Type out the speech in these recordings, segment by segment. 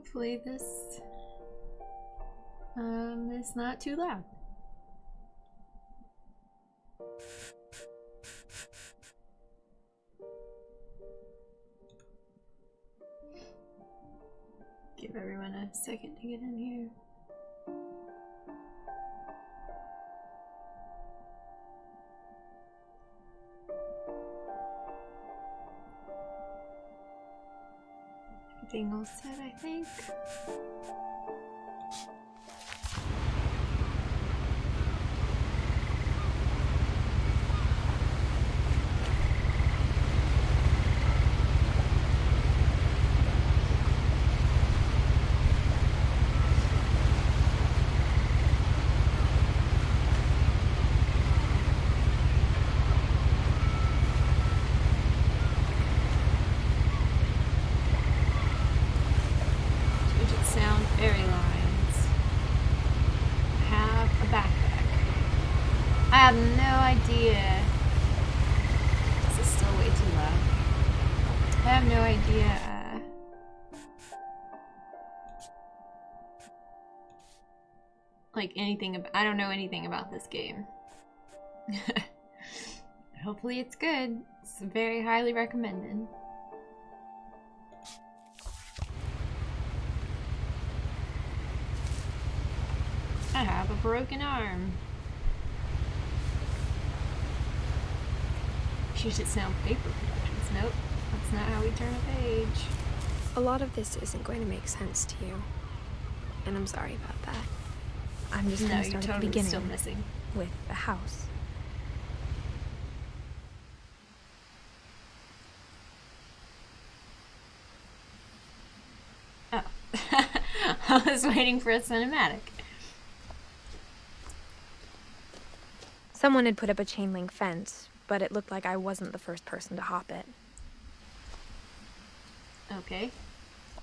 Hopefully this is not too loud. Give everyone a second to get in here. Everything all set, I think. I have no idea. This is still way too loud. I have no idea. Like anything about. I don't know anything about this game. Hopefully it's good. It's very highly recommended. I have a broken arm. Puget Sound Paper Productions. Nope, that's not how we turn a page. A lot of this isn't going to make sense to you, and I'm sorry about that. I'm just going to start at the beginning still missing. With the house. Oh, I was waiting for a cinematic. Someone had put up a chain link fence, but it looked like I wasn't the first person to hop it. Okay.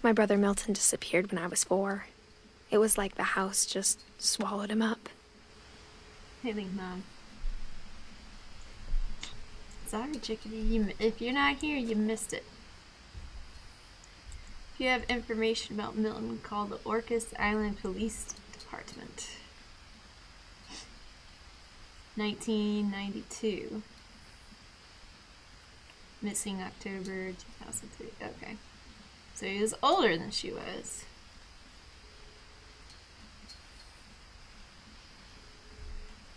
My brother Milton disappeared when I was 4. It was like the house just swallowed him up. Hey, Link Mom. Sorry, Chickadee. If you're not here, you missed it. If you have information about Milton, call the Orcas Island Police Department. 1992. Missing October 2003. Okay. So he was older than she was.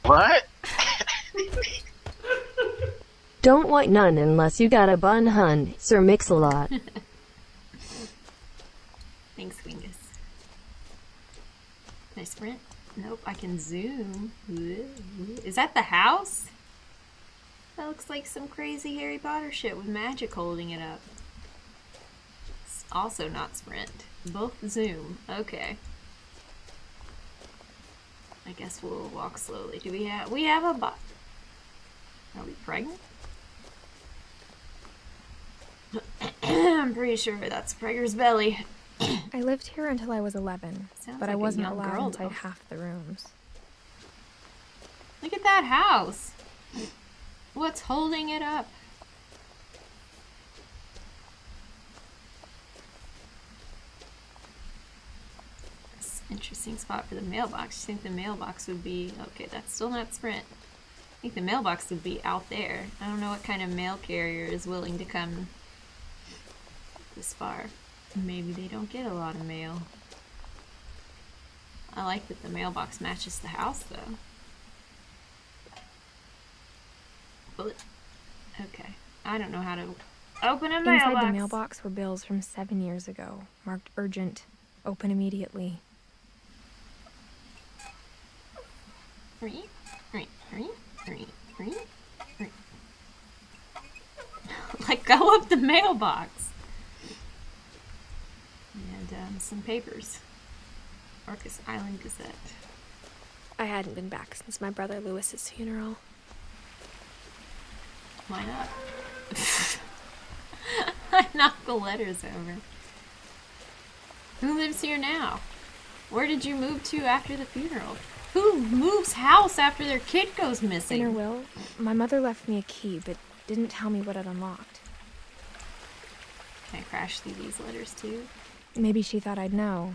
What? Don't want none unless you got a bun, hun, Sir Mix-a-Lot. Thanks, Wingus. Can I sprint? Nope, I can zoom. Is that the house? That looks like some crazy Harry Potter shit with magic holding it up. It's also not sprint. Both zoom. Okay. I guess we'll walk slowly. Do we have a bot? Are we pregnant? I'm pretty sure that's Pregger's belly. I lived here until I was 11, but I wasn't allowed girl, inside though. half the rooms. Look at that house. What's holding it up? That's an interesting spot for the mailbox. You think the mailbox would be... Okay, that's still not sprint. I think the mailbox would be out there. I don't know what kind of mail carrier is willing to come this far. Maybe they don't get a lot of mail. I like that the mailbox matches the house, though. Bullet. Okay. I don't know how to open a mailbox. Inside the mailbox were bills from 7 years ago, marked urgent, open immediately. Like, go up the mailbox. And some papers. Orcas Island Gazette. I hadn't been back since my brother Lewis's funeral. Why not? I knocked the letters over. Who lives here now? Where did you move to after the funeral? Who moves house after their kid goes missing? In her will, my mother left me a key, but didn't tell me what it unlocked. Can I crash through these letters too? Maybe she thought I'd know.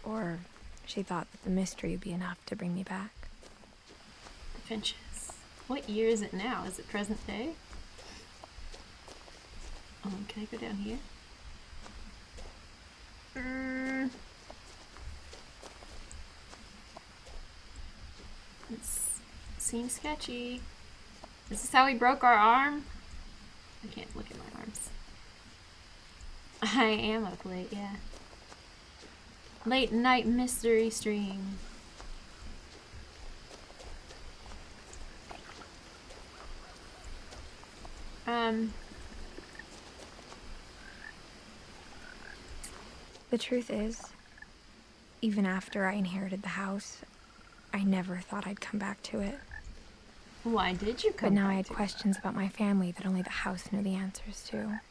Or she thought that the mystery would be enough to bring me back. The Finches. What year is it now? Is it present day? Can I go down here? It seems sketchy. Is this how we broke our arm? I can't look at my arms. I am up late, yeah. Late night mystery stream. The truth is, even after I inherited the house, I never thought I'd come back to it. Why did you come But now back I had to it? questions about my family that only the house knew the answers to.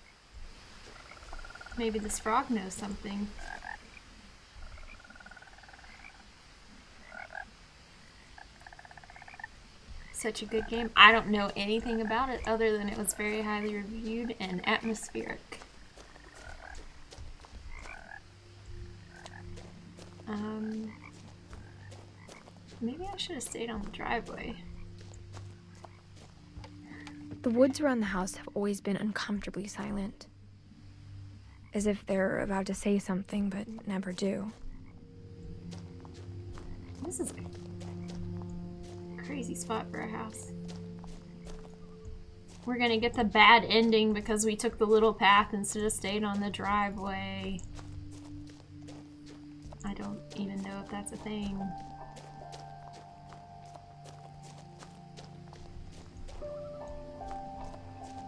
Maybe this frog knows something. Such a good game. I don't know anything about it other than it was very highly reviewed and atmospheric. Maybe I should have stayed on the driveway. The woods around the house have always been uncomfortably silent. As if they're about to say something but never do. This is a crazy spot for a house. We're gonna get the bad ending because we took the little path instead of stayed on the driveway. I don't even know if that's a thing.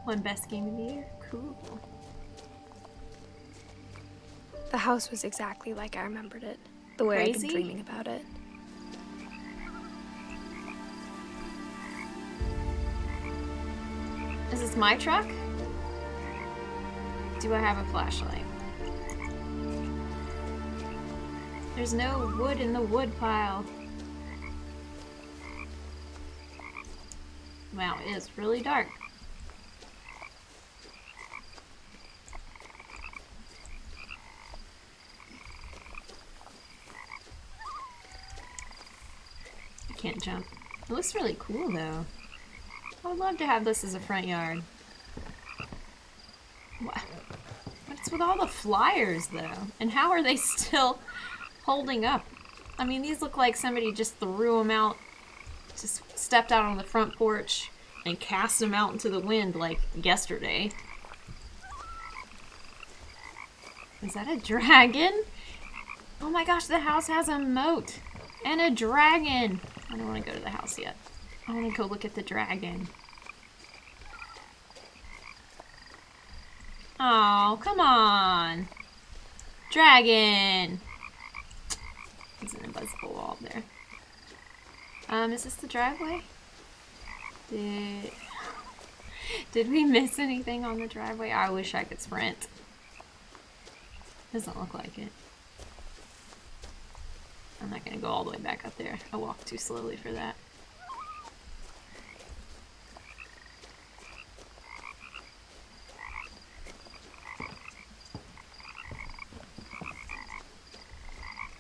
One best game of the year? Cool. The house was exactly like I remembered it. The way I'd Crazy? been dreaming about it. Is this my truck? Do I have a flashlight? There's no wood in the wood pile. Wow, it is really dark. I can't jump. It looks really cool though. I would love to have this as a front yard. What's with all the flyers though? And how are they still holding up? I mean, these look like somebody just threw them out, just stepped out on the front porch and cast them out into the wind like yesterday. Is that a dragon? Oh my gosh, the house has a moat and a dragon. I don't want to go to the house yet. I want to go look at the dragon. Oh, come on. Dragon. There's an invisible wall there. Is this the driveway? Did we miss anything on the driveway? I wish I could sprint. Doesn't look like it. I'm not gonna go all the way back up there. I walk too slowly for that.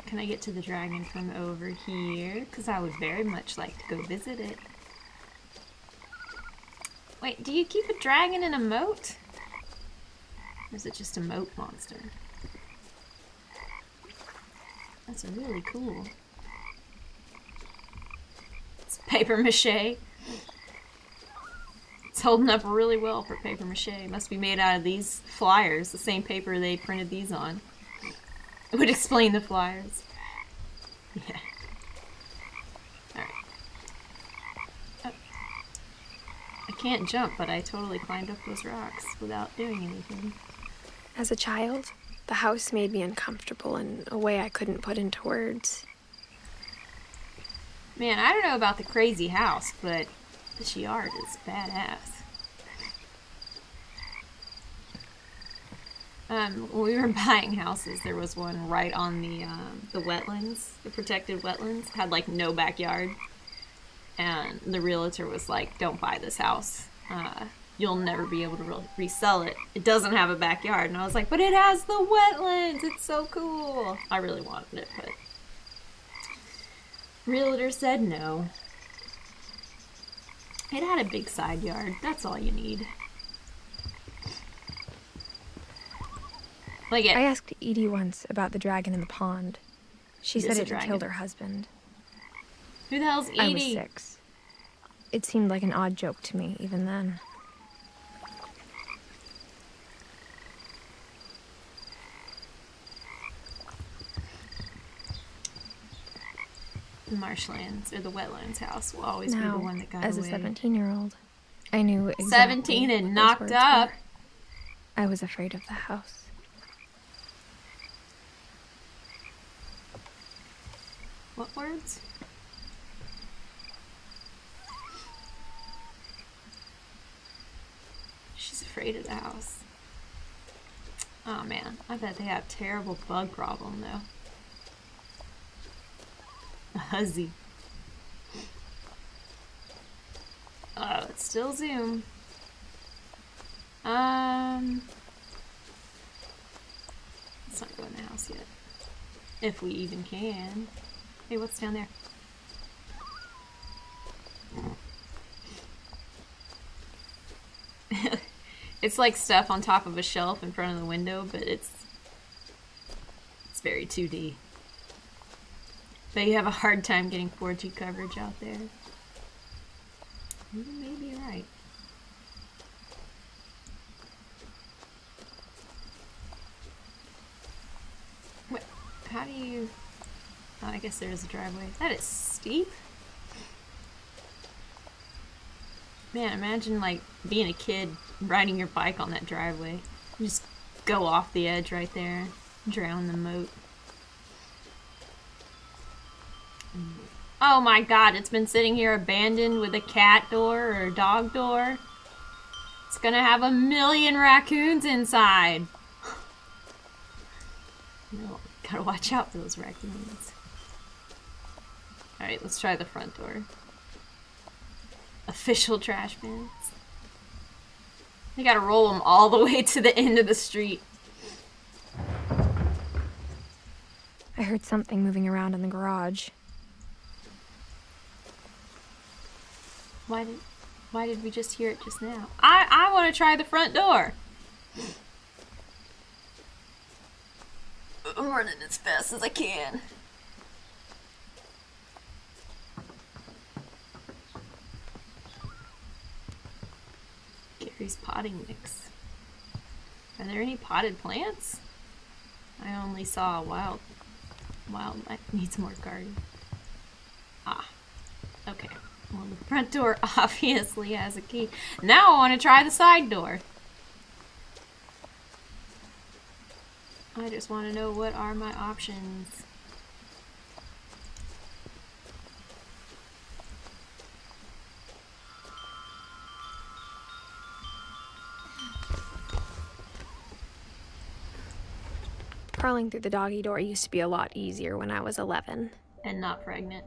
Can I get to the dragon from over here? Because I would very much like to go visit it. Wait, do you keep a dragon in a moat? Or is it just a moat monster? That's really cool. It's paper mache. It's holding up really well for paper mache. It must be made out of these flyers, the same paper they printed these on. It would explain the flyers. Yeah. Alright. Oh. I can't jump, but I totally climbed up those rocks without doing anything. As a child, the house made me uncomfortable in a way I couldn't put into words. Man, I don't know about the crazy house, but this yard is badass. When we were buying houses, there was one right on the wetlands, the protected wetlands. Had like no backyard, and the realtor was like, "Don't buy this house. you'll never be able to resell it. It doesn't have a backyard. And I was like, but it has the wetlands. It's so cool. I really wanted it, but realtor said no. It had a big side yard. That's all you need. Like I asked Edie once about the dragon in the pond. She said it had killed her husband. Who the hell's Edie? I was 6. It seemed like an odd joke to me, even then. The marshlands, or the wetlands house, will always be the one that got as away. A 17-year-old, I knew exactly 17 and knocked up. I was afraid of the house. What words? She's afraid of the house. Oh man, I bet they have a terrible bug problem though. A huzzy. Oh, it's still Zoom. Let's not go in the house yet. If we even can. Hey, what's down there? It's like stuff on top of a shelf in front of the window, but it's very 2D. But you have a hard time getting 4G coverage out there. You may be right. What? How do you... Oh, I guess there is a driveway. That is steep. Man, imagine like being a kid riding your bike on that driveway. You just go off the edge right there. Drown the moat. Oh my god, it's been sitting here abandoned with a cat door or a dog door. It's gonna have 1,000,000 raccoons inside. No, gotta watch out for those raccoons. Alright, let's try the front door. Official trash bins. They gotta roll them all the way to the end of the street. I heard something moving around in the garage. Why did we just hear it just now? I want to try the front door. I'm running as fast as I can. Gary's potting mix. Are there any potted plants? I only saw a wildlife needs more garden. Ah, okay. Well, the front door obviously has a key. Now I want to try the side door. I just want to know what are my options. Crawling through the doggy door used to be a lot easier when I was 11. And not pregnant.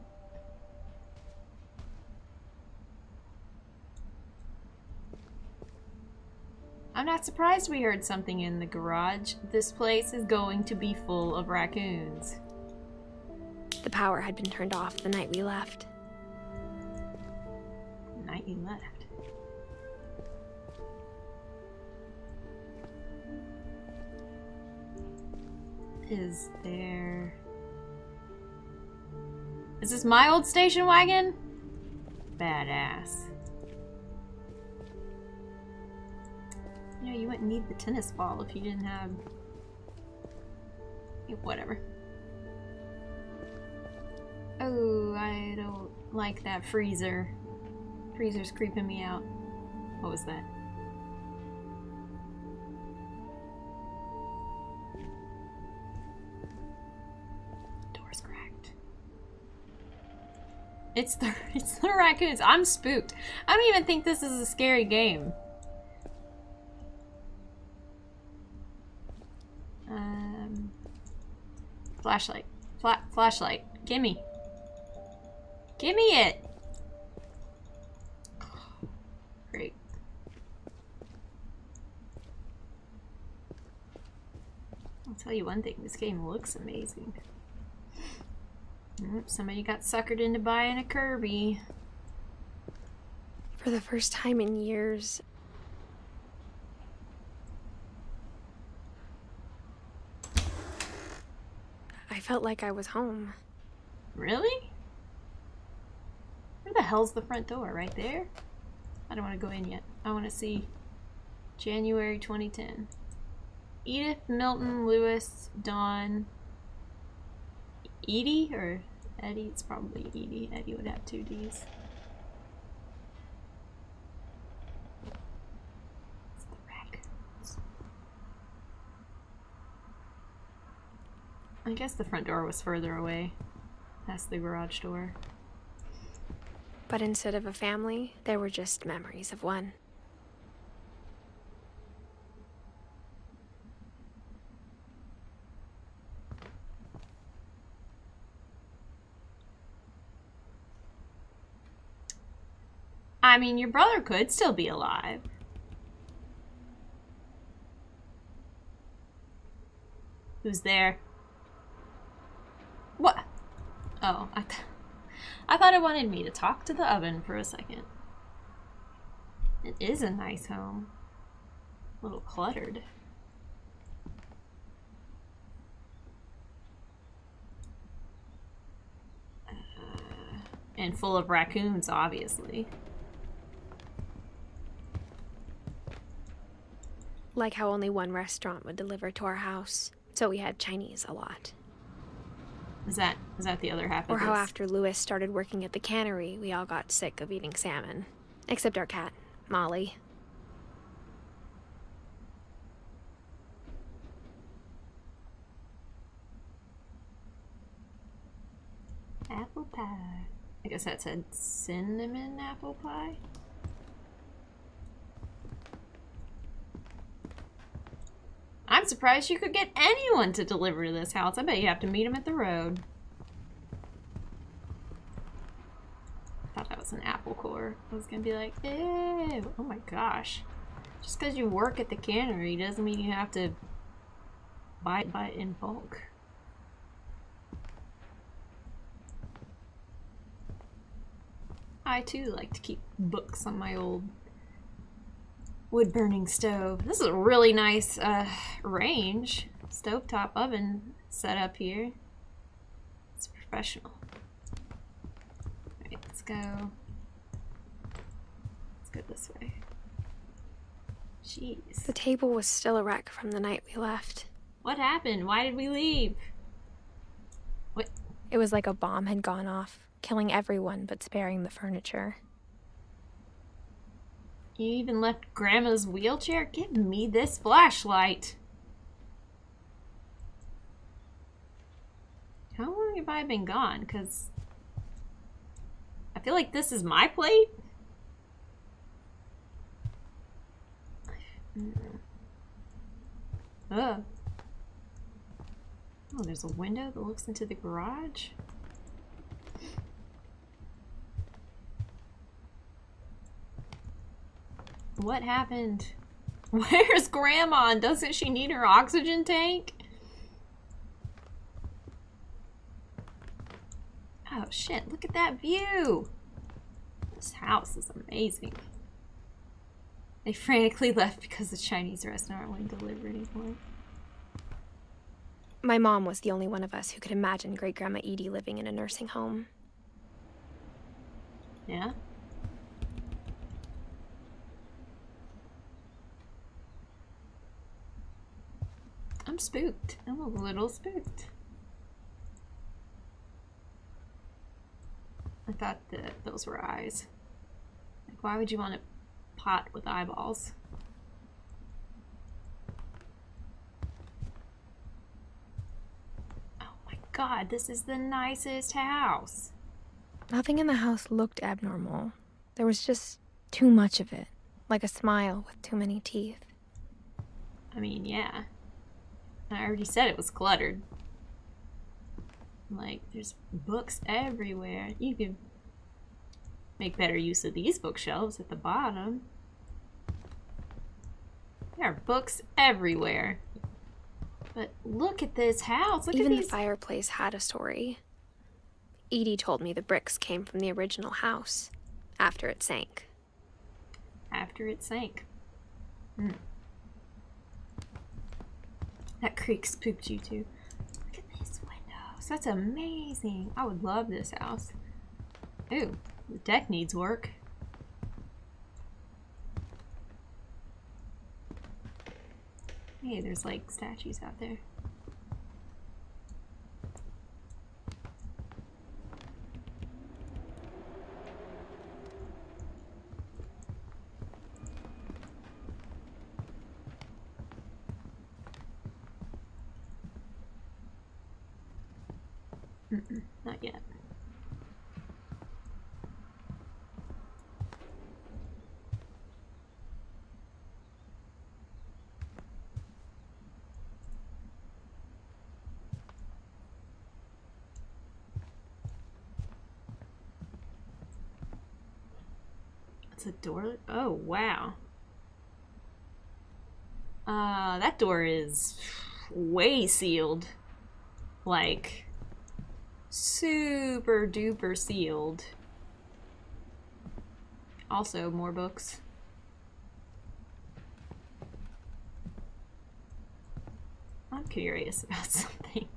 I'm not surprised we heard something in the garage. This place is going to be full of raccoons. The power had been turned off the night we left. The night you left. Is there... Is this my old station wagon? Badass. You know, you wouldn't need the tennis ball if you didn't have... Yeah, whatever. Oh, I don't like that freezer. Freezer's creeping me out. What was that? Door's cracked. It's the raccoons. I'm spooked. I don't even think this is a scary game. Flashlight. Flashlight. Gimme. Gimme it! Great. Tell you one thing, this game looks amazing. Somebody got suckered into buying a Kirby. For the first time in years, I felt like I was home. Really? Where the hell's the front door? Right there? I don't want to go in yet. I want to see January 2010. Edith, Milton, Lewis, Dawn, Edie or Eddie? It's probably Edie. Eddie would have 2 D's. It's the raccoons. I guess the front door was further away. That's the garage door. But instead of a family, there were just memories of one. I mean, your brother could still be alive. Who's there? What? Oh, I thought it wanted me to talk to the oven for a second. It is a nice home. A little cluttered. And full of raccoons, obviously. Like how only one restaurant would deliver to our house, so we had Chinese a lot. Is that the other half of Or this? how after Lewis started working at the cannery, we all got sick of eating salmon. Except our cat, Molly. Apple pie. I guess that said cinnamon apple pie. I'm surprised you could get anyone to deliver to this house. I bet you have to meet them at the road. I thought that was an apple core. I was gonna be like, ew. Oh my gosh. Just because you work at the cannery doesn't mean you have to buy it in bulk. I too like to keep books on my old wood-burning stove. This is a really nice range. Stovetop oven set up here. It's professional. Alright, let's go. Let's go this way. Jeez. The table was still a wreck from the night we left. What happened? Why did we leave? What? It was like a bomb had gone off, killing everyone but sparing the furniture. You even left Grandma's wheelchair? Give me this flashlight. How long have I been gone? Because I feel like this is my plate. Ugh. Oh, there's a window that looks into the garage. What happened? Where's Grandma? Doesn't she need her oxygen tank? Oh shit, look at that view! This house is amazing. They frantically left because the Chinese restaurant wouldn't deliver anymore. My mom was the only one of us who could imagine Great-Grandma Edie living in a nursing home. Yeah? I'm spooked. I'm a little spooked. I thought that those were eyes. Like, why would you want a pot with eyeballs? Oh my god, this is the nicest house. Nothing in the house looked abnormal. There was just too much of it, like a smile with too many teeth. I mean, yeah. I already said it was cluttered. Like, there's books everywhere. You could make better use of these bookshelves at the bottom. There are books everywhere. But look at this house. Look Even at the these. fireplace had a story. Edie told me the bricks came from the original house after it sank. After it sank. Hmm. That creak spooked you too. Look at these windows. That's amazing. I would love this house. Ooh, the deck needs work. Hey, there's like statues out there. Not yet. It's a door. Oh, wow. That door is way sealed. Like, super duper sealed. Also, more books. I'm curious about something.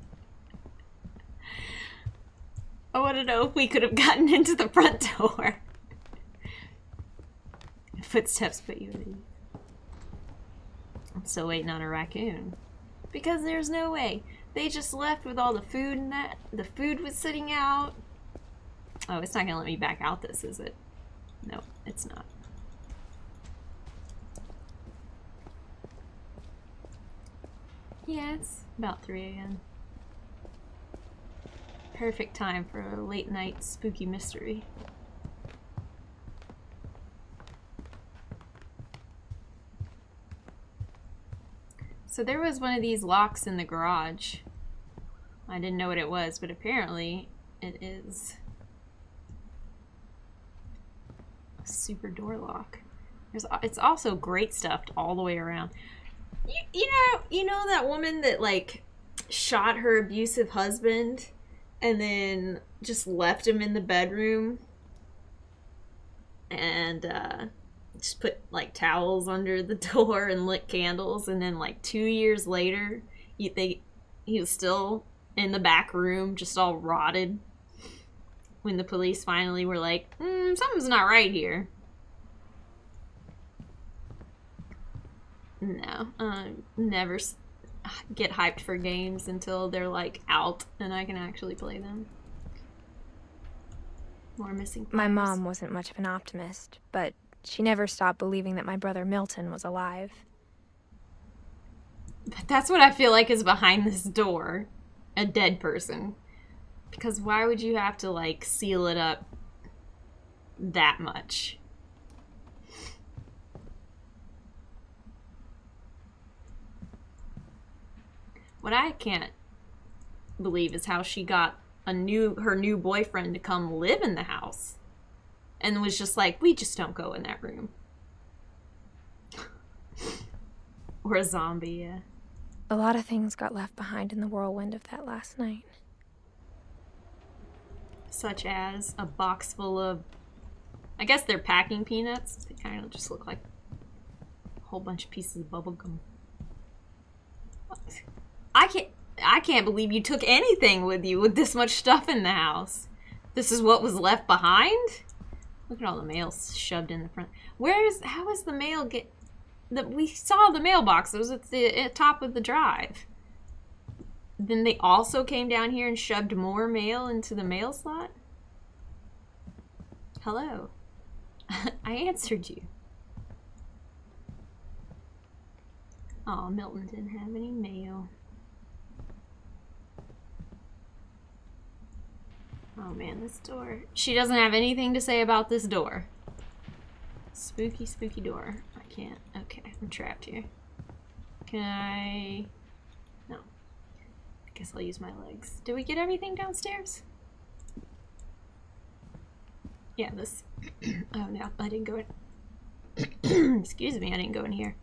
I want to know if we could have gotten into the front door. Footsteps put you at ease. I'm still waiting on a raccoon. Because there's no way. They just left with all the food and that. The food was sitting out. Oh, it's not gonna let me back out this, is it? No, it's not. Yeah, it's about 3 a.m. Perfect time for a late night spooky mystery. So there was one of these locks in the garage. I didn't know what it was, but apparently it is a super door lock. It's also great stuffed all the way around. You know that woman that like shot her abusive husband and then just left him in the bedroom and just put like towels under the door and lit candles, and then like 2 years later he was still in the back room just all rotted when the police finally were like, something's not right here. No, never get hyped for games until they're like out and I can actually play them. More missing players. My mom wasn't much of an optimist, but she never stopped believing that my brother Milton was alive. But that's what I feel like is behind this door. A dead person. Because why would you have to like seal it up that much? What I can't believe is how she got her new boyfriend to come live in the house and was just like, we just don't go in that room. Or a zombie, yeah. A lot of things got left behind in the whirlwind of that last night. Such as a box full of, I guess they're packing peanuts. They kind of just look like a whole bunch of pieces of bubble gum. I can't believe you took anything with you with this much stuff in the house. This is what was left behind? Look at all the mail shoved in the front. How is the mail we saw the mailbox. It was at the top of the drive. Then they also came down here and shoved more mail into the mail slot? Hello. I answered you. Oh, Milton didn't have any mail. Oh man, this door. She doesn't have anything to say about this door. Spooky, spooky door. I can't. Okay, I'm trapped here. Can I... No. I guess I'll use my legs. Did we get everything downstairs? Yeah, this... Oh no, I didn't go in... Excuse me, I didn't go in here.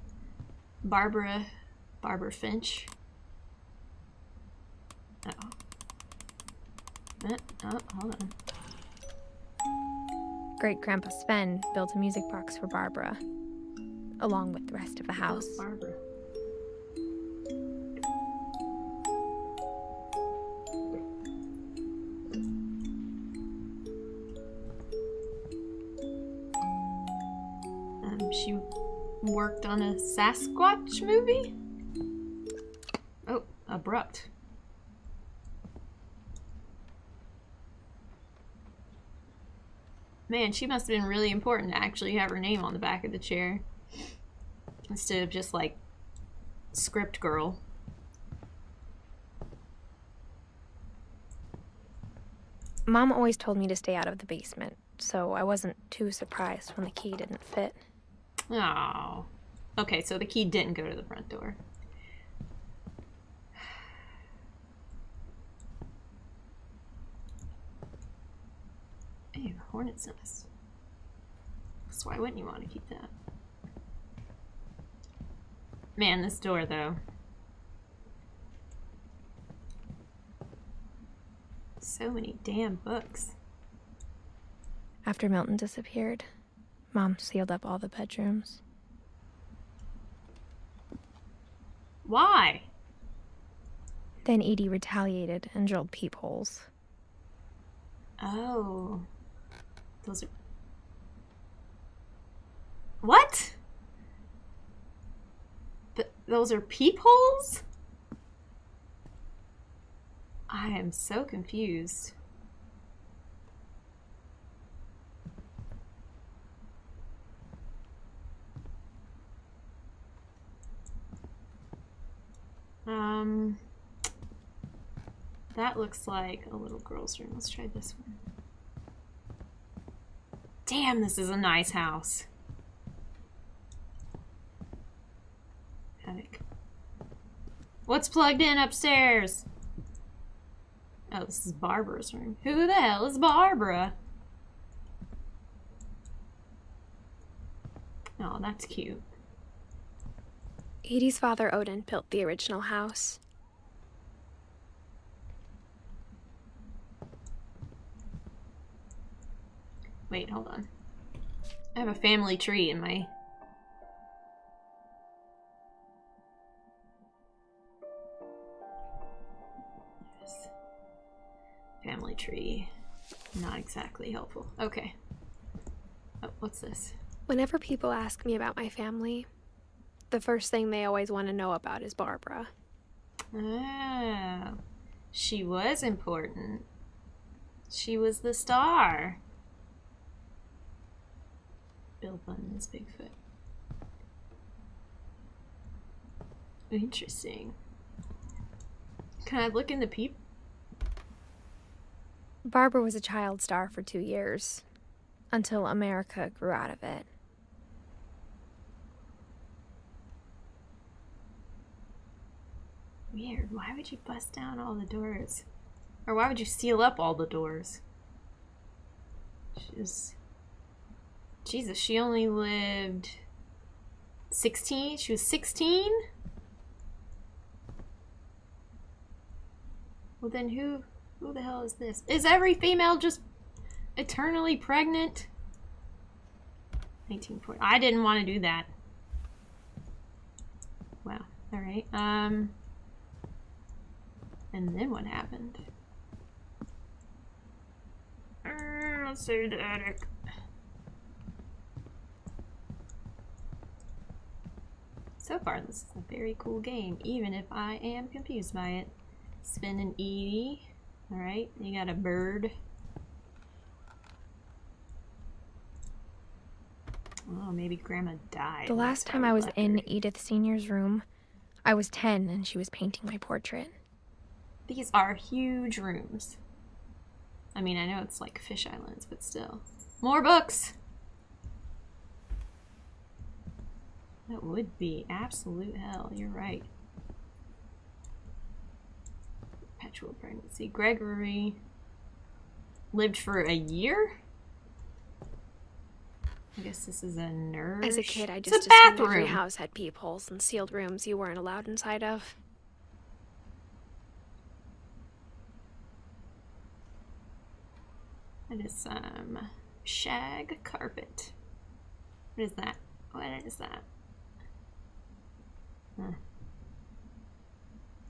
Barbara Finch. Uh-oh. Oh, hold on. Great Grandpa Sven built a music box for Barbara, along with the rest of the house. Oh, Barbara. She worked on a Sasquatch movie? Oh, abrupt. Man, she must have been really important to actually have her name on the back of the chair. Instead of just like script girl. Mom always told me to stay out of the basement, so I wasn't too surprised when the key didn't fit. Oh. Okay, so the key didn't go to the front door. Hey, a hornet's nest. So why wouldn't you want to keep that? Man, this door, though. So many damn books. After Milton disappeared, Mom sealed up all the bedrooms. Why? Then Edie retaliated and drilled peepholes. Oh. Those are... What? But those are peepholes? I am so confused. That looks like a little girl's room. Let's try this one. Damn, this is a nice house. Attic. What's plugged in upstairs? Oh, this is Barbara's room. Who the hell is Barbara? Oh, that's cute. Edie's father, Odin, built the original house. Wait, hold on. I have a family tree in my... Yes. Family tree. Not exactly helpful. Okay. Oh, what's this? Whenever people ask me about my family, the first thing they always want to know about is Barbara. Oh. She was important. She was the star. Bill Bunn is Bigfoot. Interesting. Can I look in the peep? Barbara was a child star for 2 years, until America grew out of it. Weird. Why would you bust down all the doors? Or why would you seal up all the doors? Jesus, she only lived 16? She was 16? Well then who the hell is this? Is every female just eternally pregnant? 1940. I didn't want to do that. Wow. Alright. And then what happened? Let's save the attic. So far, this is a very cool game, even if I am confused by it. Sven and Edie. Alright, you got a bird. Oh, maybe Grandma died. The last time I was in Edith Sr.'s room, I was 10 and she was painting my portrait. These are huge rooms. I mean, I know it's like fish islands, but still. More books! That would be absolute hell, you're right. Perpetual pregnancy. Gregory lived for a year? I guess this is a nurse. As a kid, I It's just a assumed bathroom. every house had peepholes and sealed rooms you weren't allowed inside of. That is some shag carpet. What is that? What is that? Huh.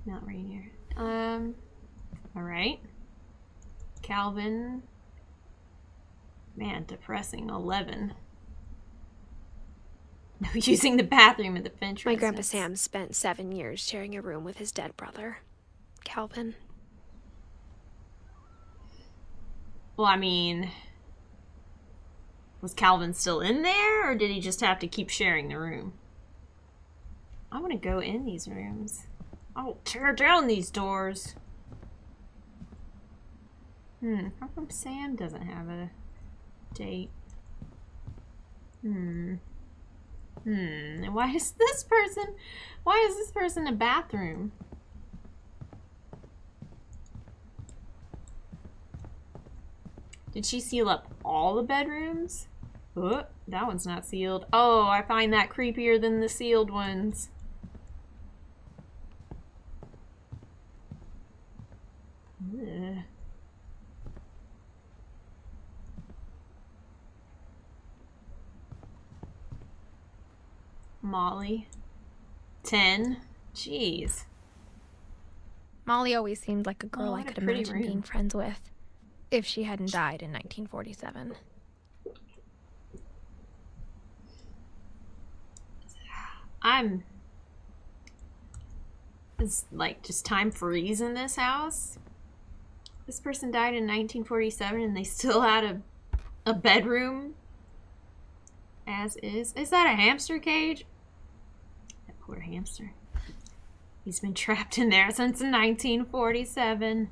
Not Rainier. Alright. Calvin. Man, depressing 11. No using the bathroom at the Finch My residence. Grandpa Sam spent 7 years sharing a room with his dead brother, Calvin. Well, I mean, was Calvin still in there, or did he just have to keep sharing the room? I want to go in these rooms. I'll tear down these doors. How come Sam doesn't have a date? And why is this person a bathroom? Did she seal up all the bedrooms? Oh, that one's not sealed. Oh, I find that creepier than the sealed ones. Ugh. Molly. 10. Jeez. Molly always seemed like a girl Oh, I what a could pretty imagine room. being friends with, if she hadn't died in 1947. It's like just time freeze in this house. This person died in 1947 and they still had a bedroom as is. Is that a hamster cage? That poor hamster. He's been trapped in there since 1947.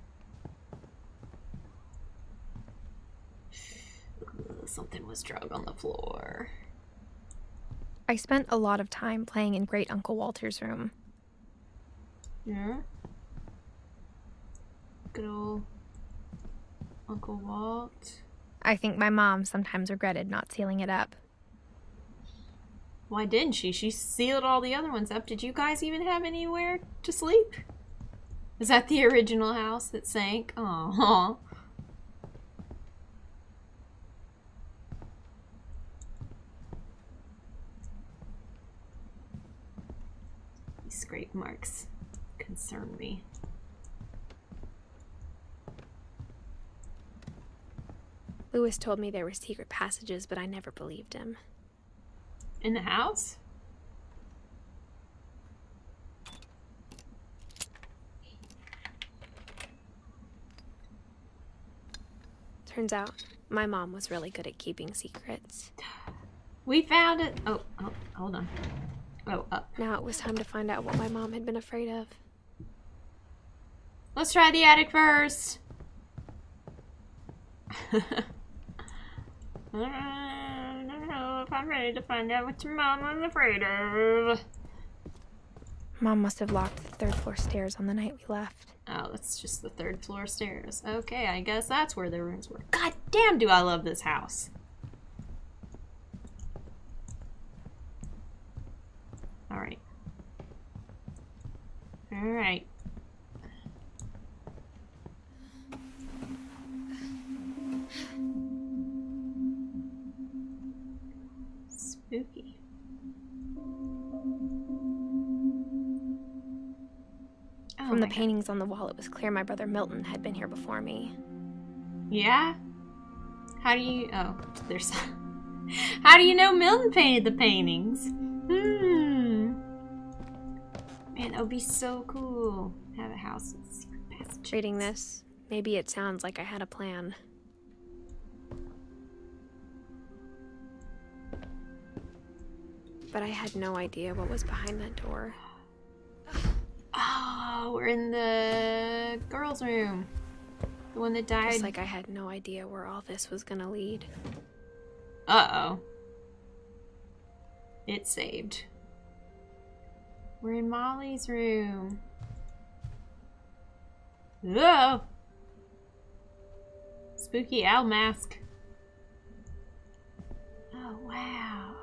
Something was drug on the floor. I spent a lot of time playing in Great Uncle Walter's room. Yeah. Good old Uncle Walt. I think my mom sometimes regretted not sealing it up. Why didn't she? She sealed all the other ones up. Did you guys even have anywhere to sleep? Is that the original house that sank? Aww. These scrape marks concern me. Lewis told me there were secret passages, but I never believed him. In the house? Turns out, my mom was really good at keeping secrets. We found it. Oh, hold on. Oh, up. Now it was time to find out what my mom had been afraid of. Let's try the attic first. I don't know if I'm ready to find out what your mom was afraid of. Mom must have locked the third floor stairs on the night we left. Oh, it's just the third floor stairs. Okay, I guess that's where their rooms were. God damn, do I love this house. Alright. Alright. Spooky. Oh From the my God. paintings on the wall, it was clear my brother Milton had been here before me. Yeah? How do you... Oh, there's... How do you know Milton painted the paintings? Man, that would be so cool. Have a house with secret passages. Reading this, maybe it sounds like I had a plan. But I had no idea what was behind that door. Oh, we're in the girls' room. The one that died. Just like I had no idea where all this was gonna lead. Uh-oh. It's saved. We're in Molly's room. Oh! Spooky owl mask. Oh, wow.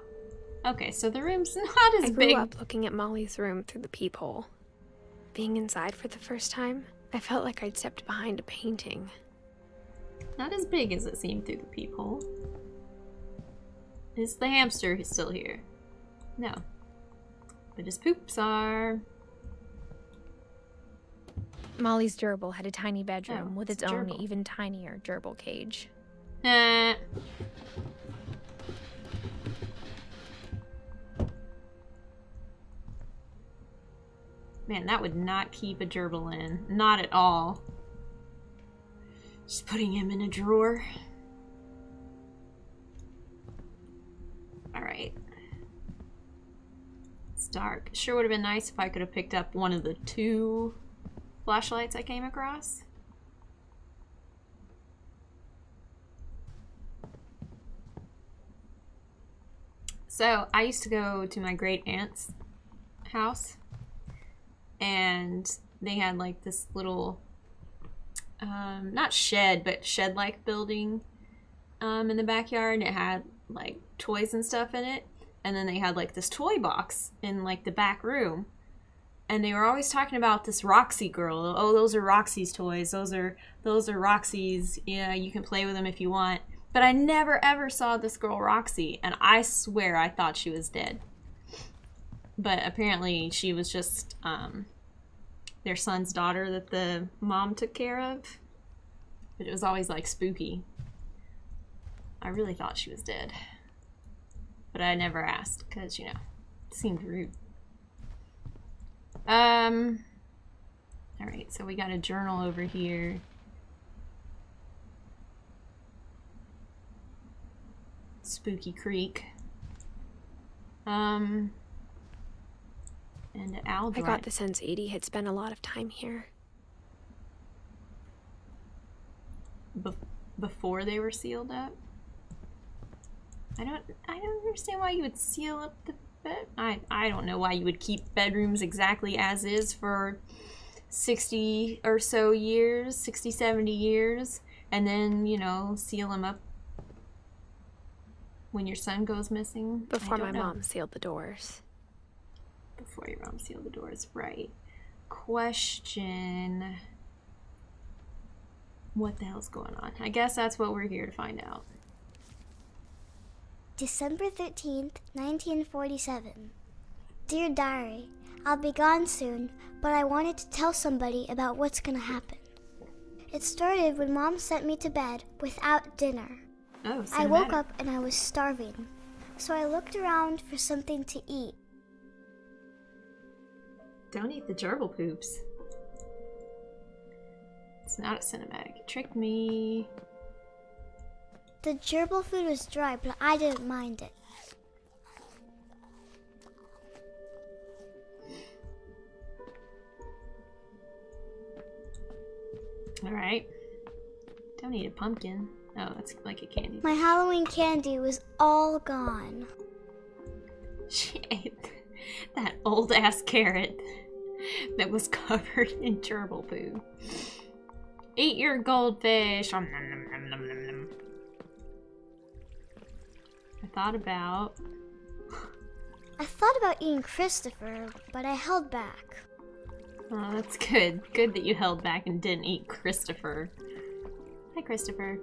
Okay, so the room's not as I grew big. up looking at Molly's room through the peephole. Being inside for the first time, I felt like I'd stepped behind a painting. Not as big as it seemed through the peephole. Is the hamster still here? No. But his poops are. Molly's gerbil had a tiny bedroom Oh, with it's its a own gerbil. even tinier gerbil cage. Eh. Man, that would not keep a gerbil in. Not at all. Just putting him in a drawer. Alright. It's dark. Sure would have been nice if I could have picked up one of the 2 flashlights I came across. So, I used to go to my great aunt's house, and they had like this little, not shed, but shed-like building in the backyard. It had like toys and stuff in it, and then they had like this toy box in like the back room, and they were always talking about this Roxy girl. Oh, those are Roxy's toys. Those are Roxy's. Yeah, you can play with them if you want. But I never ever saw this girl Roxy, and I swear I thought she was dead. But apparently she was just their son's daughter that the mom took care of. But it was always like spooky. I really thought she was dead. But I never asked because, you know, it seemed rude. Alright, so we got a journal over here. Spooky Creek. And an owl I dry. got the sense Edie had spent a lot of time here. Before they were sealed up? I don't understand why you would seal up the bed. I don't know why you would keep bedrooms exactly as is for 60 or so years, 60, 70 years, and then, you know, seal them up when your son goes missing. Before I don't my know. mom sealed the doors. Before your mom sealed the doors, right. Question. What the hell's going on? I guess that's what we're here to find out. December 13th, 1947. Dear Diary, I'll be gone soon, but I wanted to tell somebody about what's gonna happen. It started when Mom sent me to bed without dinner. Oh, I woke cinematic. up and I was starving, so I looked around for something to eat. Don't eat the gerbil poops. It's not a cinematic. It tricked me. The gerbil food was dry, but I didn't mind it. Alright. Don't eat a pumpkin. Oh, that's like a candy. My Halloween candy was all gone. She ate that old ass carrot that was covered in gerbil poo. Eat your goldfish. Nom, nom, nom, nom, nom, nom, nom. I thought about eating Christopher, but I held back. Oh, that's good. Good that you held back and didn't eat Christopher. Hi, Christopher.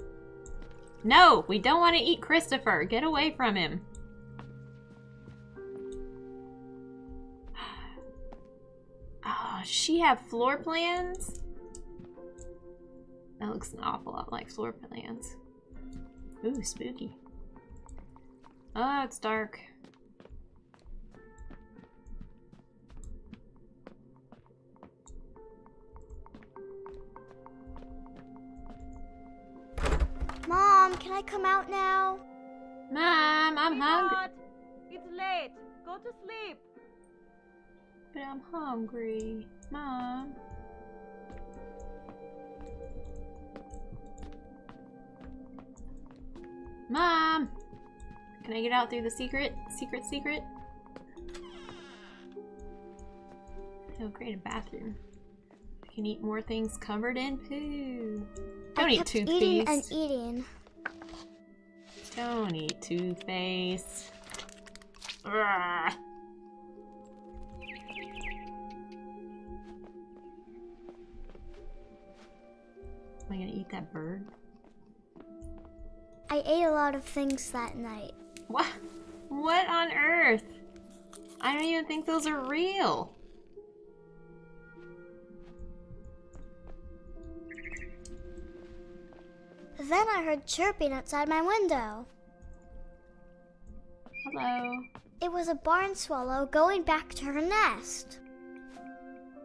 No, we don't want to eat Christopher. Get away from him. Oh, does she have floor plans? That looks an awful lot like floor plans. Ooh, spooky. Oh, it's dark. Mom, can I come out now? Mom, I'm hungry. Sweetheart, it's late. Go to sleep. But I'm hungry. Mom. Mom! Can I get out through the secret? Secret? Oh, great, a bathroom. I can eat more things covered in poo. Don't I eat kept toothpaste. eating and eating. Don't eat toothpaste. Ugh. Am I gonna eat that bird? I ate a lot of things that night. What? What on earth? I don't even think those are real. Then I heard chirping outside my window. Hello. It was a barn swallow going back to her nest.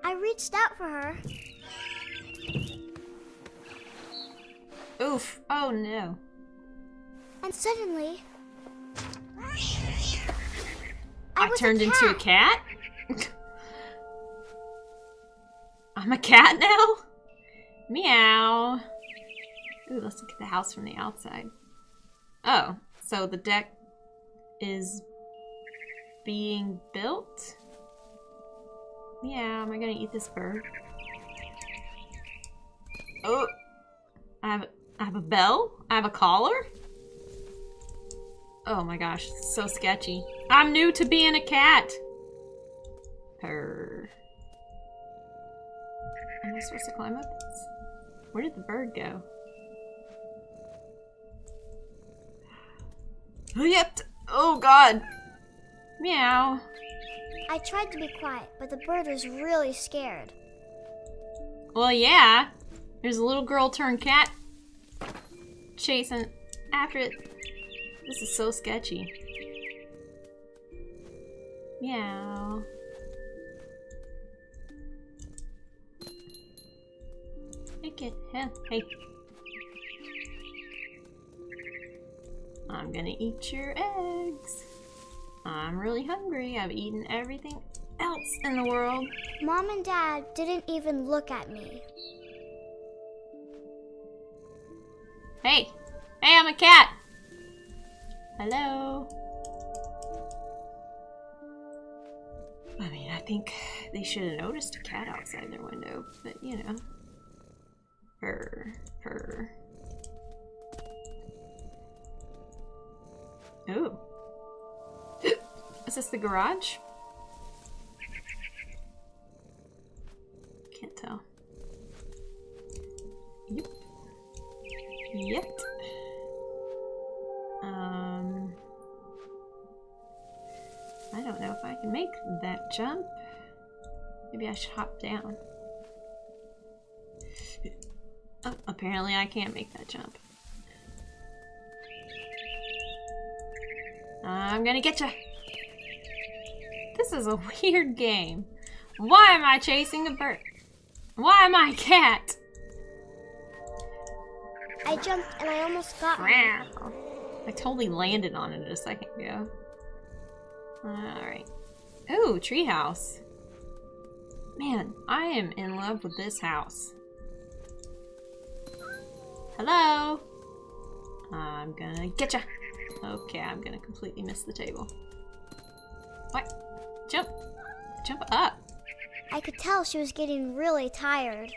I reached out for her. Oof. Oh no. And suddenly, I was turned a into a cat? I'm a cat now? Meow. Ooh, let's look at the house from the outside. Oh, so the deck is being built? Yeah, am I gonna eat this bird? Oh, I have a bell? I have a collar? Oh my gosh, this is so sketchy. I'm new to being a cat. Purr. Am I supposed to climb up this? Where did the bird go? Oh, yep. Oh god. Meow. I tried to be quiet, but the bird was really scared. Well, yeah. There's a little girl turned cat chasing after it. This is so sketchy. Meow. Hey, kid. Hey. I'm gonna eat your eggs. I'm really hungry. I've eaten everything else in the world. Mom and Dad didn't even look at me. Hey! Hey, I'm a cat! Hello? I mean, I think they should have noticed a cat outside their window, but you know. Purr, purr. Ooh. Is this the garage? Can't tell. Yep. Yep. I don't know if I can make that jump. Maybe I should hop down. Oh, apparently I can't make that jump. I'm gonna get ya! This is a weird game. Why am I chasing a bird? Why am I a cat? I jumped and I almost got her. I totally landed on it a second ago. Alright. Ooh, treehouse. Man, I am in love with this house. Hello? I'm gonna get ya. Okay, I'm gonna completely miss the table. What? Jump! Jump up! I could tell she was getting really tired.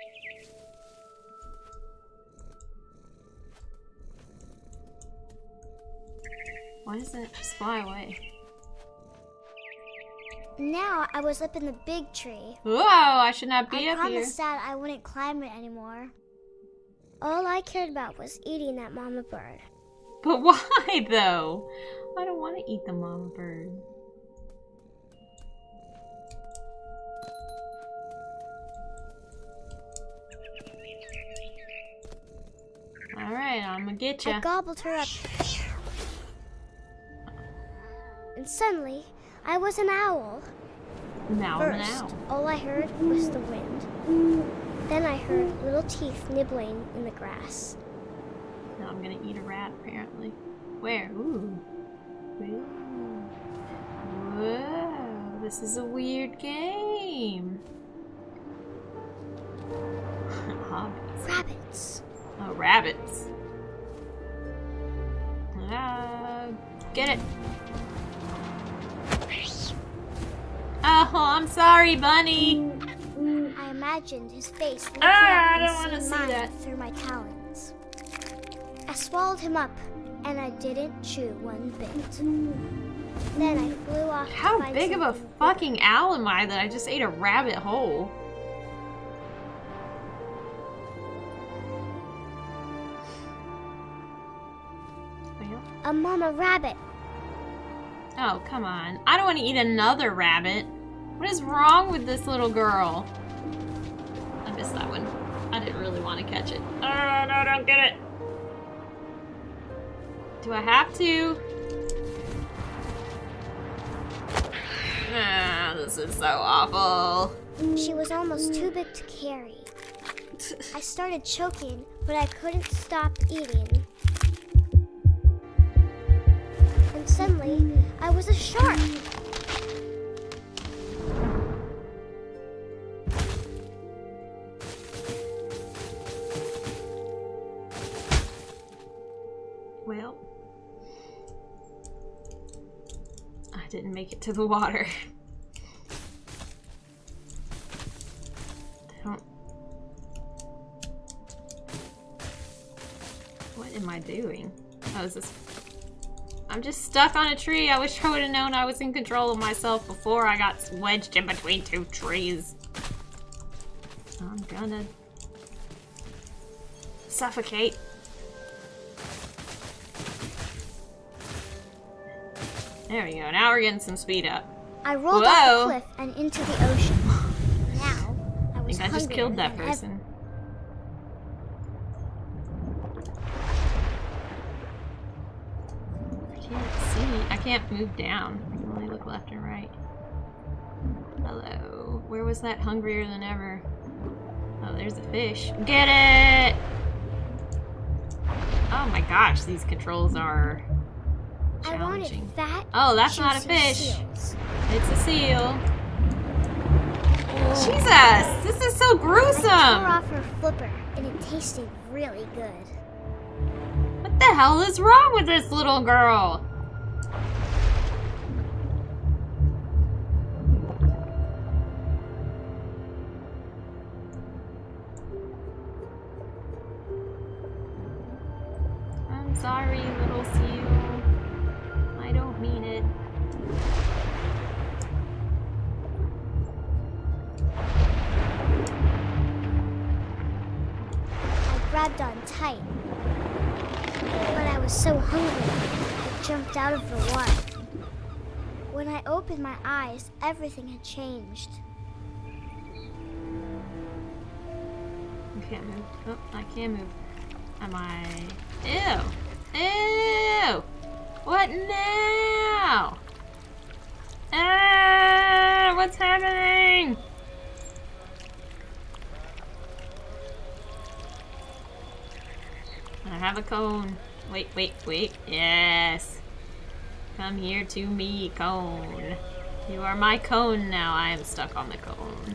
Why doesn't it just fly away? Now I was up in the big tree. Whoa, I should not be I up here. promised Dad I wouldn't climb it anymore. All I cared about was eating that mama bird. But why, though? I don't want to eat the mama bird. Alright, I'm gonna get ya. I gobbled her up. And suddenly, I was an owl. Now I'm an First, owl. all I heard was the wind. Then I heard little teeth nibbling in the grass. Now I'm gonna eat a rat, apparently. Where? Ooh. Ooh. Whoa. This is a weird game. Hobbies. Rabbits. Oh, rabbits. Get it. Oh, I'm sorry, bunny. I imagined his face looking I up don't and wanna seeing see mine that. through my talons. I swallowed him up, and I didn't chew one bit. Then I flew off. to How find big of a something fucking owl am I that I just ate a rabbit whole? a mama rabbit. Oh, come on. I don't want to eat another rabbit. What is wrong with this little girl? I missed that one. I didn't really want to catch it. Oh, no, don't get it. Do I have to? Ah, this is so awful. She was almost too big to carry. I started choking, but I couldn't stop eating. And suddenly, I was a shark. Well, I didn't make it to the water. What am I doing? Oh, is this... I'm just stuck on a tree. I wish I would have known I was in control of myself before I got wedged in between two trees. I'm gonna... suffocate. There we go. Now we're getting some speed up. I rolled off the cliff and into the ocean. Now, I was I think I just killed that hungrier than person. I can't see. I can't move down. I can only look left and right. Hello. Where was that hungrier than ever? Oh, there's a fish. Get it! Oh my gosh, these controls are I wanted challenging. fat, Oh, that's not a juicy fish. seals. It's a seal. Jesus! This is so I tore gruesome! off her flipper, and it tasted really good. What the hell is wrong with this little girl? I'm sorry, little seal. I don't mean it. I grabbed on tight, but I was so hungry, I jumped out of the water. When I opened my eyes, everything had changed. I can't move. Oh, I can move. Am I... Ew! Ew! What now? Ah! What's happening? I have a cone. Wait, wait, wait. Yes. Come here to me, cone. You are my cone now. I am stuck on the cone.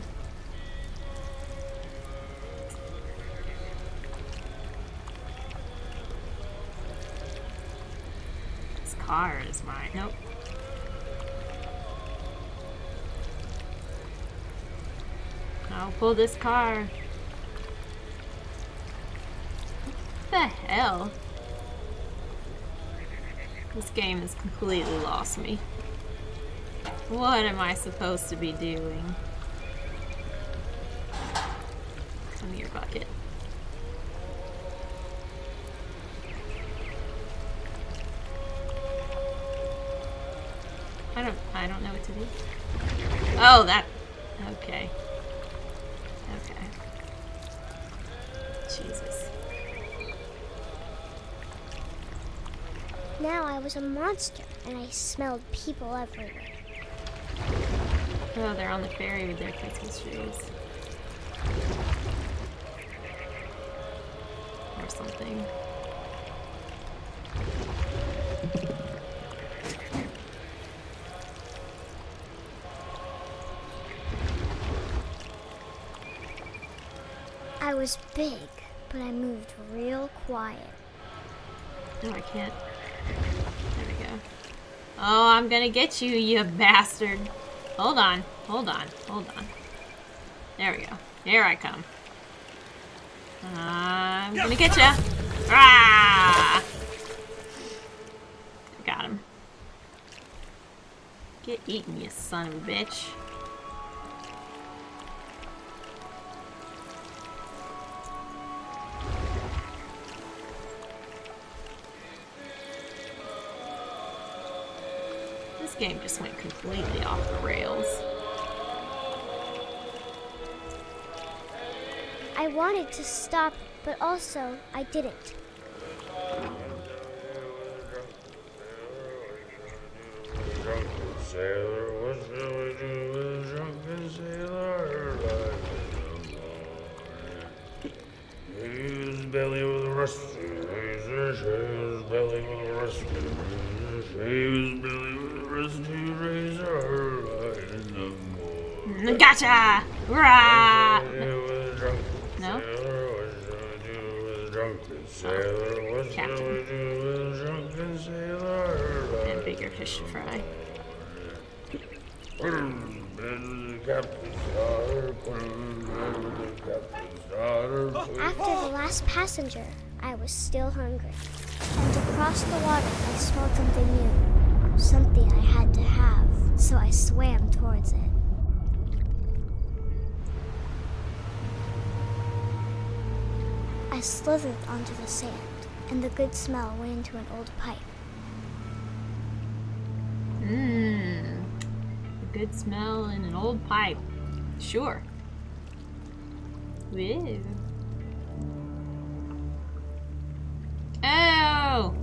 This car is mine. Nope. I'll pull this car. What the hell? This game has completely lost me. What am I supposed to be doing? Come here, bucket. I don't know what to do. Oh, that. Okay. Okay. Jesus. Now I was a monster, and I smelled people everywhere. Oh, they're on the ferry with their Christmas trees. Or something. I was big, but I moved real quiet. No, I can't. There we go. Oh, I'm gonna get you, you bastard. Hold on, hold on, hold on. There we go. Here I come. I'm gonna get ya. Ah! Got him. Get eaten, you son of a bitch. Game just went completely off the rails. I wanted to stop, but also I didn't. His belly with a rusty razor, his belly with a rusty razor, his belly with a rusty razor, in the morning. Gotcha! Rah! No? Captain. And bigger fish to fry. After the last passenger, I was still hungry. And across the water, I smelled something new. Something I had to have, so I swam towards it. I slithered onto the sand, and the good smell went into an old pipe. Mmm. A good smell in an old pipe. Sure. Ew. Oh!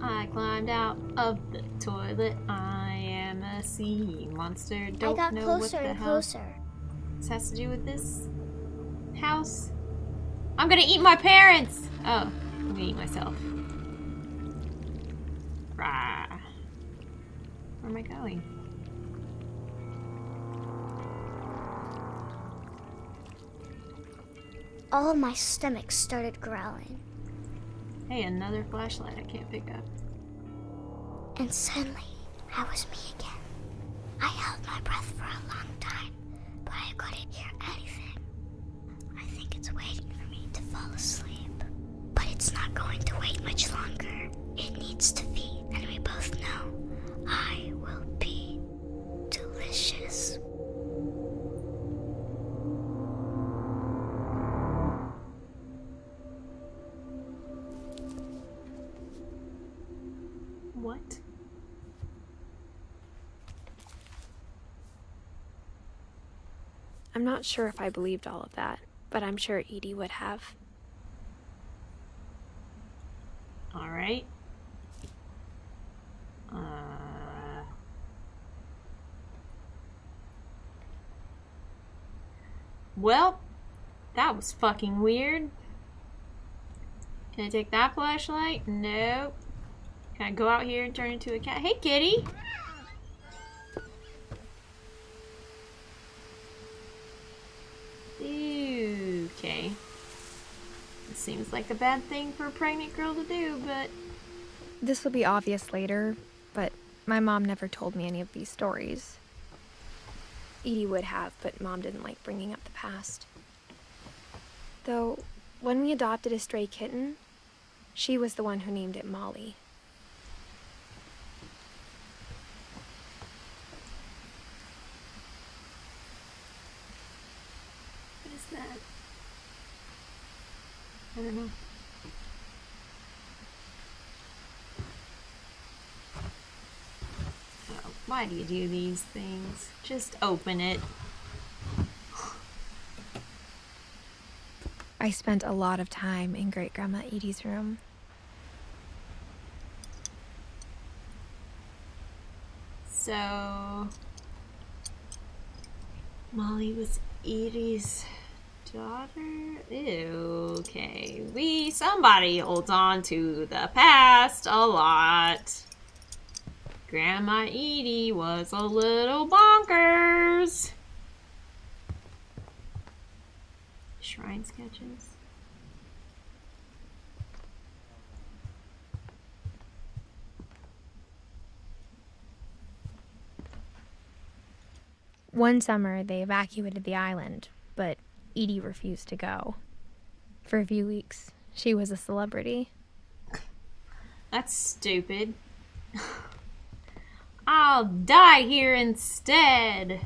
I climbed out of the toilet. I am a sea monster. Don't I got know closer what the and hell closer. this has to do with this house. I'm gonna eat my parents! Oh, I'm gonna eat myself. Rah. Where am I going? All of my stomach started growling. Hey, another flashlight I can't pick up. And suddenly, I was me again. I held my breath for a long time, but I couldn't hear anything. I think it's waiting for me to fall asleep. But it's not going to wait much longer. It needs to feed, and we both know I will be delicious. What? I'm not sure if I believed all of that, but I'm sure Edie would have. Alright. Well, that was fucking weird. Can I take that flashlight? Nope. Can I go out here and turn into a cat? Hey, kitty! Ew, okay. It seems like a bad thing for a pregnant girl to do, but... This will be obvious later, but my mom never told me any of these stories. Edie would have, but Mom didn't like bringing up the past. Though, when we adopted a stray kitten, she was the one who named it Molly. What is that? I don't know. Oh, why do you do these things? Just open it. I spent a lot of time in Great-Grandma Edie's room. So... Molly was Edie's daughter? Ew, okay. Somebody holds on to the past a lot. Grandma Edie was a little bonkers. Shrine sketches. One summer, they evacuated the island, but Edie refused to go. For a few weeks, she was a celebrity. That's stupid. I'll die here instead.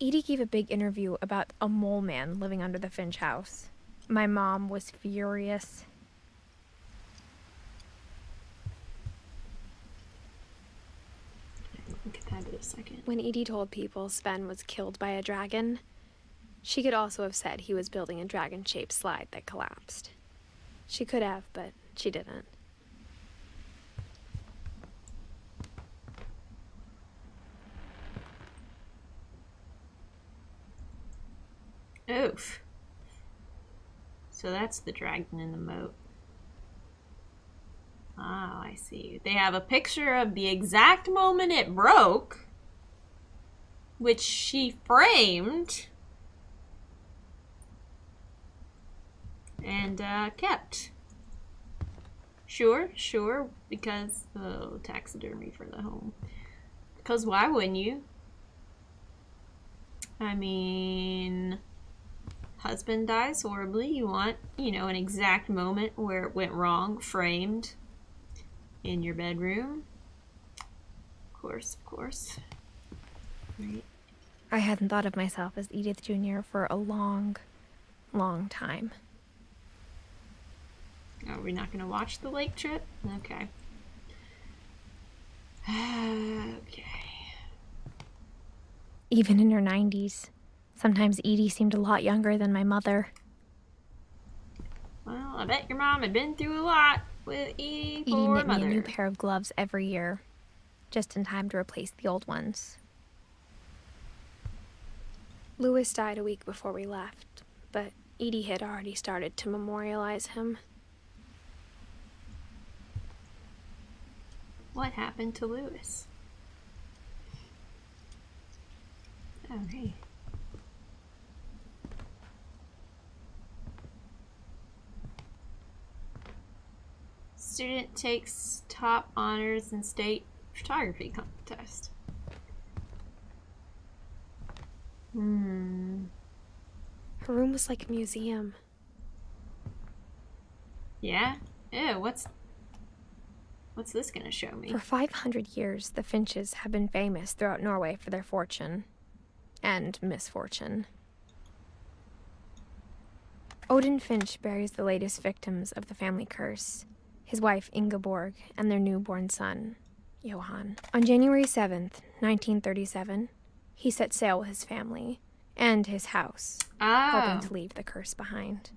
Edie gave a big interview about a mole man living under the Finch house. My mom was furious. Look at that in a second. When Edie told people Sven was killed by a dragon, she could also have said he was building a dragon-shaped slide that collapsed. She could have, but she didn't. Oof. So that's the dragon in the moat. Oh, I see. They have a picture of the exact moment it broke, which she framed and kept. Sure, because, oh, taxidermy for the home. Because why wouldn't you? I mean, husband dies horribly. You want, an exact moment where it went wrong, framed in your bedroom. Of course. Right. I hadn't thought of myself as Edith Jr. for a long, long time. Are we not going to watch the lake trip? Okay. Okay. Even in her 90s, sometimes Edie seemed a lot younger than my mother. Well, I bet your mom had been through a lot with Edie Edie for knit me mother. a new pair of gloves every year, just in time to replace the old ones. Louis died a week before we left, but Edie had already started to memorialize him. What happened to Louis? Oh, hey. Student takes top honors in state photography contest. Her room was like a museum. Yeah? Ew, what's this gonna show me? For 500 years, the Finches have been famous throughout Norway for their fortune and misfortune. Odin Finch buries the latest victims of the family curse, his wife Ingeborg and their newborn son, Johan. On January 7th, 1937, he set sail with his family and his house, hoping to leave the curse behind.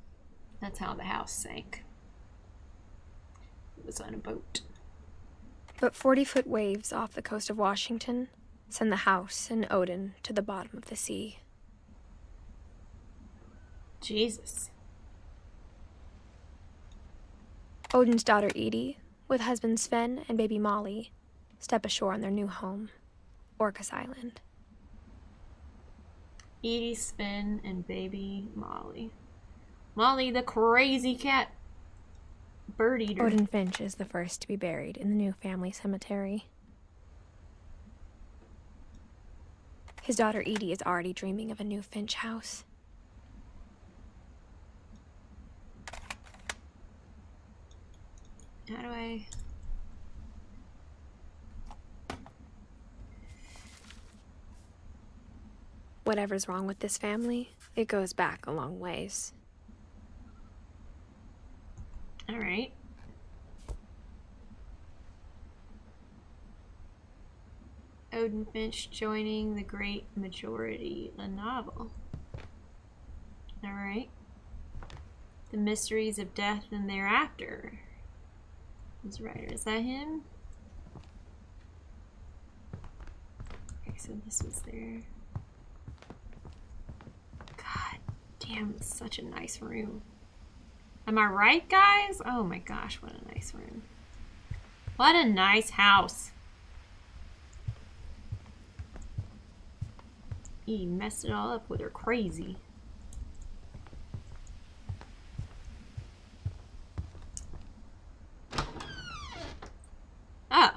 That's how the house sank. It was on a boat. But 40-foot waves off the coast of Washington send the house and Odin to the bottom of the sea. Jesus. Odin's daughter Edie, with husband Sven and baby Molly, step ashore on their new home, Orcas Island. Edie, Sven, and baby Molly. Molly, the crazy cat bird eater. Odin Finch is the first to be buried in the new family cemetery. His daughter Edie is already dreaming of a new Finch house. How do I... Whatever's wrong with this family, it goes back a long ways. All right. Odin Finch joining the Great Majority, a novel. All right. The Mysteries of Death and Thereafter. Who's the writer? Is that him? Okay, so this was there. God damn, it's such a nice room. Am I right, guys? Oh my gosh, what a nice room. What a nice house. He messed it all up with her crazy. Oh.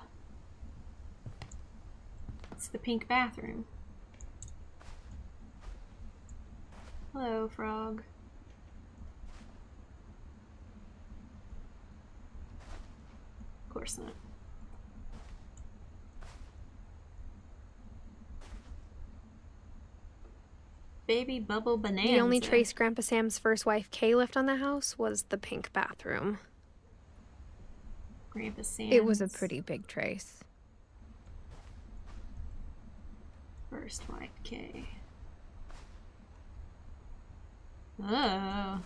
It's the pink bathroom. Hello, frog. Of course not. baby bubble bonanza. The only trace Grandpa Sam's first wife, Kay, left on the house was the pink bathroom. Grandpa Sam's. It was a pretty big trace. First wife, Kay. Oh.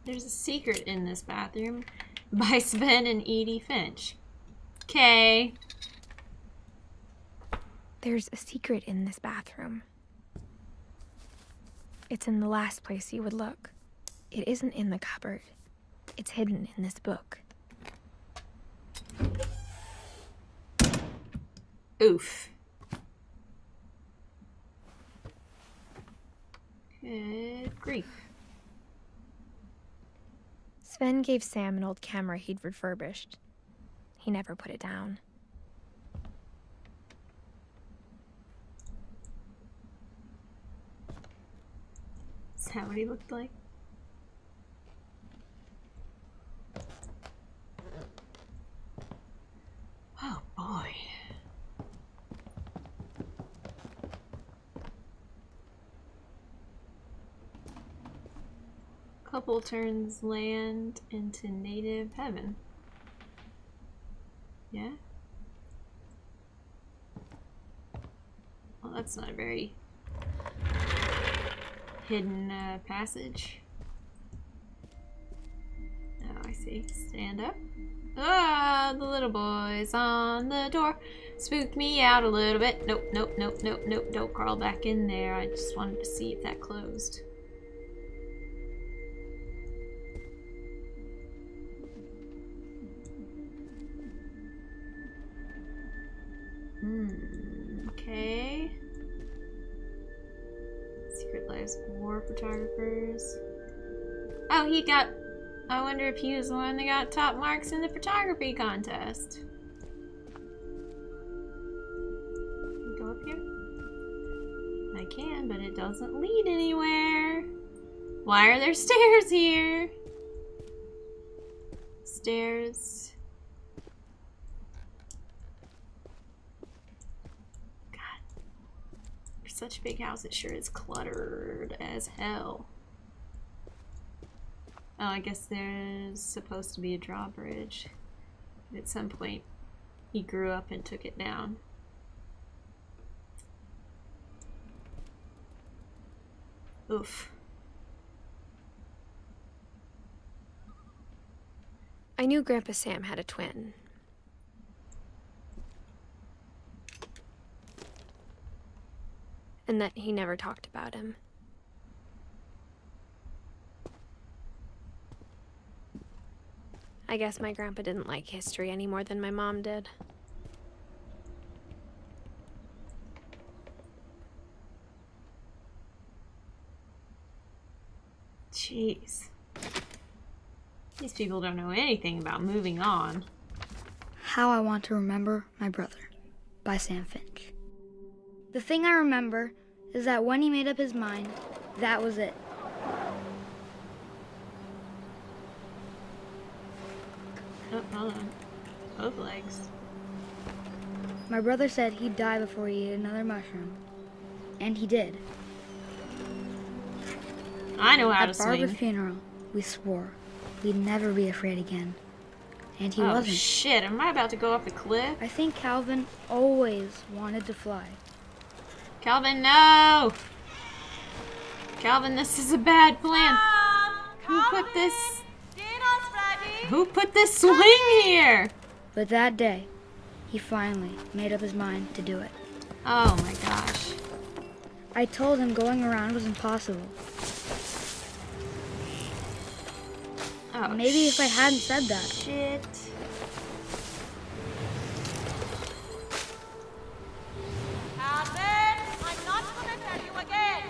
There's a secret in this bathroom by Sven and Edith Finch. Okay. There's a secret in this bathroom. It's in the last place you would look. It isn't in the cupboard. It's hidden in this book. Oof. Good grief. Sven gave Sam an old camera he'd refurbished. He never put it down. Is that what he looked like? Oh boy. Couple turns land into native heaven. Yeah? Well, that's not a very hidden passage. Oh, I see. Stand up. Ah, the little boy's on the door. Spooked me out a little bit. Nope, nope, nope, nope, nope. Don't crawl back in there. I just wanted to see if that closed. Okay. Secret Lives of War Photographers. Oh, he got... I wonder if he was the one that got top marks in the photography contest. Can we go up here? I can, but it doesn't lead anywhere. Why are there stairs here? Stairs. Such a big house, it sure is cluttered as hell. Oh, I guess there's supposed to be a drawbridge. At some point, he grew up and took it down. Oof. I knew Grandpa Sam had a twin. And that he never talked about him. I guess my grandpa didn't like history any more than my mom did. Jeez. These people don't know anything about moving on. How I Want to Remember My Brother by Sam Finch. The thing I remember is that when he made up his mind, that was it. Oh, hold on. Both legs. My brother said he'd die before he ate another mushroom. And he did. I know how to At Barbara's swing. funeral, we swore we'd never be afraid again. And he Oh wasn't. shit, am I about to go up a cliff? I think Calvin always wanted to fly. Calvin, no! Calvin, this is a bad plan. Who put this... Dinner's ready. Who put this swing here? But that day, he finally made up his mind to do it. Oh my gosh. I told him going around was impossible. Oh, Maybe if I hadn't said that. Shit. Calvin, I'm not gonna tell you again.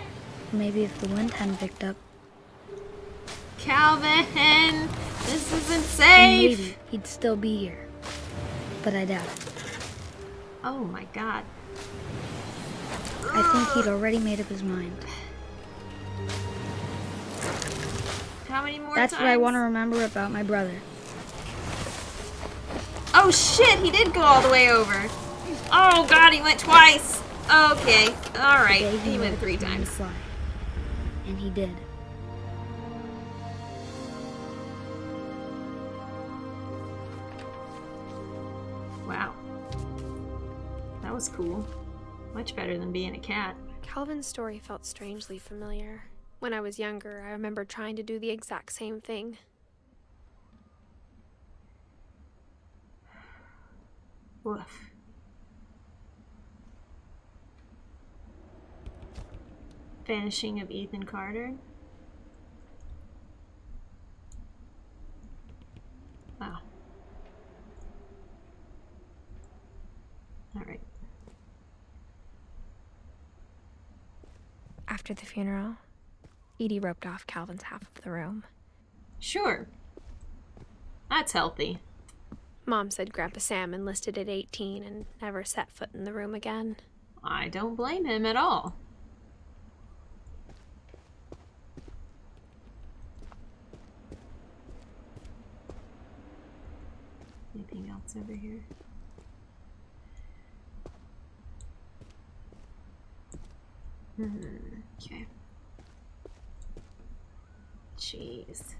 Maybe if the wind hadn't picked up. Calvin, this isn't And safe. maybe he'd still be here. But I doubt it. Oh my god. I think he'd already made up his mind. How many more That's times? what I want to remember about my brother. Oh shit, he did go all the way over. Oh god, he went twice. Okay, alright. Today He went wanted 3 to learn to times. fly. And he did. Wow. That was cool. Much better than being a cat. Calvin's story felt strangely familiar. When I was younger, I remember trying to do the exact same thing. Woof. Vanishing of Ethan Carter. Wow. Alright. After the funeral, Edie roped off Calvin's half of the room. Sure. That's healthy. Mom said Grandpa Sam enlisted at 18 and never set foot in the room again. I don't blame him at all. Anything else over here? Okay. Jeez.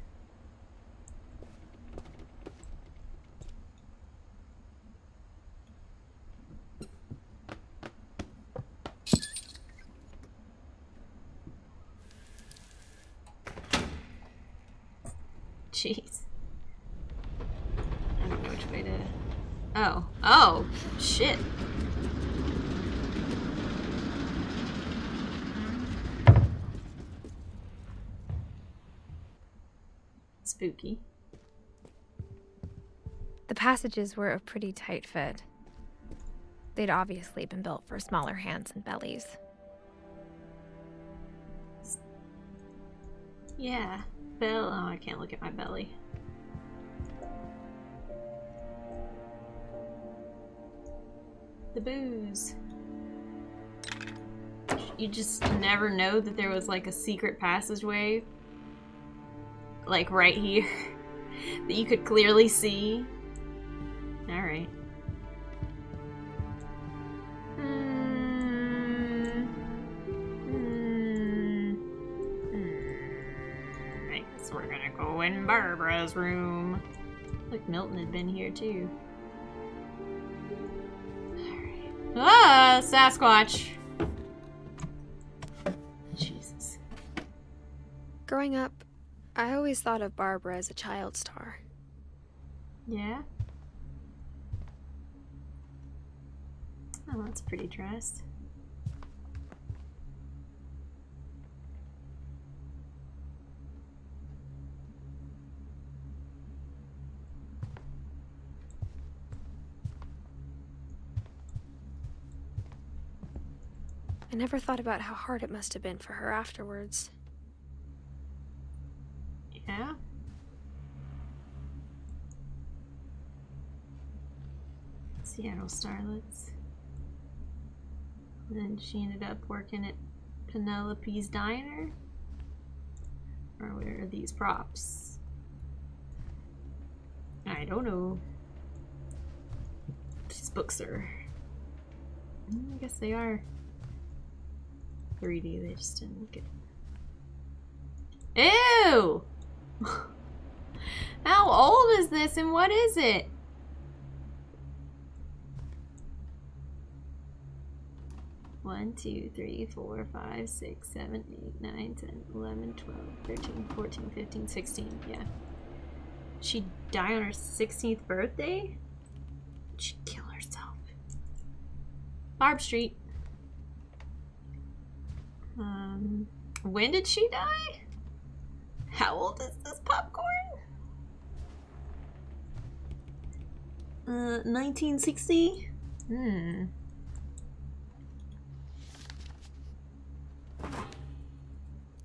Jeez. I don't know which way to... Oh. Oh! Shit. Spooky. The passages were a pretty tight fit. They'd obviously been built for smaller hands and bellies. Yeah. Oh, I can't look at my belly. The booze. You just never know that there was like a secret passageway like right here that you could clearly see. Alright. Right, so we're gonna go in Barbara's room. Look, Milton had been here too. Alright. Ah, Sasquatch! Jesus. Growing up, I always thought of Barbara as a child star. Yeah? Oh, that's pretty dressed. I never thought about how hard it must have been for her afterwards. Yeah? Seattle Starlets. And then she ended up working at Penelope's Diner? Or where are these props? I don't know. These books are... I guess they are 3D, they just didn't look at... Ew! How old is this and what is it? One, 2, 3, 4, 5, 6, 7, 8, 9, 10, 11, 12, 13, 14, 15, 16. Yeah. She died on her 16th birthday? She'd kill herself. Barb Street. When did she die? How old is this popcorn? 1960?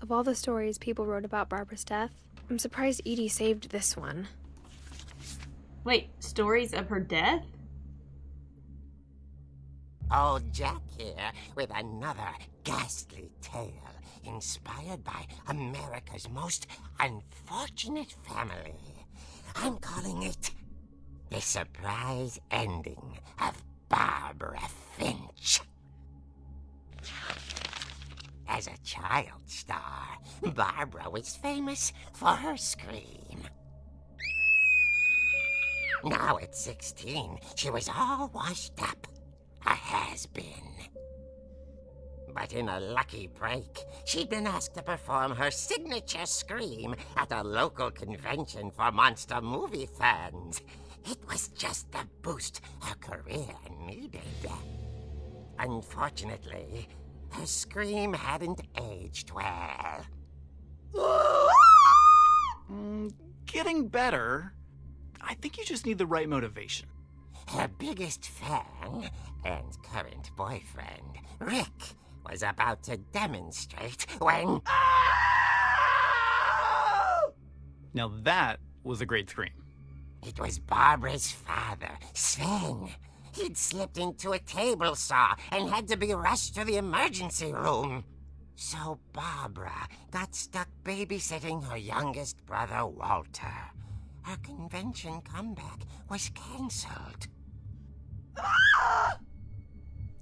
Of all the stories people wrote about Barbara's death, I'm surprised Edie saved this one. Wait, stories of her death? Old Jack here with another ghastly tale inspired by America's most unfortunate family. I'm calling it The Surprise Ending of Barbara Finch. As a child star, Barbara was famous for her scream. Now at 16, she was all washed up. A has-been. But in a lucky break, she'd been asked to perform her signature scream at a local convention for monster movie fans. It was just the boost her career needed. Unfortunately, her scream hadn't aged well. Getting better. I think you just need the right motivation. Her biggest fan and current boyfriend, Rick, was about to demonstrate when... Now that was a great scream. It was Barbara's father, Sven. He'd slipped into a table saw and had to be rushed to the emergency room. So Barbara got stuck babysitting her youngest brother, Walter. Her convention comeback was cancelled.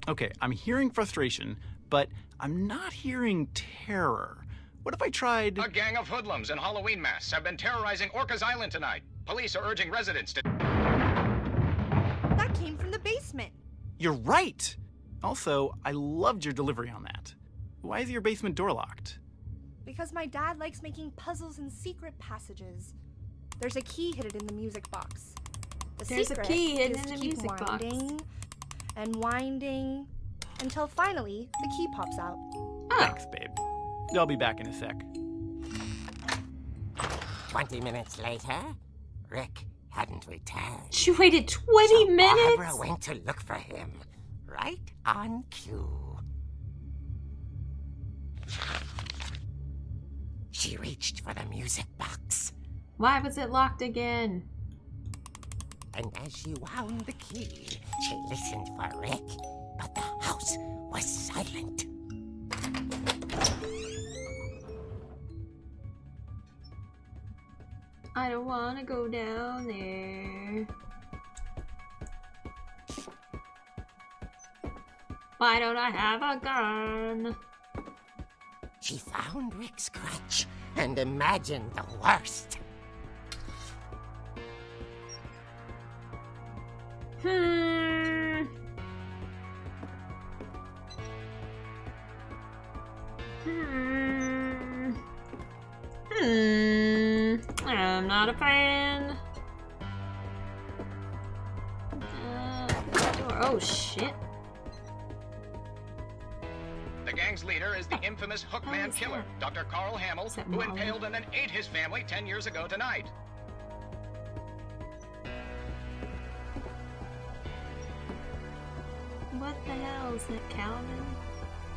Okay, I'm hearing frustration, but I'm not hearing terror. What if I tried... A gang of hoodlums in Halloween masks have been terrorizing Orcas Island tonight. Police are urging residents to... That came from the basement. You're right! Also, I loved your delivery on that. Why is your basement door locked? Because my dad likes making puzzles and secret passages. There's a key hidden in the music box. There's a key hidden in the music box. Winding and winding until finally the key pops out. Oh. Thanks, babe. I'll be back in a sec. 20 minutes later, Rick hadn't returned. She waited 20 minutes? Barbara went to look for him, right on cue. She reached for the music box. Why was it locked again? And as she wound the key, she listened for Rick, but the house was silent. I don't want to go down there. Why don't I have a gun? She found Rick's crutch and imagined the worst. I'm not a fan. Oh shit. The gang's leader is the infamous Hookman killer, Dr. Carl Hamill, who impaled and then ate his family 10 years ago tonight. What the hell is that, Calvin?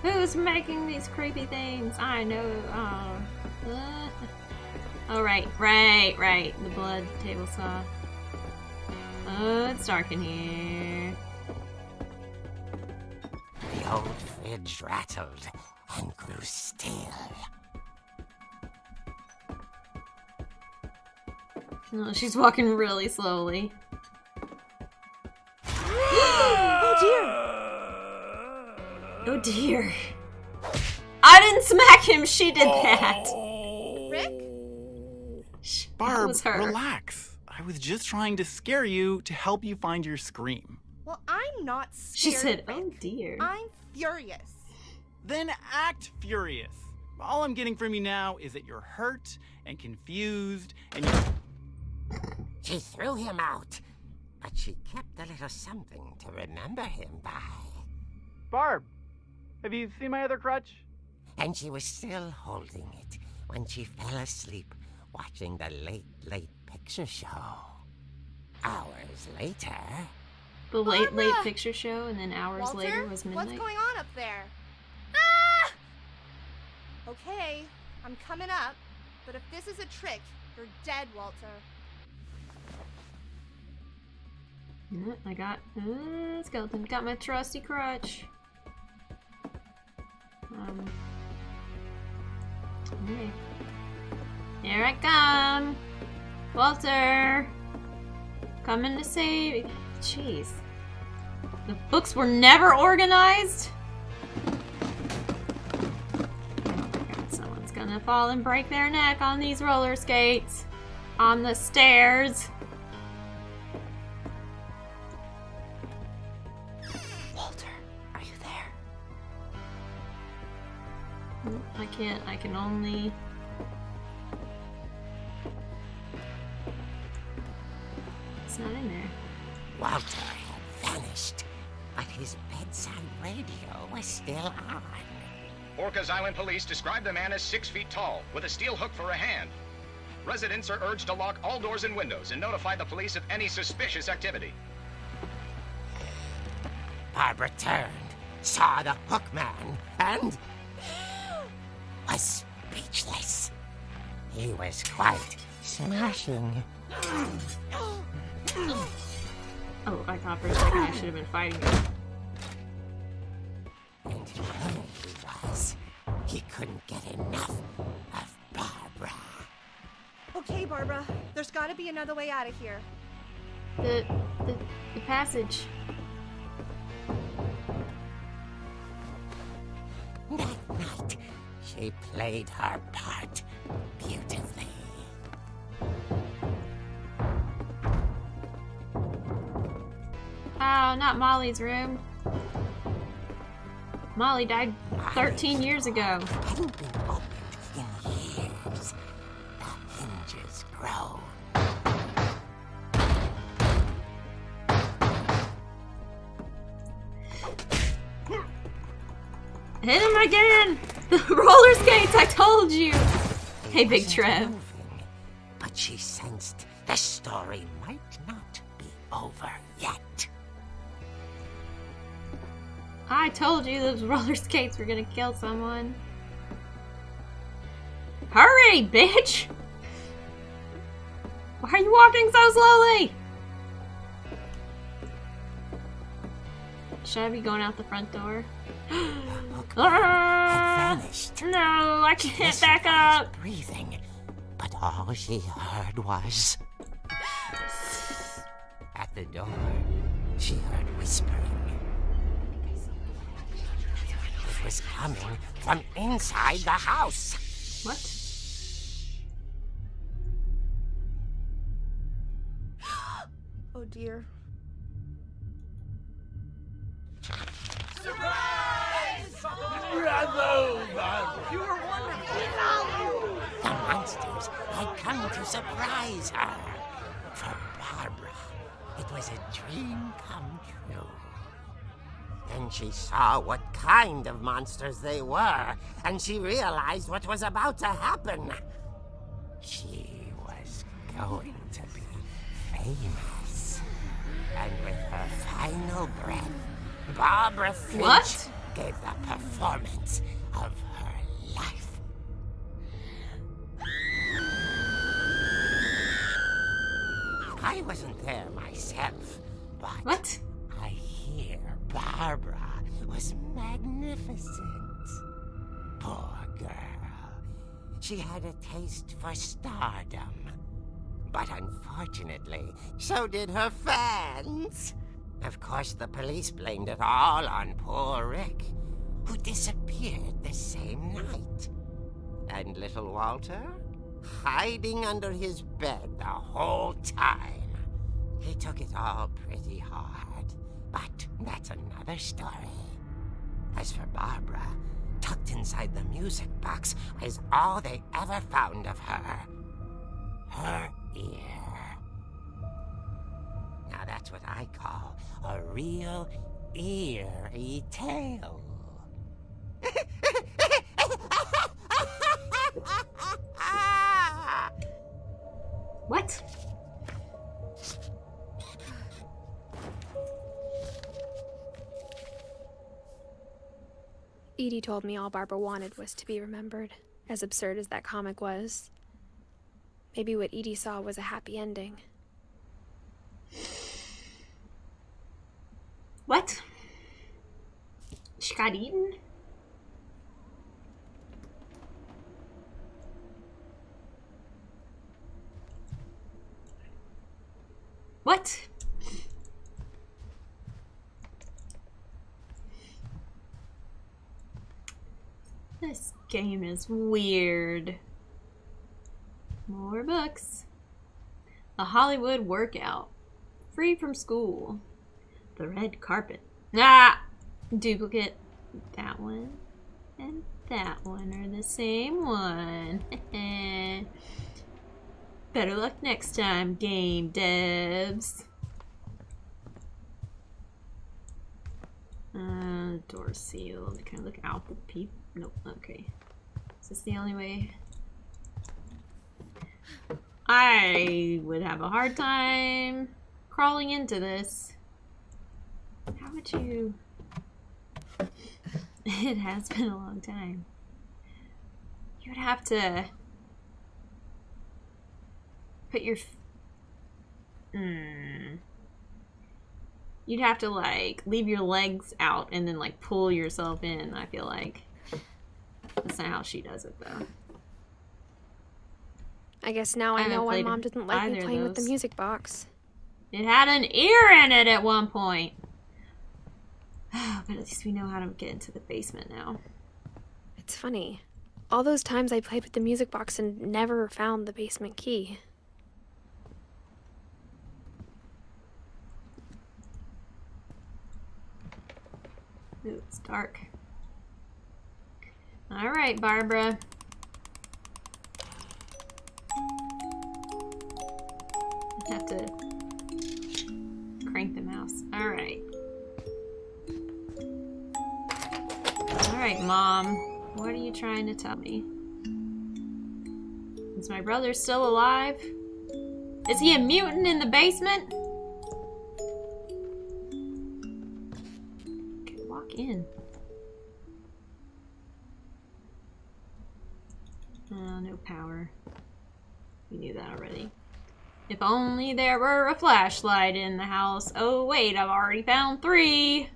Who's making these creepy things? I know. Oh, right. The blood table saw. Oh, it's dark in here. The old fridge rattled and grew still. No, she's walking really slowly. Oh dear! Oh dear. I didn't smack him, she did that. Rick? Barb, that was her. Relax. I was just trying to scare you to help you find your scream. Well, I'm not scared. She said, Rick. oh dear. I'm furious. Then act furious. All I'm getting from you now is that you're hurt and confused and you... She threw him out, but she kept a little something to remember him by. Barb, have you seen my other crutch? And she was still holding it when she fell asleep watching the late picture show. Hours later... The late picture show, and then hours Walter? later was midnight. What's going on up there? Ah! Okay, I'm coming up, but if this is a trick, you're dead, Walter. I got skeleton. Got my trusty crutch. Okay. Here I come, Walter. Coming to save. Jeez, the books were never organized. Oh my god, someone's gonna fall and break their neck on these roller skates, on the stairs. I can only... It's not in there. Walter had vanished, but his bedside radio was still on. Orcas Island police describe the man as 6 feet tall, with a steel hook for a hand. Residents are urged to lock all doors and windows and notify the police of any suspicious activity. Barbara turned, saw the hook man, and... was speechless. He was quite smashing. Oh, I thought for a second I should have been fighting him. And there he was. He couldn't get enough of Barbara. Okay, Barbara. There's gotta be another way out of here. The passage. That night, she played her part beautifully. Oh, not Molly's room. Molly died 13 years ago. Hadn't been opened in years. The hinges groaned. Hit him again! The roller skates, I told you! Hey, Big Trev. But she sensed the story might not be over yet. I told you those roller skates were gonna kill someone. Hurry, bitch! Why are you walking so slowly? Should I be going out the front door? Had vanished. No, I can't back up. Breathing, but all she heard was... At the door, she heard whispering. It was coming from inside the house. What? Oh dear. Bravo, Barbara! You were wonderful. The monsters had come to surprise her. For Barbara, it was a dream come true. Then she saw what kind of monsters they were, and she realized what was about to happen. She was going to be famous. And with her final breath, Barbara Finch gave the performance of her life. I wasn't there myself, but I hear Barbara was magnificent. Poor girl. She had a taste for stardom. But unfortunately, so did her fans. Of course, the police blamed it all on poor Rick, who disappeared the same night. And little Walter, hiding under his bed the whole time. He took it all pretty hard, but that's another story. As for Barbara, tucked inside the music box was all they ever found of her. Her ear. Now that's what I call a real eerie tale. What? Edie told me all Barbara wanted was to be remembered, as absurd as that comic was. Maybe what Edie saw was a happy ending. What? She got eaten? What? This game is weird. More books. A Hollywood workout. Free from school. The red carpet. Ah! Duplicate. That one and that one are the same one. Better luck next time, game devs. Door sealed. Can I look out the people? Nope. Okay. Is this the only way? I would have a hard time crawling into this. How would you... It has been a long time. You would have to put your... You'd have to, like, leave your legs out and then, like, pull yourself in, I feel like. That's not how she does it, though. I guess now I know why Mom didn't like me playing with the music box. It had an ear in it at one point. But at least we know how to get into the basement now. It's funny. All those times I played with the music box and never found the basement key. Ooh, it's dark. Alright, Barbara. I have to crank the mouse. Alright. Alright, Mom. What are you trying to tell me? Is my brother still alive? Is he a mutant in the basement? Okay, walk in. Oh, no power. We knew that already. If only there were a flashlight in the house. Oh wait, I've already found 3!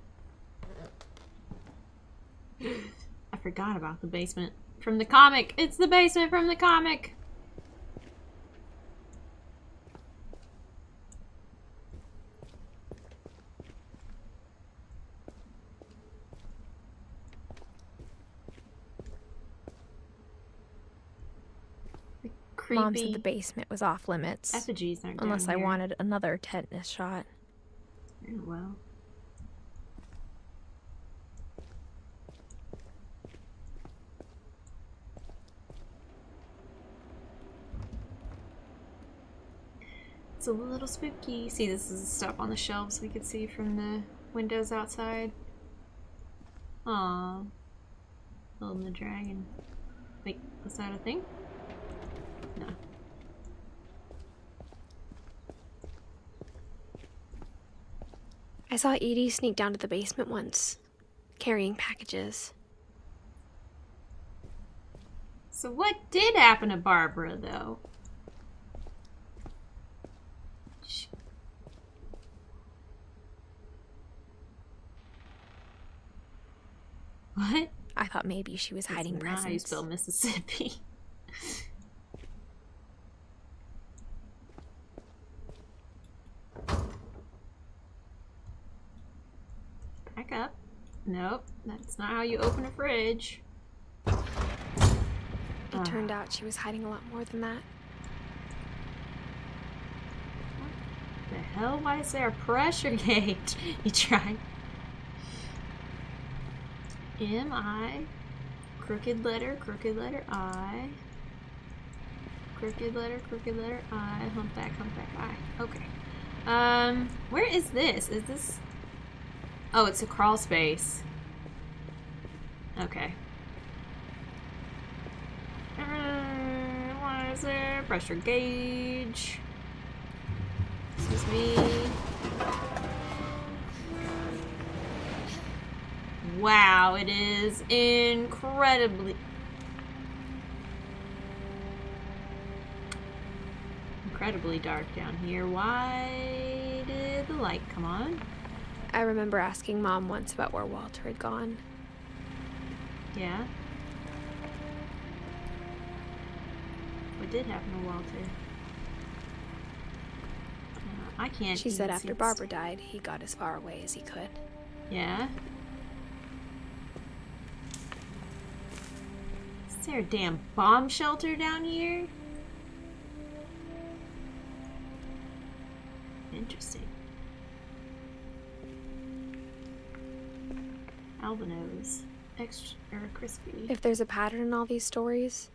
I forgot about the basement from the comic. It's the basement from the comic. Creepy. Mom said the basement was off limits. Effigies aren't unless down I here. wanted another tetanus shot. Oh, well. It's a little spooky. See, this is the stuff on the shelves we could see from the windows outside. Aww. Holding the dragon. Wait, was that a thing? No. I saw Edie sneak down to the basement once, carrying packages. So what did happen to Barbara, though? What? I thought maybe she was hiding presents. That's not how you spell Mississippi. Back up. Nope, that's not how you open a fridge. It turned out she was hiding a lot more than that. What the hell? Why is there a pressure gauge? You tried. M-I. Crooked letter I. Crooked letter I. Humpback I. Okay. Where is this? Is this... Oh, it's a crawl space. Okay. What is there? Pressure gauge. Excuse me. Wow, it is incredibly dark down here. Why did the light come on? I remember asking Mom once about where Walter had gone. Yeah? What did happen to Walter? I can't. She said after Barbara died, he got as far away as he could. Yeah? Is there a damn bomb shelter down here? Interesting. Albinos. Extra crispy. If there's a pattern in all these stories,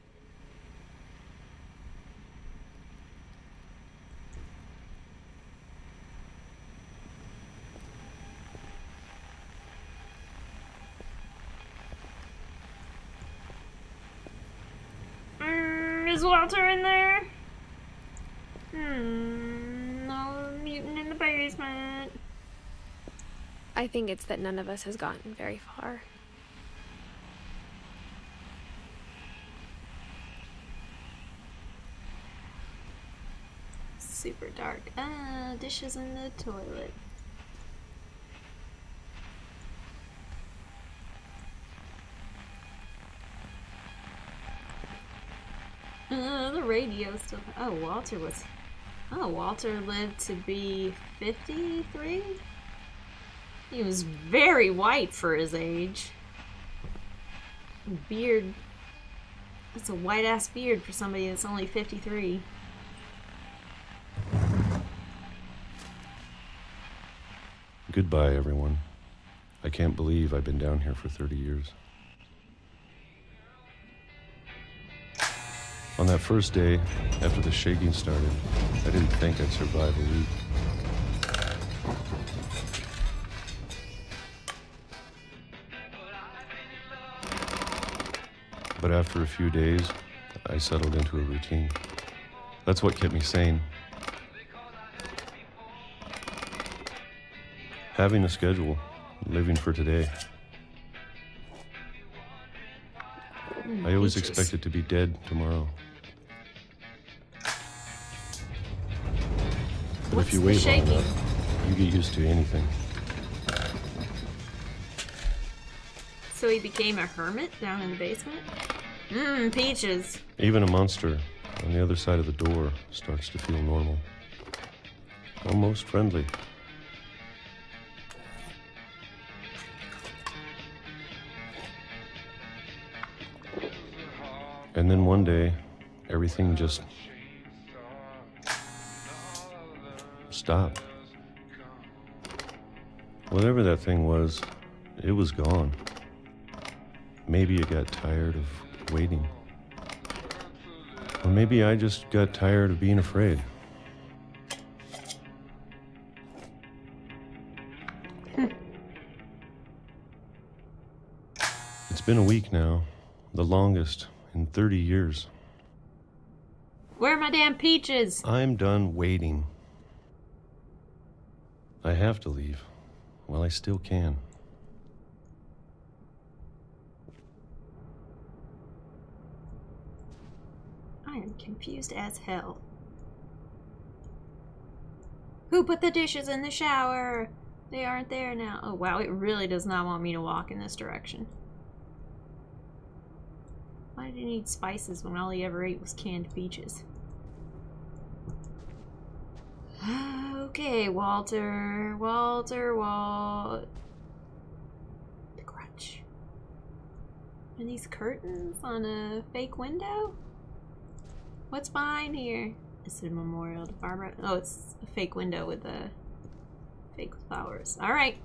is Walter in there? No mutant in the basement. I think it's that none of us has gotten very far. Super dark. Dishes in the toilet. The radio still. Oh, Walter lived to be 53? He was very white for his age. Beard. That's a white ass beard for somebody that's only 53. Goodbye, everyone. I can't believe I've been down here for 30 years. On that first day, after the shaking started, I didn't think I'd survive a week. But after a few days, I settled into a routine. That's what kept me sane. Having a schedule, living for today. I always expected to be dead tomorrow. But if you wait long enough, you get used to anything. So he became a hermit down in the basement? Peaches. Even a monster on the other side of the door starts to feel normal. Almost friendly. And then one day, everything just stopped. Whatever that thing was, it was gone. Maybe it got tired of waiting. Or maybe I just got tired of being afraid. It's been a week now, the longest in 30 years. Where are my damn peaches? I'm done waiting. I have to leave. Well, I still can. I am confused as hell. Who put the dishes in the shower? They aren't there now. Oh wow, it really does not want me to walk in this direction. Why did he need spices when all he ever ate was canned peaches? Okay, Walter. The crutch. Are these curtains on a fake window? What's behind here? Is it a memorial to Barbara? Oh, it's a fake window with the fake flowers. Alright.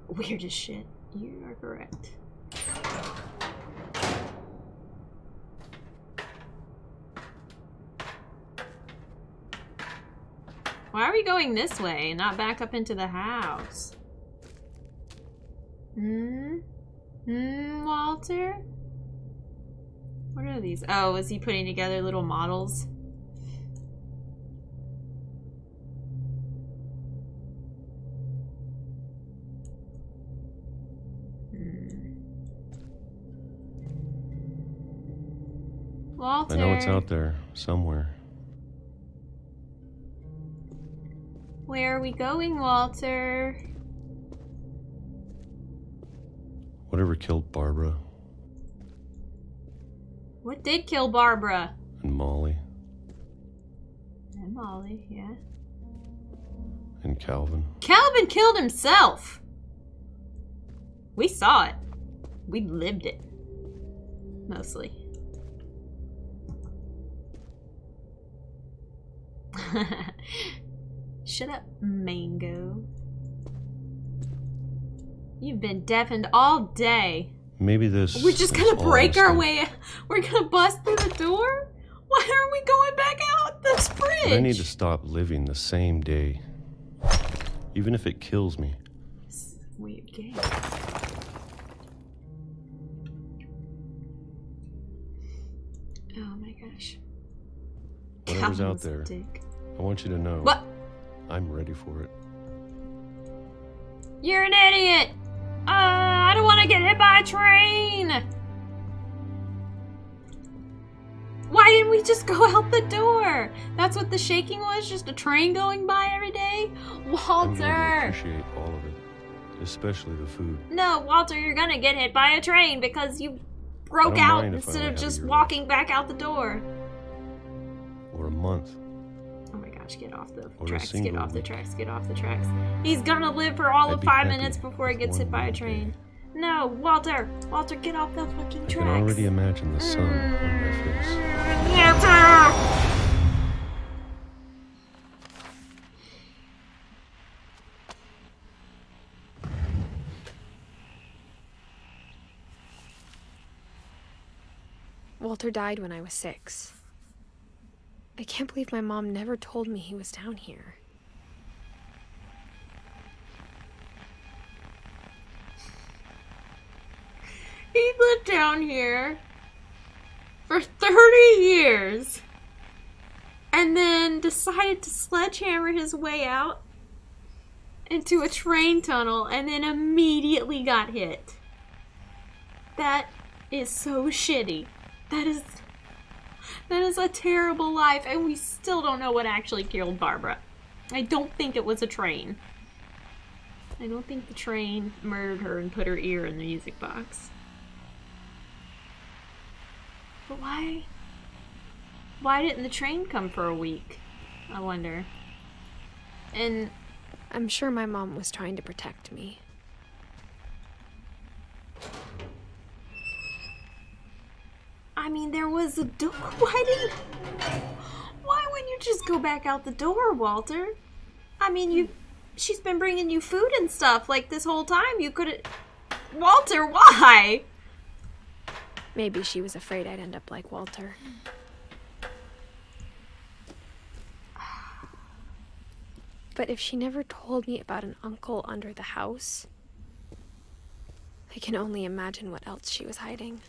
Weird as shit. You are correct. Why are we going this way and not back up into the house? Walter? What are these? Oh, is he putting together little models? Walter. I know it's out there, somewhere. Where are we going, Walter? Whatever killed Barbara What did kill Barbara? and Molly And Molly, yeah. and Calvin. Calvin killed himself! We saw it. We lived it. Mostly. Shut up, Mango. You've been deafened all day. Maybe this. We're just is gonna all break a our mistake. way. We're gonna bust through the door? Why aren't we going back out this bridge? But I need to stop living the same day. Even if it kills me. This is a weird game. Oh my gosh. Whatever's out Calvin's a there, dick. I want you to know. What? I'm ready for it. You're an idiot! I don't want to get hit by a train! Why didn't we just go out the door? That's what the shaking was? Just a train going by every day? I'm going to Walter! appreciate all of it. Especially the food. No, Walter, you're gonna get hit by a train because you broke don't out mind if I instead only of have a just year walking back out the door. Or a month. Oh my gosh, get off the Or a tracks, get single off the week. tracks, get off the tracks. He's gonna live for all I'd of be 5 happy minutes before he with gets hit one by a more train. day. No, Walter! Walter, get off the fucking I tracks! can already imagine the sun on my face. Walter! Walter died when I was 6. I can't believe my mom never told me he was down here. He lived down here for 30 years and then decided to sledgehammer his way out into a train tunnel and then immediately got hit. That is so shitty. That is a terrible life, and we still don't know what actually killed Barbara. I don't think it was a train. I don't think the train murdered her and put her ear in the music box. But why? Why didn't the train come for a week? I wonder. And I'm sure my mom was trying to protect me. I mean, there was a door. Why wouldn't you just go back out the door, Walter? I mean, she's been bringing you food and stuff like this whole time. You could have... Walter, why? Maybe she was afraid I'd end up like Walter. But if she never told me about an uncle under the house, I can only imagine what else she was hiding.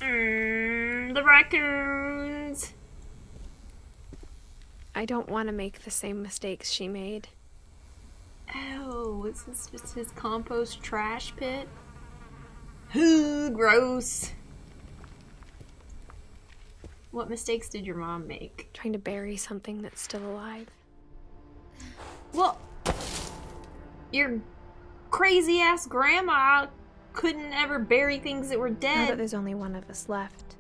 The raccoons. I don't want to make the same mistakes she made. Oh, is this just his compost trash pit? Ooh, gross. What mistakes did your mom make? Trying to bury something that's still alive. Well, your crazy ass grandma couldn't ever bury things that were Now dead. that there's only one of us left.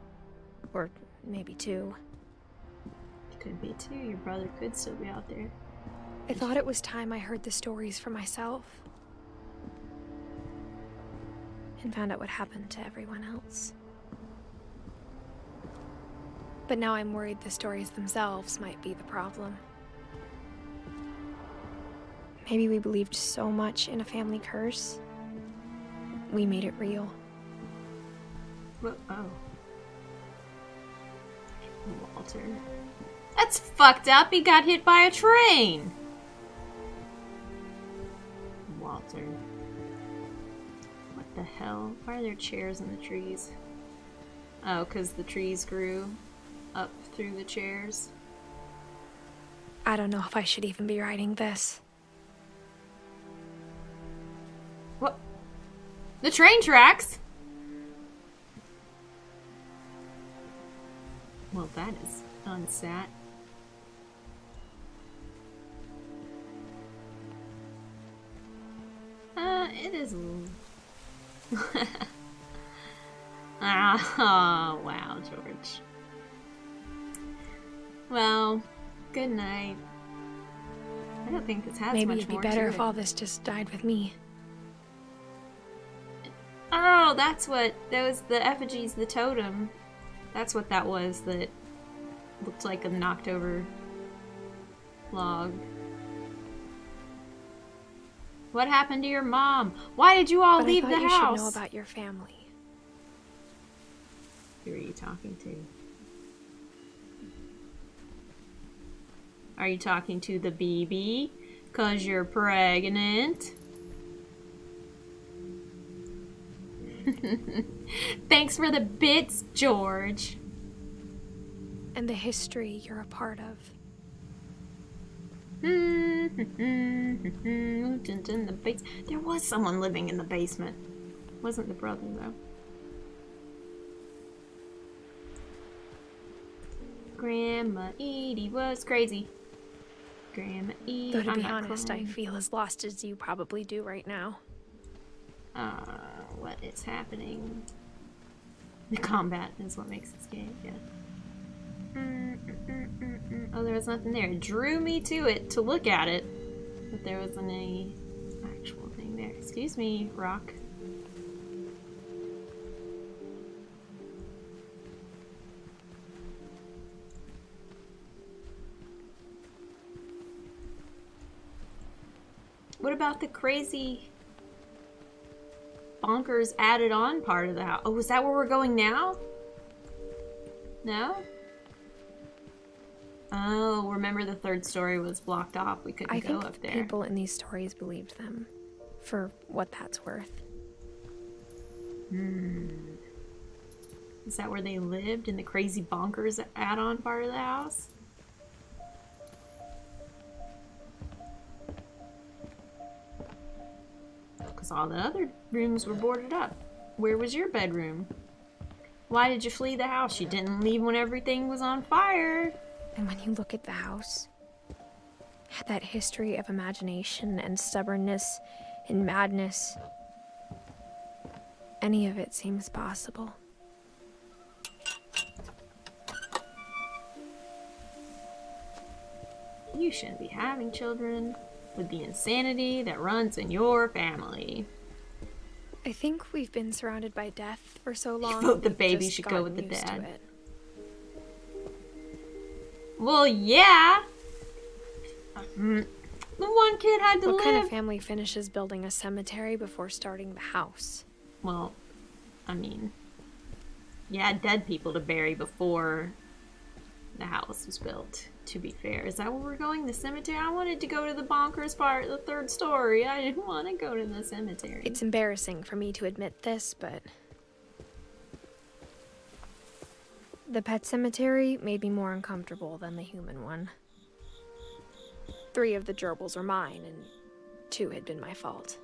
Or maybe 2. Could be too. Your brother could still be out there. I thought it was time I heard the stories for myself. And found out what happened to everyone else. But now I'm worried the stories themselves might be the problem. Maybe we believed so much in a family curse, we made it real. Oh. Walter. That's fucked up. He got hit by a train. Walter. What the hell? Why are there chairs in the trees? Oh, because the trees grew up through the chairs. I don't know if I should even be writing this. What? The train tracks? Well, that is unsat. It is. Oh, wow, George. Well, good night. I don't think this has Maybe much it'd be more better to if it. all this just died with me. Oh, that's what those the effigies, the totem. That's what that was. That looked like a knocked over log. What happened to your mom? Why did you all But leave I the thought you house? should know about your family. Who are you talking to? Are you talking to the BB? 'Cause you're pregnant? Thanks for the bits, George. And the history you're a part of. In the base. There was someone living in the basement. Wasn't the brother though. Grandma Edie was crazy. Grandma Edie. Though to be I'm not honest, crying. I feel as lost as you probably do right now. What is happening? The combat is what makes this game, yeah. Oh, there was nothing there. It drew me to it to look at it, but there wasn't any actual thing there. Excuse me, rock. What about the crazy bonkers added on part of the house? Oh, is that where we're going now? No? Oh, remember the third story was blocked off. We couldn't I go think up the there. people in these stories believed them, for what that's worth. Is that where they lived, in the crazy bonkers add-on part of the house? Because all the other rooms were boarded up. Where was your bedroom? Why did you flee the house? You didn't leave when everything was on fire. And when you look at the house, it had that history of imagination and stubbornness and madness. Any of it seems possible. You shouldn't be having children with the insanity that runs in your family. I think we've been surrounded by death for so long. vote the we've baby just should go with gotten the used to dad. it. Well, yeah. The one kid had to What live. kind of family finishes building a cemetery before starting the house? Well, I mean, you had dead people to bury before the house was built, to be fair. Is that where we're going? The cemetery? I wanted to go to the bonkers part, the third story. I didn't want to go to the cemetery. It's embarrassing for me to admit this, but the pet cemetery made me more uncomfortable than the human one. 3 of the gerbils are mine, and 2 had been my fault.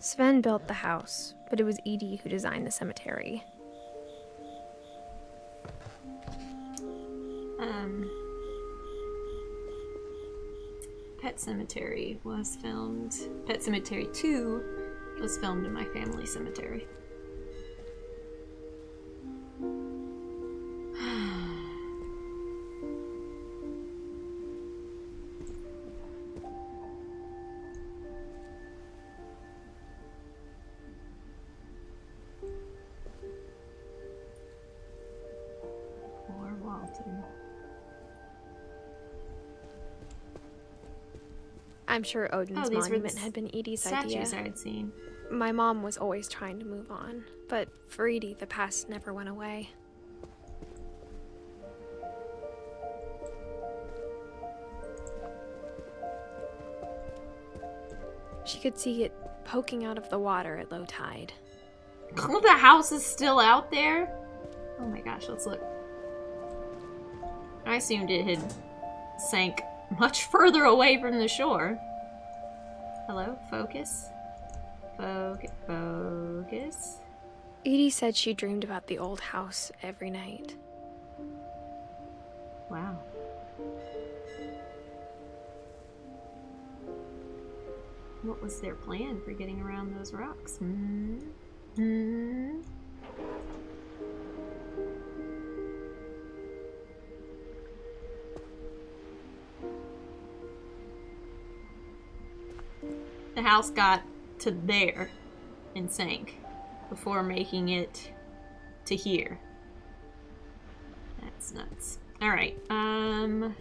Sven built the house, but it was Edie who designed the cemetery. Pet Cemetery was filmed. Pet Cemetery 2 was filmed in my family cemetery. Poor Walton. I'm sure Odin's these were monument the had been Edie's idea. statues I had seen. My mom was always trying to move on, but for Edie, the past never went away. She could see it poking out of the water at low tide. Oh, the house is still out there? Oh my gosh, let's look. I assumed it had sank much further away from the shore. Hello? Focus? Focus? Edie said she dreamed about the old house every night. Wow. What was their plan for getting around those rocks? The house got to there and sank before making it to here. That's nuts. Alright, where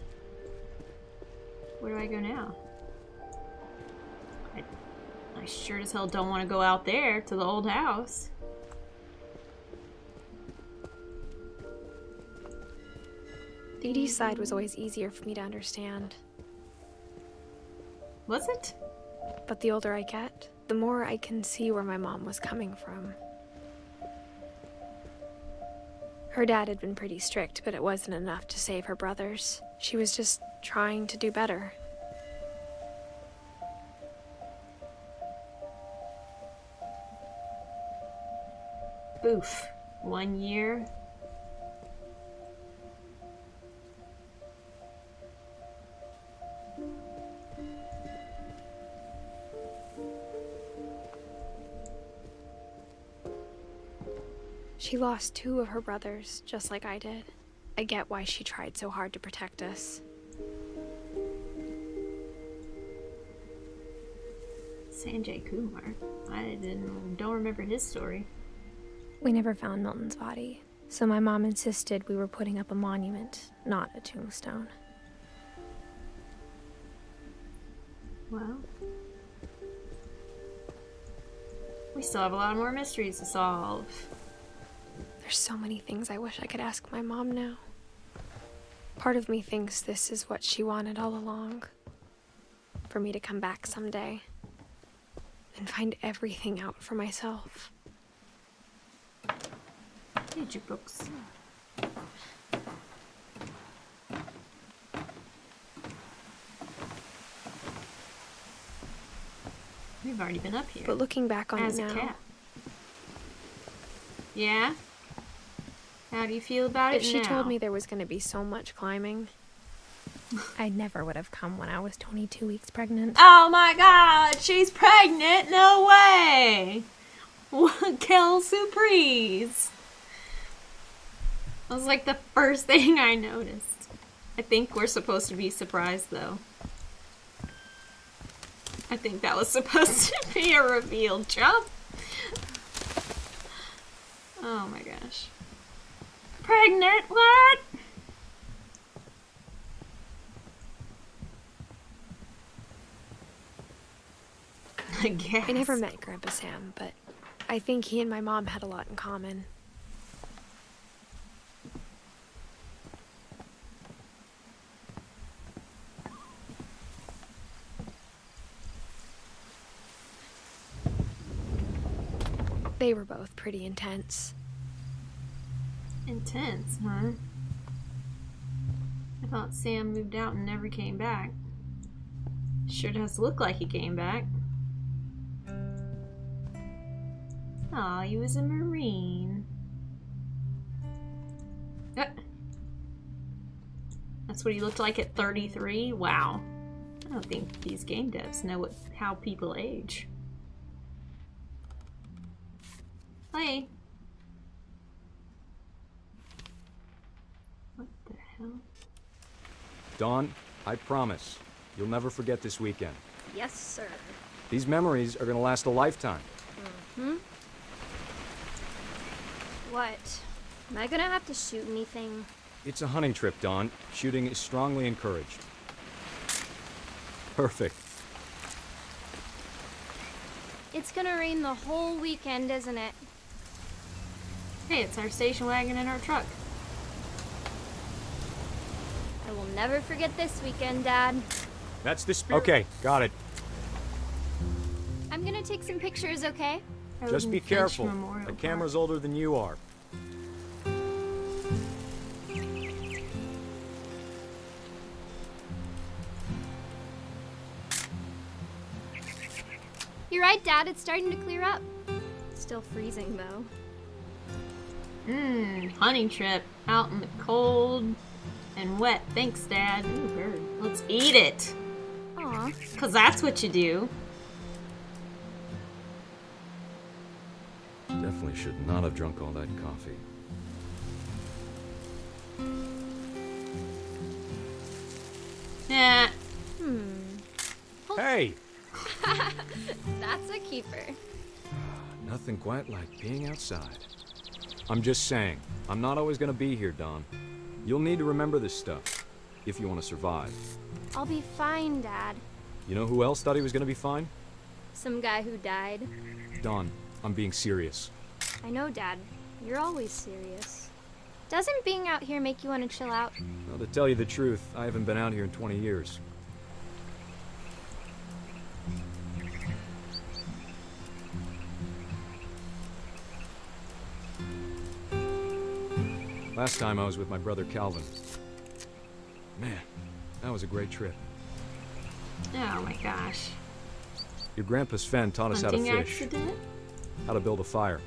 do I go now? I sure as hell don't want to go out there to the old house. Edie's side was always easier for me to understand. Was it? But the older I get, the more I can see where my mom was coming from. Her dad had been pretty strict, but it wasn't enough to save her brothers. She was just trying to do better. Oof. 1 year. She lost 2 of her brothers, just like I did. I get why she tried so hard to protect us. Sanjay Kumar. I don't remember his story. We never found Milton's body, so my mom insisted we were putting up a monument, not a tombstone. Well, we still have a lot more mysteries to solve. There's so many things I wish I could ask my mom now. Part of me thinks this is what she wanted all along. For me to come back someday and find everything out for myself. Read your books. We've already been up here. But looking back on it as a now, cat. Yeah? How do you feel about it if she now? told me there was going to be so much climbing, I never would have come when I was 22 weeks pregnant. Oh my god, she's pregnant? No way! Quelle surprise! That was like the first thing I noticed. I think we're supposed to be surprised though. I think that was supposed to be a reveal jump. Oh my gosh. Pregnant? What? I guess. I never met Grandpa Sam, but I think he and my mom had a lot in common. They were both pretty intense. Intense, huh? I thought Sam moved out and never came back. Sure does look like he came back. Aw, he was a Marine. That's what he looked like at 33? Wow. I don't think these game devs know how people age. Hey. What the hell? Dawn, I promise, you'll never forget this weekend. Yes, sir. These memories are gonna last a lifetime. Mm-hmm. What? Am I gonna have to shoot anything? It's a hunting trip, Dawn. Shooting is strongly encouraged. Perfect. It's gonna rain the whole weekend, isn't it? Hey, it's our station wagon and our truck. I will never forget this weekend, Dad. That's the spirit. Okay, got it. I'm gonna take some pictures, okay? Just be careful. The camera's older than you are. You're right, Dad. It's starting to clear up. Still freezing, though. Hunting trip out in the cold and wet. Thanks, Dad. Ooh, bird. Let's eat it. Aw. Cause that's what you do. Definitely should not have drunk all that coffee. Nah. Hey! That's a keeper. Nothing quite like being outside. I'm just saying, I'm not always gonna be here, Dawn. You'll need to remember this stuff, if you want to survive. I'll be fine, Dad. You know who else thought he was gonna be fine? Some guy who died. Dawn, I'm being serious. I know, Dad. You're always serious. Doesn't being out here make you want to chill out? Well, to tell you the truth, I haven't been out here in 20 years. Last time I was with my brother Calvin. Man, that was a great trip. Oh my gosh. Your grandpa Sven taught us how to Hunting fish, accident? how to build a fire.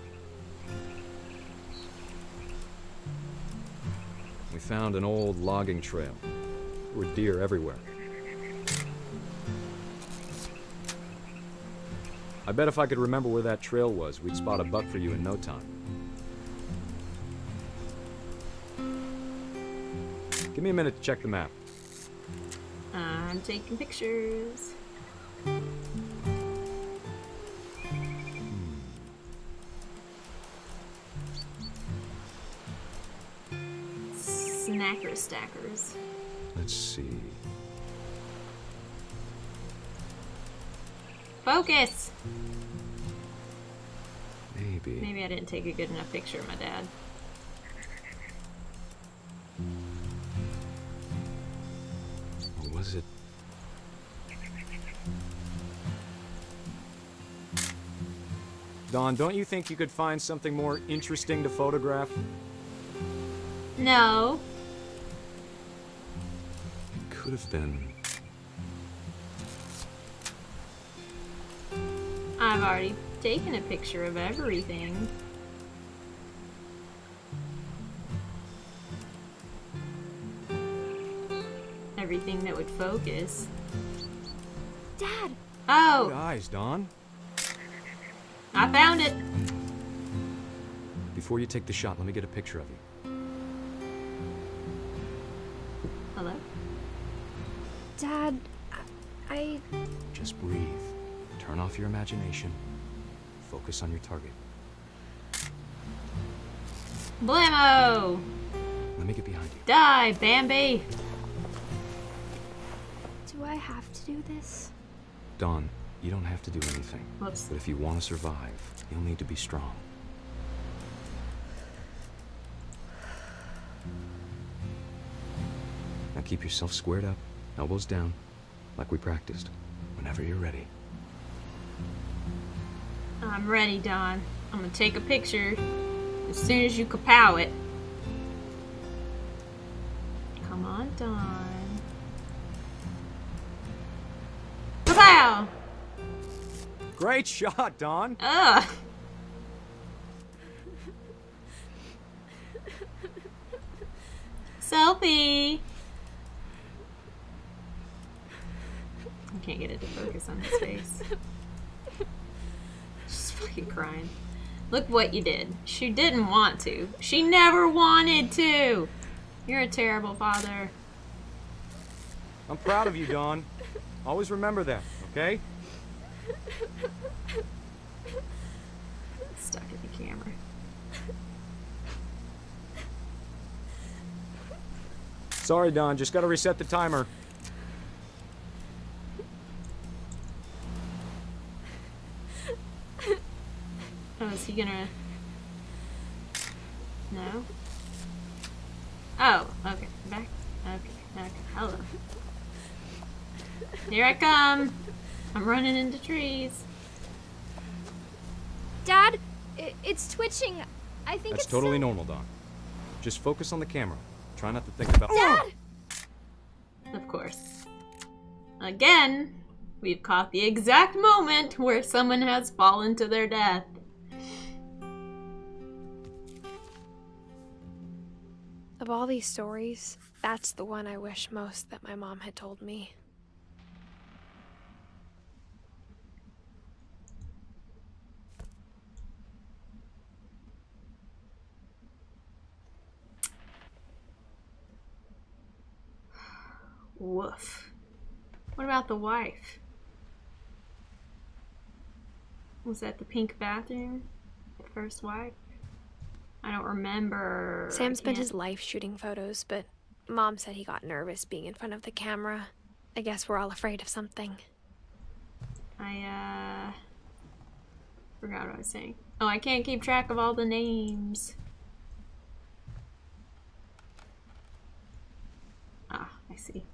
We found an old logging trail. There were deer everywhere. I bet if I could remember where that trail was, we'd spot a buck for you in no time. Give me a minute to check the map. I'm taking pictures. Snacker stackers. Let's see. Focus! Maybe. Maybe I didn't take a good enough picture of my dad. Or was it? Dawn, don't you think you could find something more interesting to photograph? No. It could have been. I've already taken a picture of everything. Everything that would focus. Dad! Oh! Good eyes, Dawn. I found it! Before you take the shot, let me get a picture of you. Hello? Dad, I... Just breathe. Turn off your imagination. Focus on your target. Blammo! Let me get behind you. Die, Bambi! Do I have to do this? Dawn, you don't have to do anything. Whoops. But if you want to survive, you'll need to be strong. Now keep yourself squared up, elbows down, like we practiced. Whenever you're ready. I'm ready, Don. I'm gonna take a picture as soon as you kapow it. Come on, Don. Kapow! Great shot, Dawn! Ugh! Selfie! I can't get it to focus on his face. She's fucking crying. Look what you did. She didn't want to. She never wanted to! You're a terrible father. I'm proud of you, Dawn. Always remember that, okay? Stuck at the camera. Sorry, Dawn. Just gotta reset the timer. Oh, is he gonna... No? Oh, okay. Back. Okay. Hello. Here I come. I'm running into trees. Dad, it's twitching. I think That's it's totally so... normal, Dawn. Just focus on the camera. Try not to think about... Dad! Of course. Again, we've caught the exact moment where someone has fallen to their death. Of all these stories, that's the one I wish most that my mom had told me. Woof. What about the wife? Was that the pink bathroom? The first wife? I don't remember. Sam spent his life shooting photos, but Mom said he got nervous being in front of the camera. I guess we're all afraid of something. I forgot what I was saying. Oh, I can't keep track of all the names. Ah, I see.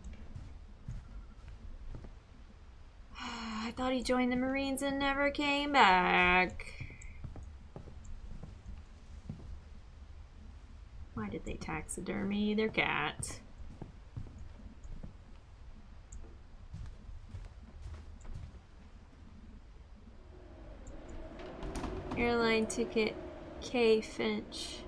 I thought he joined the Marines and never came back. Why did they taxidermy their cat? Airline ticket K. Finch.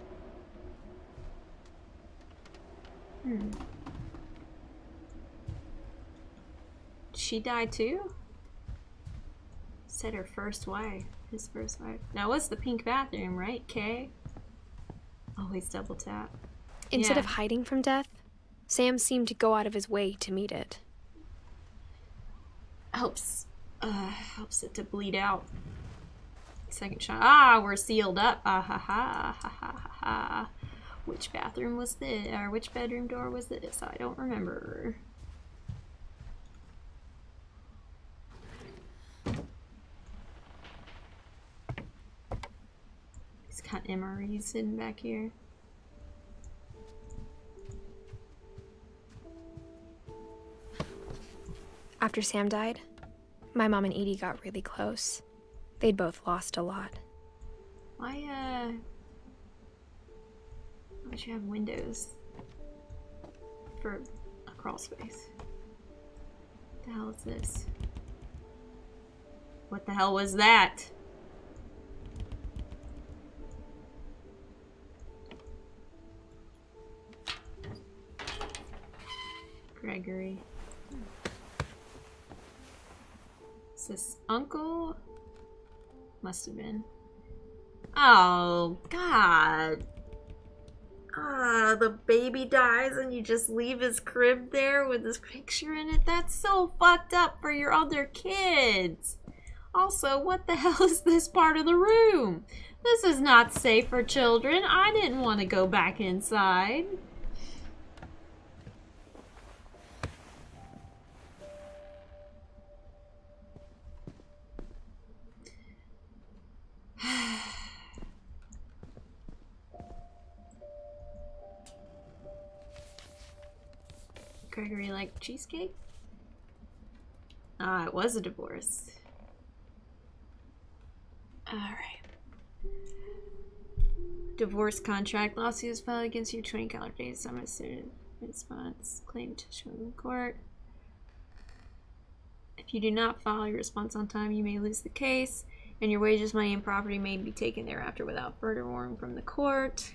She died too? Said her first wife. His first wife. That was the pink bathroom, right, Kay? Always double tap. Instead of hiding from death, Sam seemed to go out of his way to meet it. Helps it to bleed out. Second shot. Ah, we're sealed up. Ah ha ha ha ha ha ha. Which bathroom was this? Or which bedroom door was this? I don't remember. He's got MREs hidden back here. After Sam died, my mom and Edie got really close. They'd both lost a lot. Why'd you have windows for a crawl space? What the hell is this? What the hell was that? Gregory. Is this Uncle? Must have been. Oh, God. Ah, the baby dies and you just leave his crib there with his picture in it? That's so fucked up for your other kids. Also, what the hell is this part of the room? This is not safe for children. I didn't want to go back inside. Gregory liked cheesecake? Ah, it was a divorce. Alright. Divorce contract. Lawsuit is filed against you 20 calendar days. Summon suit response. Claim to show in court. If you do not file your response on time, you may lose the case, and your wages, money, and property may be taken thereafter without further warning from the court.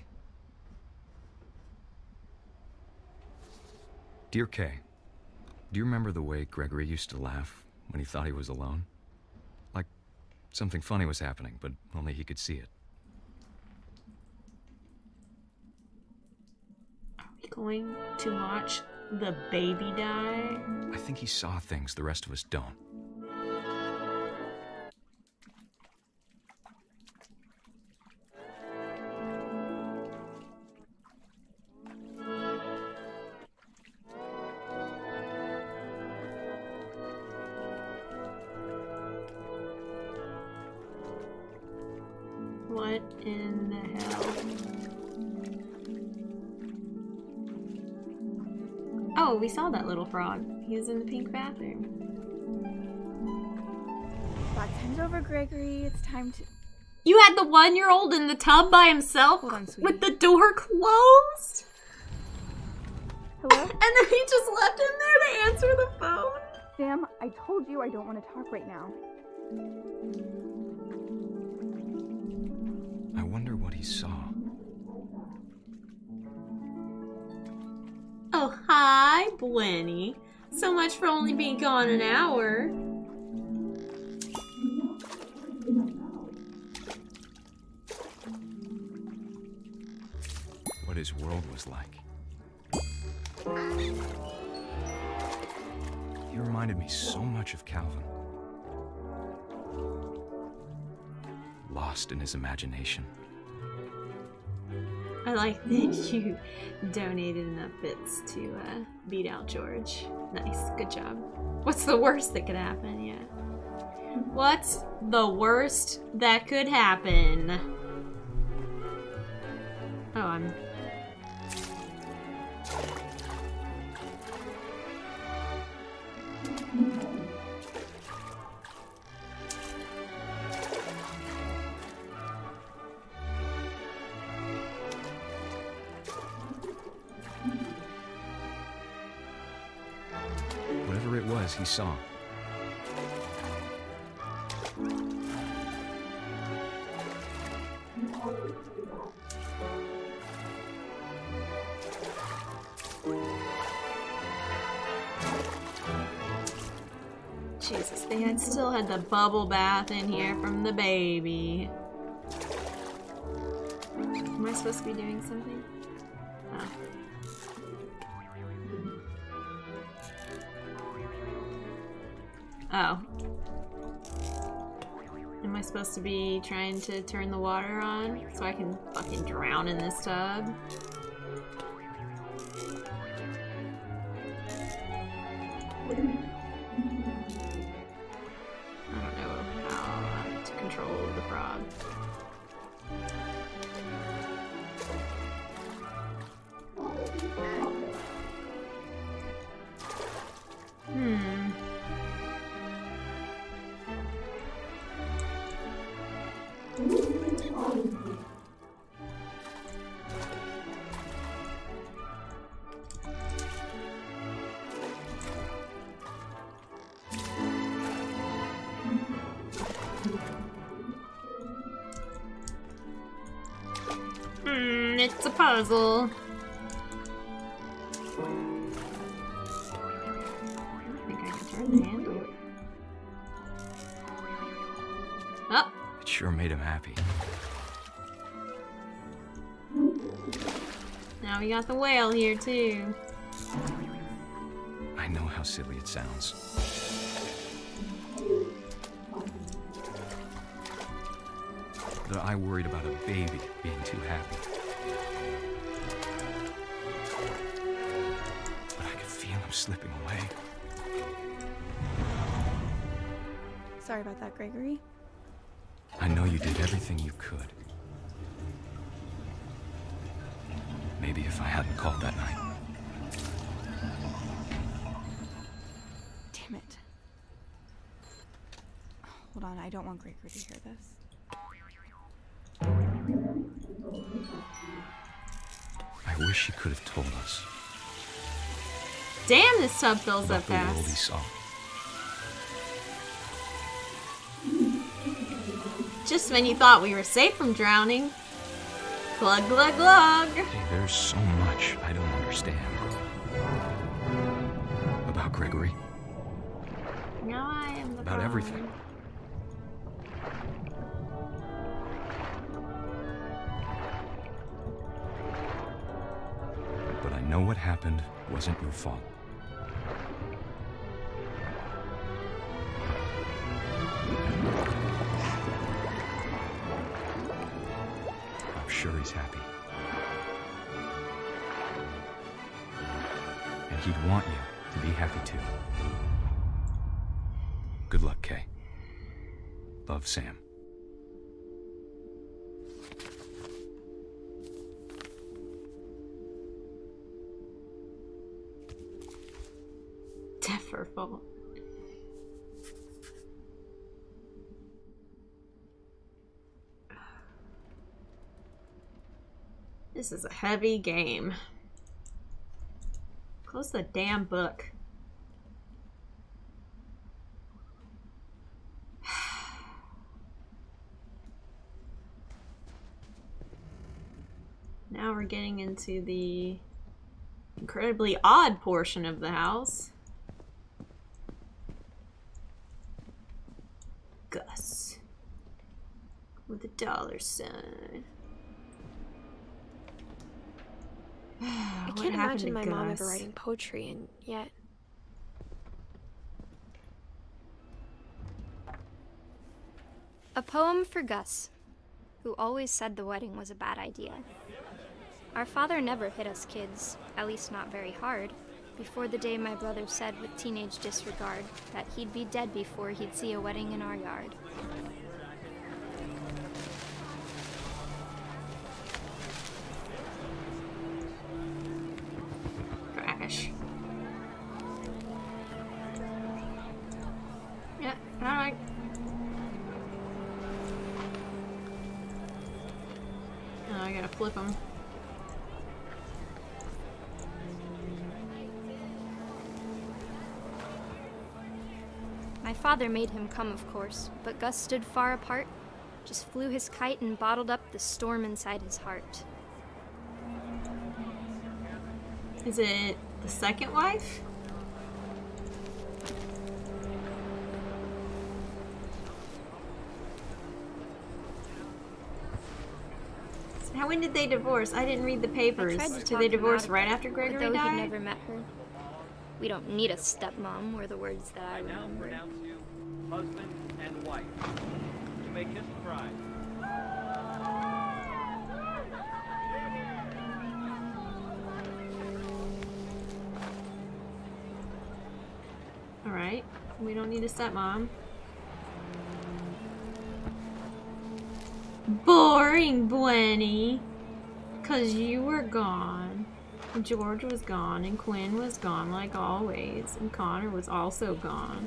Dear Kay, do you remember the way Gregory used to laugh when he thought he was alone? Like something funny was happening, but only he could see it. Are we going to watch the baby die? I think he saw things the rest of us don't. What in the hell? Oh, we saw that little frog. He was in the pink bathroom. Bath time's over, Gregory. It's time to... You had the 1-year-old in the tub by himself with the door closed? Hello? And then he just left him there to answer the phone? Sam, I told you I don't want to talk right now. I wonder what he saw. plenty. So much for only being gone an hour. What his world was like. He reminded me so much of Calvin. Lost in his imagination. I like that you donated enough bits to beat out George. Nice, good job. What's the worst that could happen? Yeah. What's the worst that could happen? Oh, I'm... Whatever it was, he saw. Jesus, they had still had the bubble bath in here from the baby. Am I supposed to be doing something? Oh. Am I supposed to be trying to turn the water on so I can fucking drown in this tub? I don't know how to control the frog. It's a puzzle. I think I can turn the handle. Oh! It sure made him happy. Now we got the whale here too. I know how silly it sounds. That I worried about a baby being too happy. But I could feel him slipping away. Sorry about that, Gregory. I know you did everything you could. Maybe if I hadn't called that night. Damn it. Hold on, I don't want Gregory to hear this. I wish he could have told us. Damn, this tub fills up The world he fast. saw. Just when you thought we were safe from drowning. Glug, glug, glug. Hey, there's so much I don't understand. About Gregory. Now I am the About frog. everything. But I know what happened wasn't your fault. I'm sure he's happy. And he'd want you to be happy too. Good luck, Kay. Love, Sam. Deferful. This is a heavy game. Close the damn book. Now we're getting into the incredibly odd portion of the house. Gus. With a dollar sign. I What can't happened imagine to my mom ever Gus? writing poetry, and yet. A poem for Gus, who always said the wedding was a bad idea. Our father never hit us kids, at least not very hard, before the day my brother said with teenage disregard that he'd be dead before he'd see a wedding in our yard. Trash. Yeah, alright. Oh, I gotta flip them. My father made him come, of course, but Gus stood far apart, just flew his kite and bottled up the storm inside his heart. Is it the second wife? When did they divorce? I didn't read the papers. Did they divorce right after Gregory though died? He never met her. We don't need a stepmom, were the words that I remember. I now pronounce you husband and wife. You may kiss the bride. Alright. We don't need a stepmom. Boring, Blenny. 'Cause you were gone. George was gone, and Quinn was gone like always, and Connor was also gone.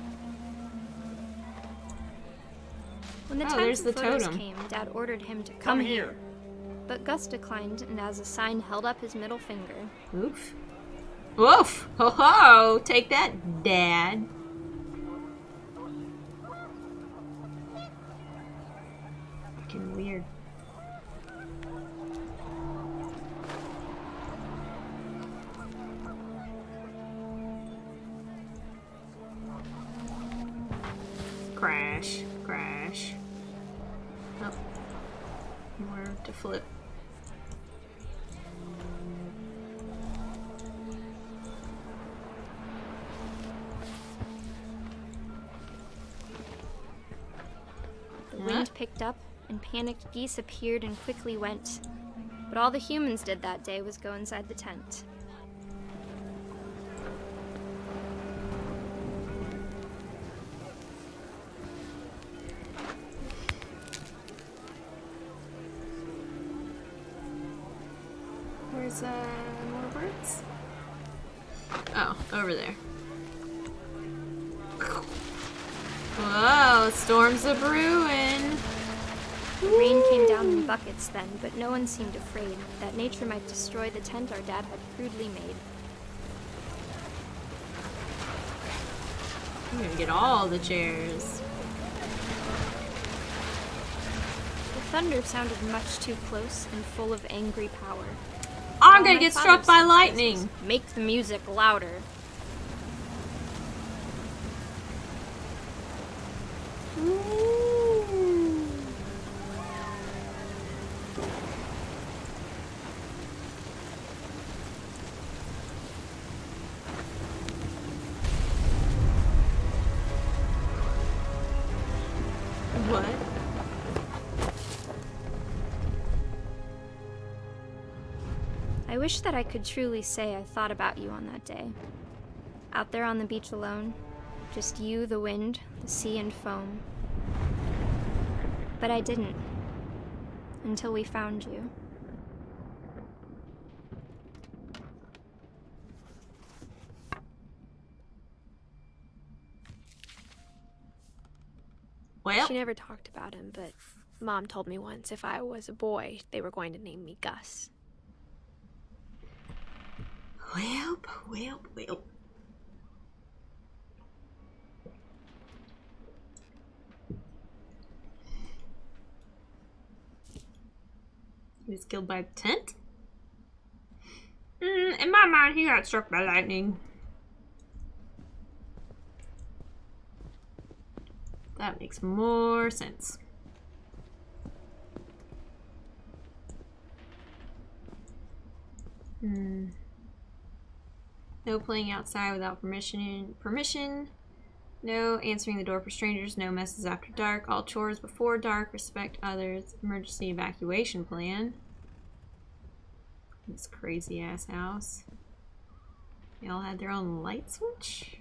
When the Oh, time there's for the photos totem. came, Dad ordered him to come here. But Gus declined, and as a sign held up his middle finger. Oof. Woof! Ho ho! Take that, Dad. Fucking weird. Crash. Crash. Oh. More to flip. The wind picked up, and panicked geese appeared and quickly went. But all the humans did that day was go inside the tent. Where's more birds? Oh, over there. Whoa, storms a brewing. Rain came down in buckets then, but no one seemed afraid that nature might destroy the tent our dad had crudely made. I'm gonna get all the chairs. The thunder sounded much too close and full of angry power. I'm All gonna my get father struck by said lightning. was, "Make the music louder." What? I wish that I could truly say I thought about you on that day. Out there on the beach alone, just you, the wind, the sea, and foam. But I didn't. Until we found you. Well, she never talked about him, but Mom told me once if I was a boy, they were going to name me Gus. Welp, welp, welp. He was killed by the tent? In my Never mind, he got struck by lightning. That makes more sense. No playing outside without permission. No answering the door for strangers. No messes after dark. All chores before dark. Respect others. Emergency evacuation plan. This crazy ass house. They all had their own light switch.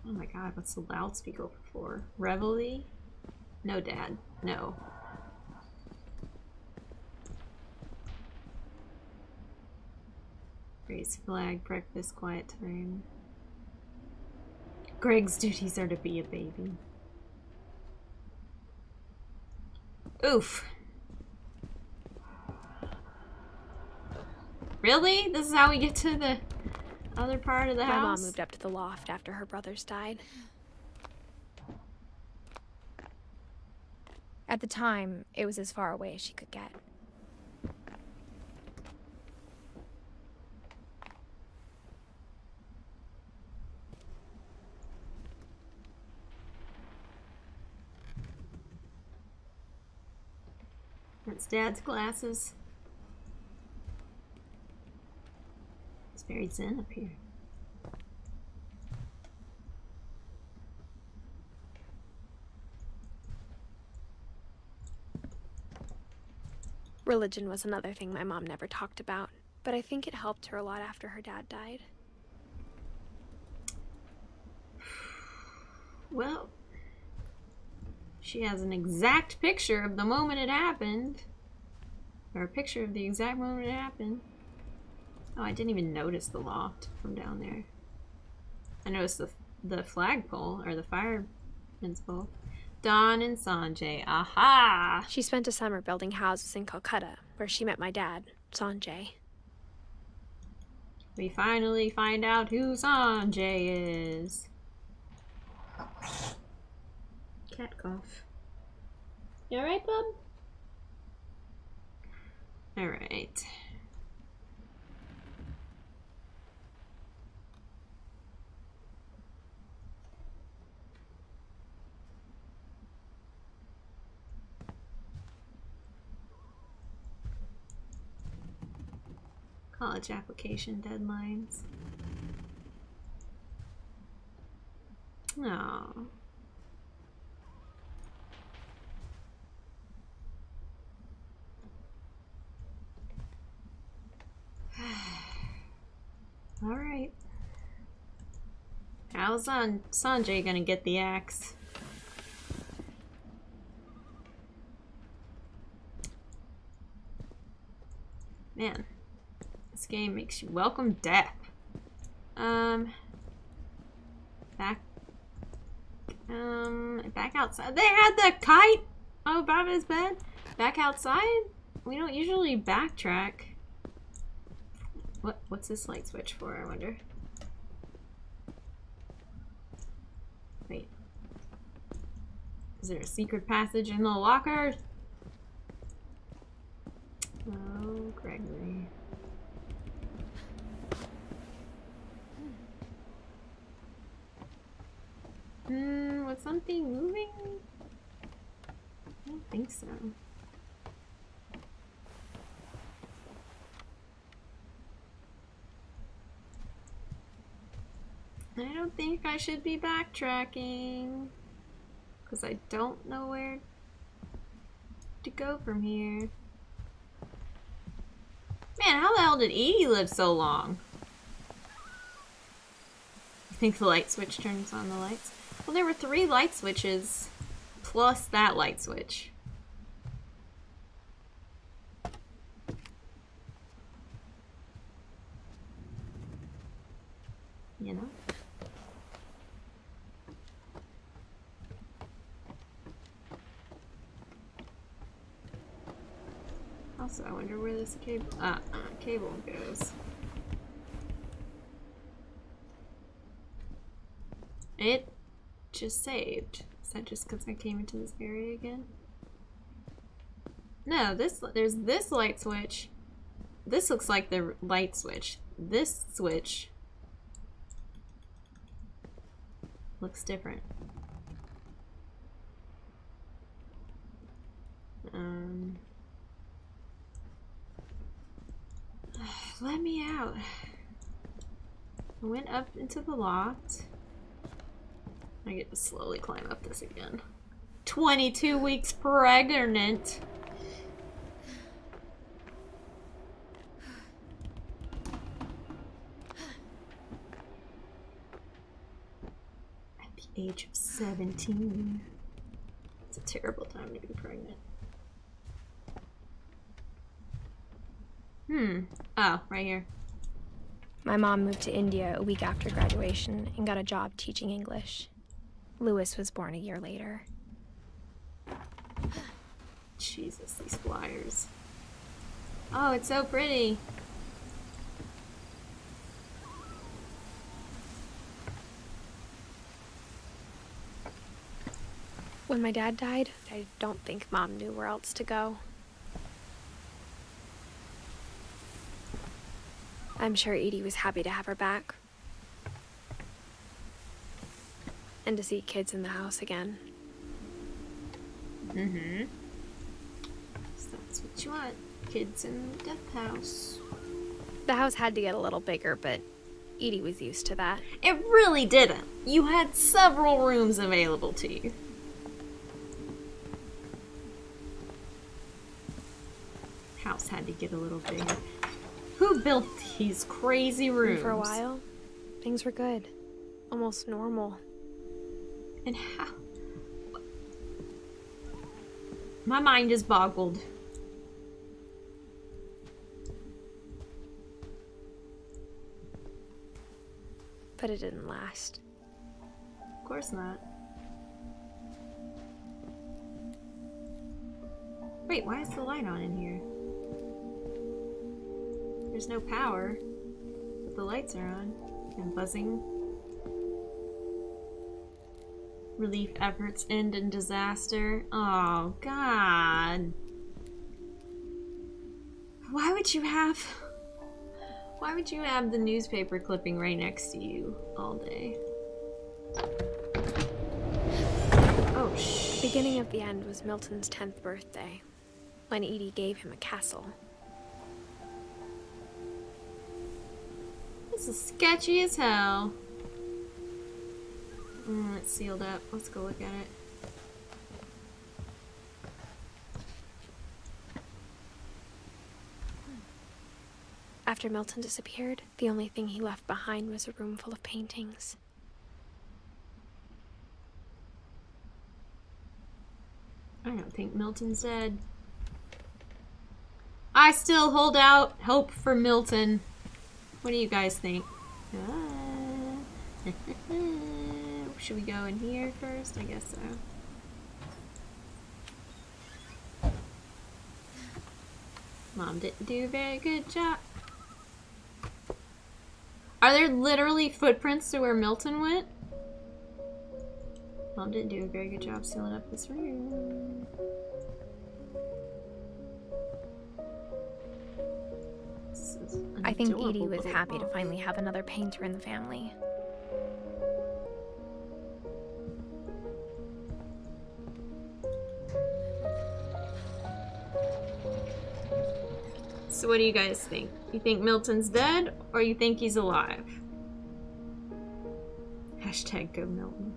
Oh my god, what's the loudspeaker for? Reveille? No, Dad. No. Raise flag, breakfast, quiet time. Greg's duties are to be a baby. Oof. Really? This is how we get to the other part of the house? My mom moved up to the loft after her brothers died. At the time, it was as far away as she could get. That's Dad's glasses. It's very zen up here. Religion was another thing my mom never talked about, but I think it helped her a lot after her dad died. Well, she has an exact picture of the moment it happened. Or a picture of the exact moment it happened. Oh, I didn't even notice the loft from down there. I noticed the flagpole, or the fireman's pole. Dawn and Sanjay, aha! She spent a summer building houses in Calcutta, where she met my dad, Sanjay. We finally find out who Sanjay is. Cat cough. You alright, bub? Alright. College application deadlines. Oh. All right. How's Sanjay gonna get the axe? Man. This game makes you welcome death. Back outside. They had the kite above his bed. Back outside? We don't usually backtrack. What's this light switch for, I wonder? Wait. Is there a secret passage in the locker? Oh, Gregory. Was something moving? I don't think so. I don't think I should be backtracking, because I don't know where to go from here. Man, how the hell did Edie live so long? I think the light switch turns on the lights. Well, there were 3 light switches, plus that light switch. You know? Also, I wonder where this cable goes. It just saved. Is that just because I came into this area again? No, there's this light switch, This looks like the light switch. This switch looks different. Let me out. I went up into the loft. I get to slowly climb up this again. 22 weeks pregnant. At the age of 17. It's a terrible time to be pregnant. Oh, right here. My mom moved to India a week after graduation and got a job teaching English. Lewis was born a year later. Jesus, these flyers. Oh, it's so pretty. When my dad died, I don't think Mom knew where else to go. I'm sure Edie was happy to have her back. And to see kids in the house again. Mm-hmm. So that's what you want. Kids in the death house. The house had to get a little bigger, but Edie was used to that. It really didn't. You had several rooms available to you. House had to get a little bigger. Who built these crazy rooms? And for a while, things were good. Almost normal. And how? My mind is boggled. But it didn't last. Of course not. Wait, why is the light on in here? There's no power, but the lights are on and buzzing. Relief efforts end in disaster. Oh, God. Why would you have the newspaper clipping right next to you all day? Oh, The beginning of the end was Milton's 10th birthday, when Edie gave him a castle. This is sketchy as hell. It's sealed up. Let's go look at it. After Milton disappeared, the only thing he left behind was a room full of paintings. I don't think Milton's dead. I still hold out hope for Milton. What do you guys think? Should we go in here first? I guess so. Mom didn't do a very good job. Are there literally footprints to where Milton went? Mom didn't do a very good job sealing up this room. I think Edie was happy to finally have another painter in the family. So what do you guys think? You think Milton's dead, or you think he's alive? Hashtag go Milton.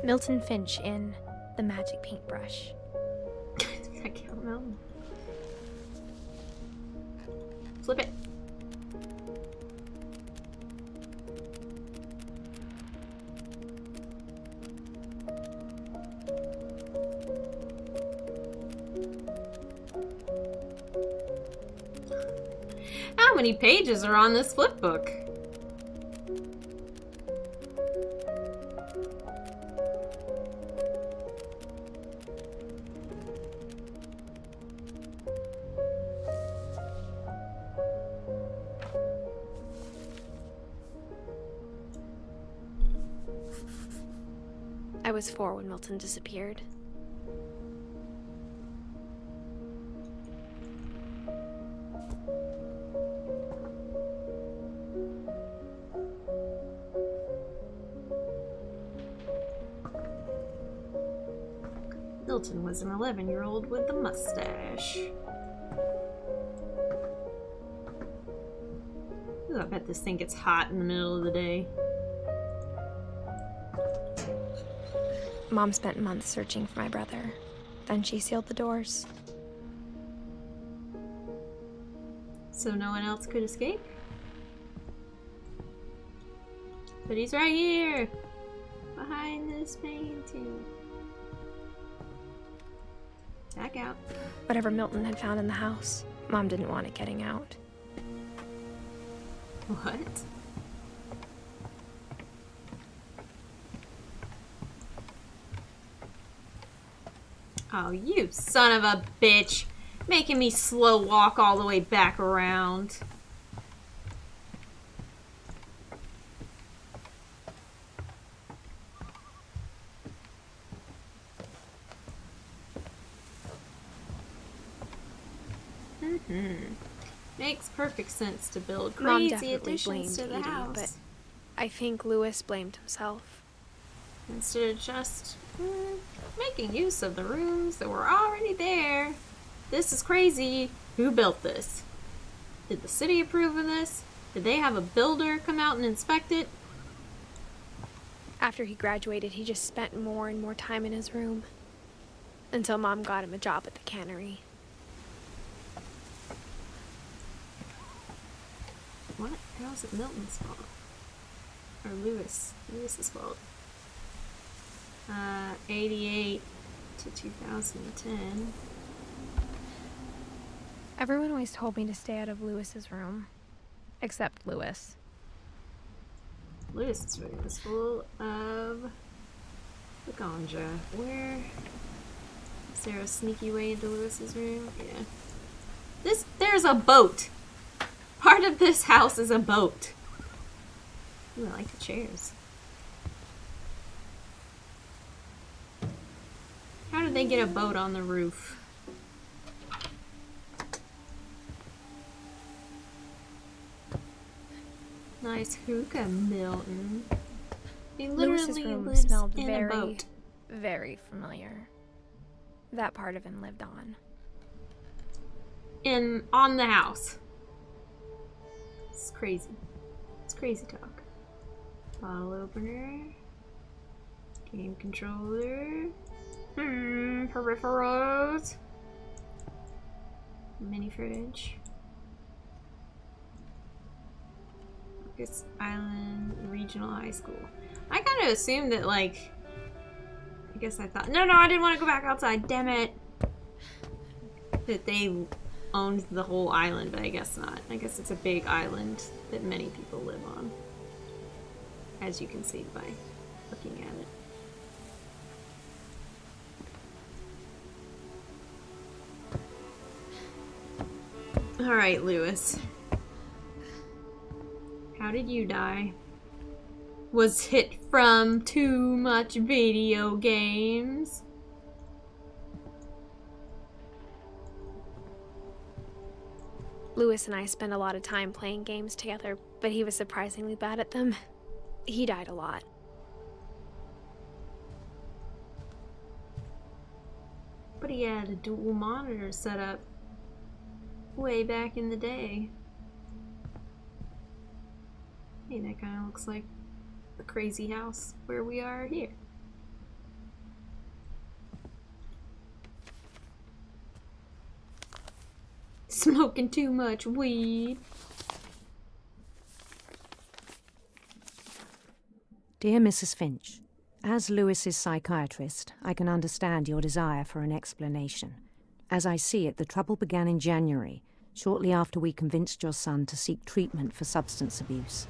Milton Finch in The Magic Paintbrush. I can't know. Flip it. How many pages are on this flip book? I was 4 when Milton disappeared. Milton was an 11-year-old with a mustache. Ooh, I bet this thing gets hot in the middle of the day. Mom spent months searching for my brother. Then she sealed the doors. So no one else could escape? But he's right here! Behind this painting. Back out. Whatever Milton had found in the house, Mom didn't want it getting out. What? Oh, you son of a bitch! Making me slow walk all the way back around. Makes perfect sense to build Mom crazy definitely additions blamed to the Edie, house. but I think Lewis blamed himself. Instead of just making use of the rooms that were already there. This is crazy. Who built this? Did the city approve of this? Did they have a builder come out and inspect it? After he graduated, he just spent more and more time in his room. Until Mom got him a job at the cannery. What? How is it Milton's fault? Or Lewis's fault. 88 to 2010. Everyone always told me to stay out of Lewis's room. Except Lewis. Lewis's room is full of the ganja. Where? Is there a sneaky way into Lewis's room? Yeah. There's a boat! Part of this house is a boat. Ooh, I like the chairs. How did they get a boat on the roof? Nice hookah, Milton. He Lewis's literally room lives smelled in a boat. very familiar. That part of him lived on. On the house. It's crazy. It's crazy talk. Bottle opener. Game controller. Peripherals. Mini fridge. Marcus Island Regional High School. I kind of assumed that, like, I guess I thought, no, I didn't want to go back outside, damn it. That they owned the whole island, but I guess not. I guess it's a big island that many people live on. As you can see by looking at it. Alright, Lewis. How did you die? Was it from too much video games? Lewis and I spent a lot of time playing games together, but he was surprisingly bad at them. He died a lot. But he had a dual monitor set up way back in the day. Hey, that kind of looks like the crazy house where we are here. Smoking too much weed. Dear Mrs. Finch, as Lewis's psychiatrist, I can understand your desire for an explanation. As I see it, the trouble began in January, shortly after we convinced your son to seek treatment for substance abuse.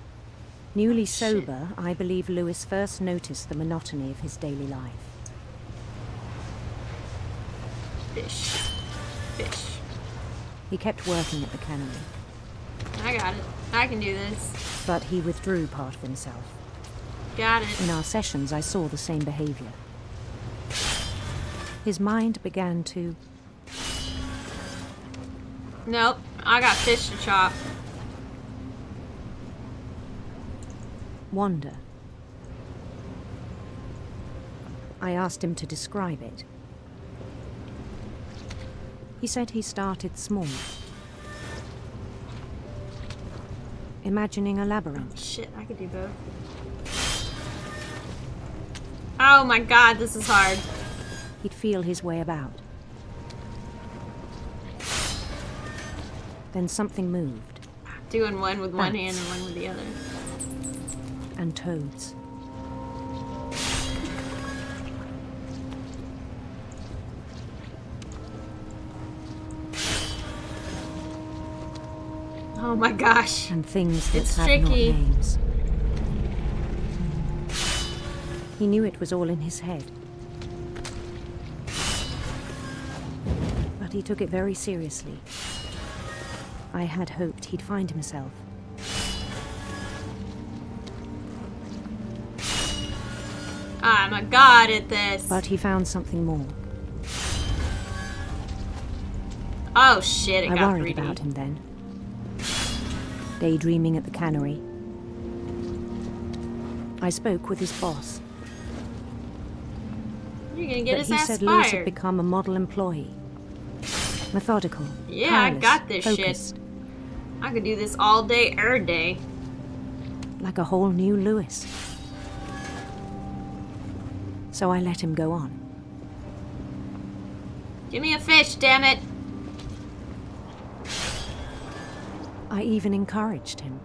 Newly sober, I believe Lewis first noticed the monotony of his daily life. Fish. He kept working at the cannery. I got it. I can do this. But he withdrew part of himself. Got it. In our sessions, I saw the same behavior. His mind began to Nope, I got fish to chop. wander. I asked him to describe it. He said he started small, imagining a labyrinth. Shit, I could do both. Oh my god, this is hard. He'd feel his way about. Then something moved. Doing one with one Bats. hand and one with the other. And toads. Oh my gosh. And things that It's had tricky. not names. He knew it was all in his head. But he took it very seriously. I had hoped he'd find himself. I'm a god at this. But he found something more. Oh shit, it I got worried 3D. about him then. Daydreaming at the cannery. I spoke with his boss. You're gonna get But his he ass said Lewis had fired. become a model employee. Methodical. Yeah, I tireless, got this focused, shit. I could do this all day, every day. like a whole new Lewis. So I let him go on. Give me a fish, damn it. I even encouraged him.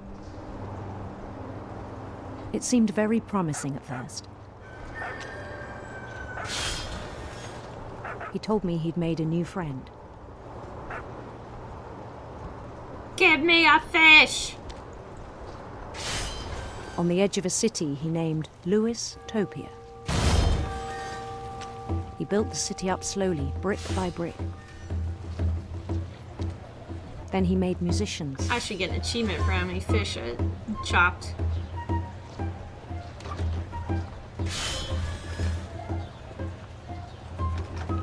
It seemed very promising at first. He told me he'd made a new friend. Give me a fish. On the edge of a city he named Lewis Topia. He built the city up slowly, brick by brick. Then he made musicians. I should get an achievement for how many fish I chopped.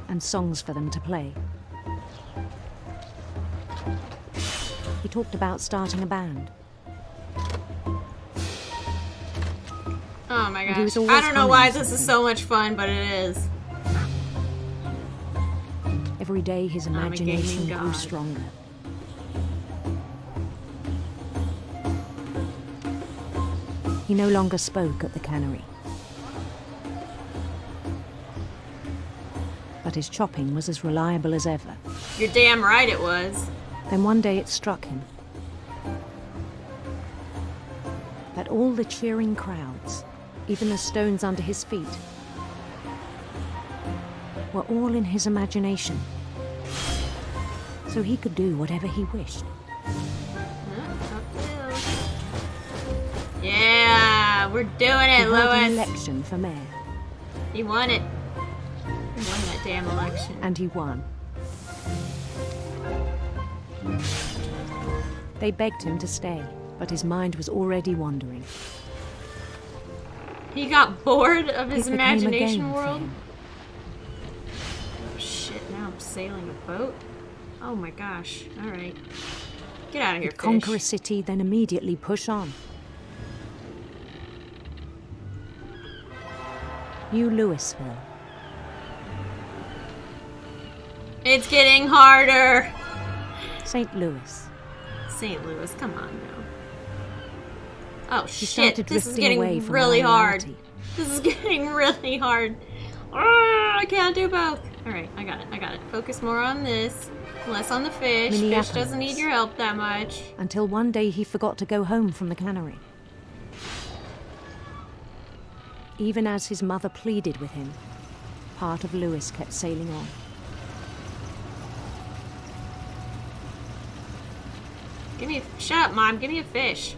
And songs for them to play. He talked about starting a band. Oh my And he was gosh. always I don't know why humming this is so much fun, but it is. Every day his I'm a imagination gaming grew god. stronger. He no longer spoke at the cannery. But his chopping was as reliable as ever. You're damn right it was. Then one day it struck him that all the cheering crowds, even the stones under his feet, were all in his imagination. So he could do whatever he wished. Yeah, we're doing He it, held an Lewis. election for mayor. He won it. He won that damn election. And he won. They begged him to stay, but his mind was already wandering. He got bored of his It became a imagination game for world. him. Oh shit, now I'm sailing a boat? Oh my gosh. Alright. Get out of here, He'd conquer a fish. city, then immediately push on. New Louisville. It's getting harder! St. Louis. St. Louis, come on now. Oh He shit, started this is drifting away getting from really hard. reality. This is getting really hard. Ah, I can't do both. Alright, I got it. Focus more on this, less on the fish. Fish Minneapolis. doesn't need your help that much. Until one day he forgot to go home from the cannery. Even as his mother pleaded with him, part of Lewis kept sailing on. Shut up, Mom. Give me a fish.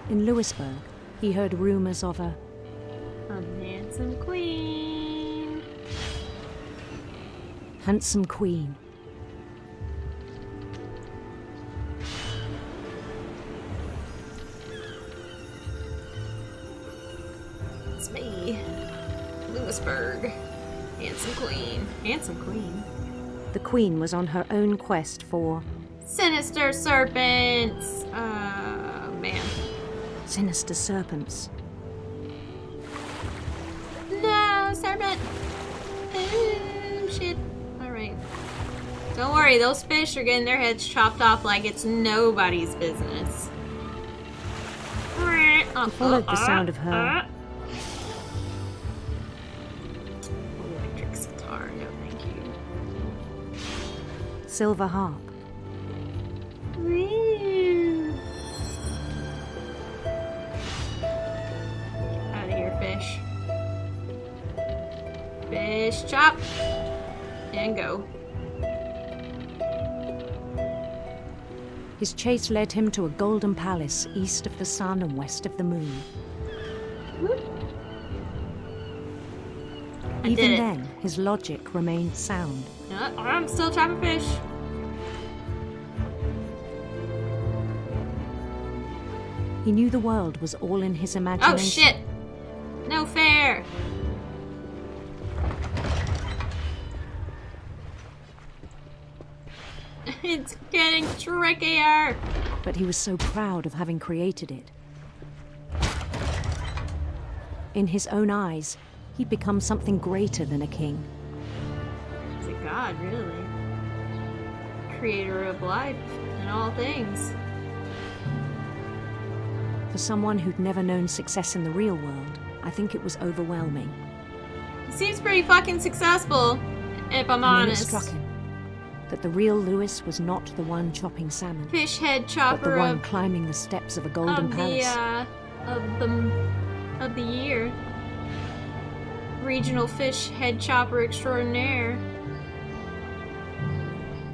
In Louisburg, he heard rumors of a Handsome queen. handsome queen. Handsome queen. Handsome queen. The queen was on her own quest for Sinister serpents! Man. sinister serpents. No, serpent! Oh, shit. Alright. Don't worry, those fish are getting their heads chopped off like it's nobody's business. He followed the sound of her. Electric sitar, no thank you. Silver harp. Out of here, fish. Fish chop! And go. His chase led him to a golden palace east of the sun and west of the moon. Even then, his logic remained sound. I'm still trapping fish. He knew the world was all in his imagination. Oh shit! No fair! It's getting trickier! But he was so proud of having created it. In his own eyes, he'd become something greater than a king. He's a god, really. Creator of life and all things. For someone who'd never known success in the real world, I think it was overwhelming. He seems pretty fucking successful, if I'm honest. It struck him that the real Lewis was not the one chopping salmon, Fish head but chopper the one climbing the steps of a golden palace. Of the year. Regional fish head chopper extraordinaire.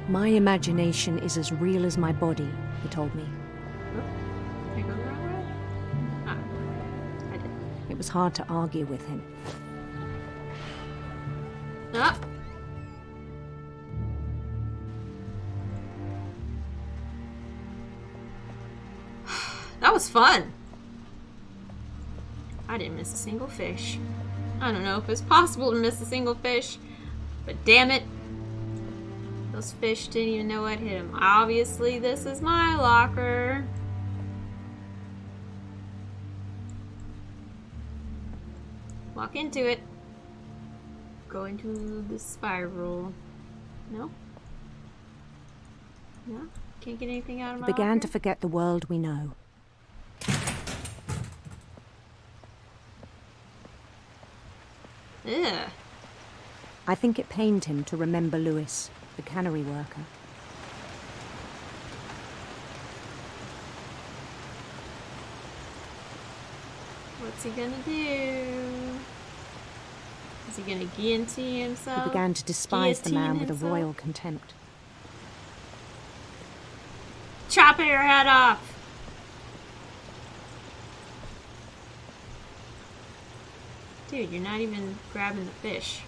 My imagination is as real as my body, he told me. Did I go the wrong way? Ah, I did. It was hard to argue with him. Ah. That was fun. I didn't miss a single fish. I don't know if it's possible to miss a single fish, but damn it, those fish didn't even know what hit them. Obviously, this is my locker. Walk into it. Go into the spiral. No? No? Can't get anything out of my Began locker? to forget the world we know. Ugh. I think it pained him to remember Lewis, the cannery worker. What's he gonna do? Is he gonna guillotine himself? He began to despise the man with a himself? royal contempt. Chop your head off! Dude, you're not even grabbing the fish.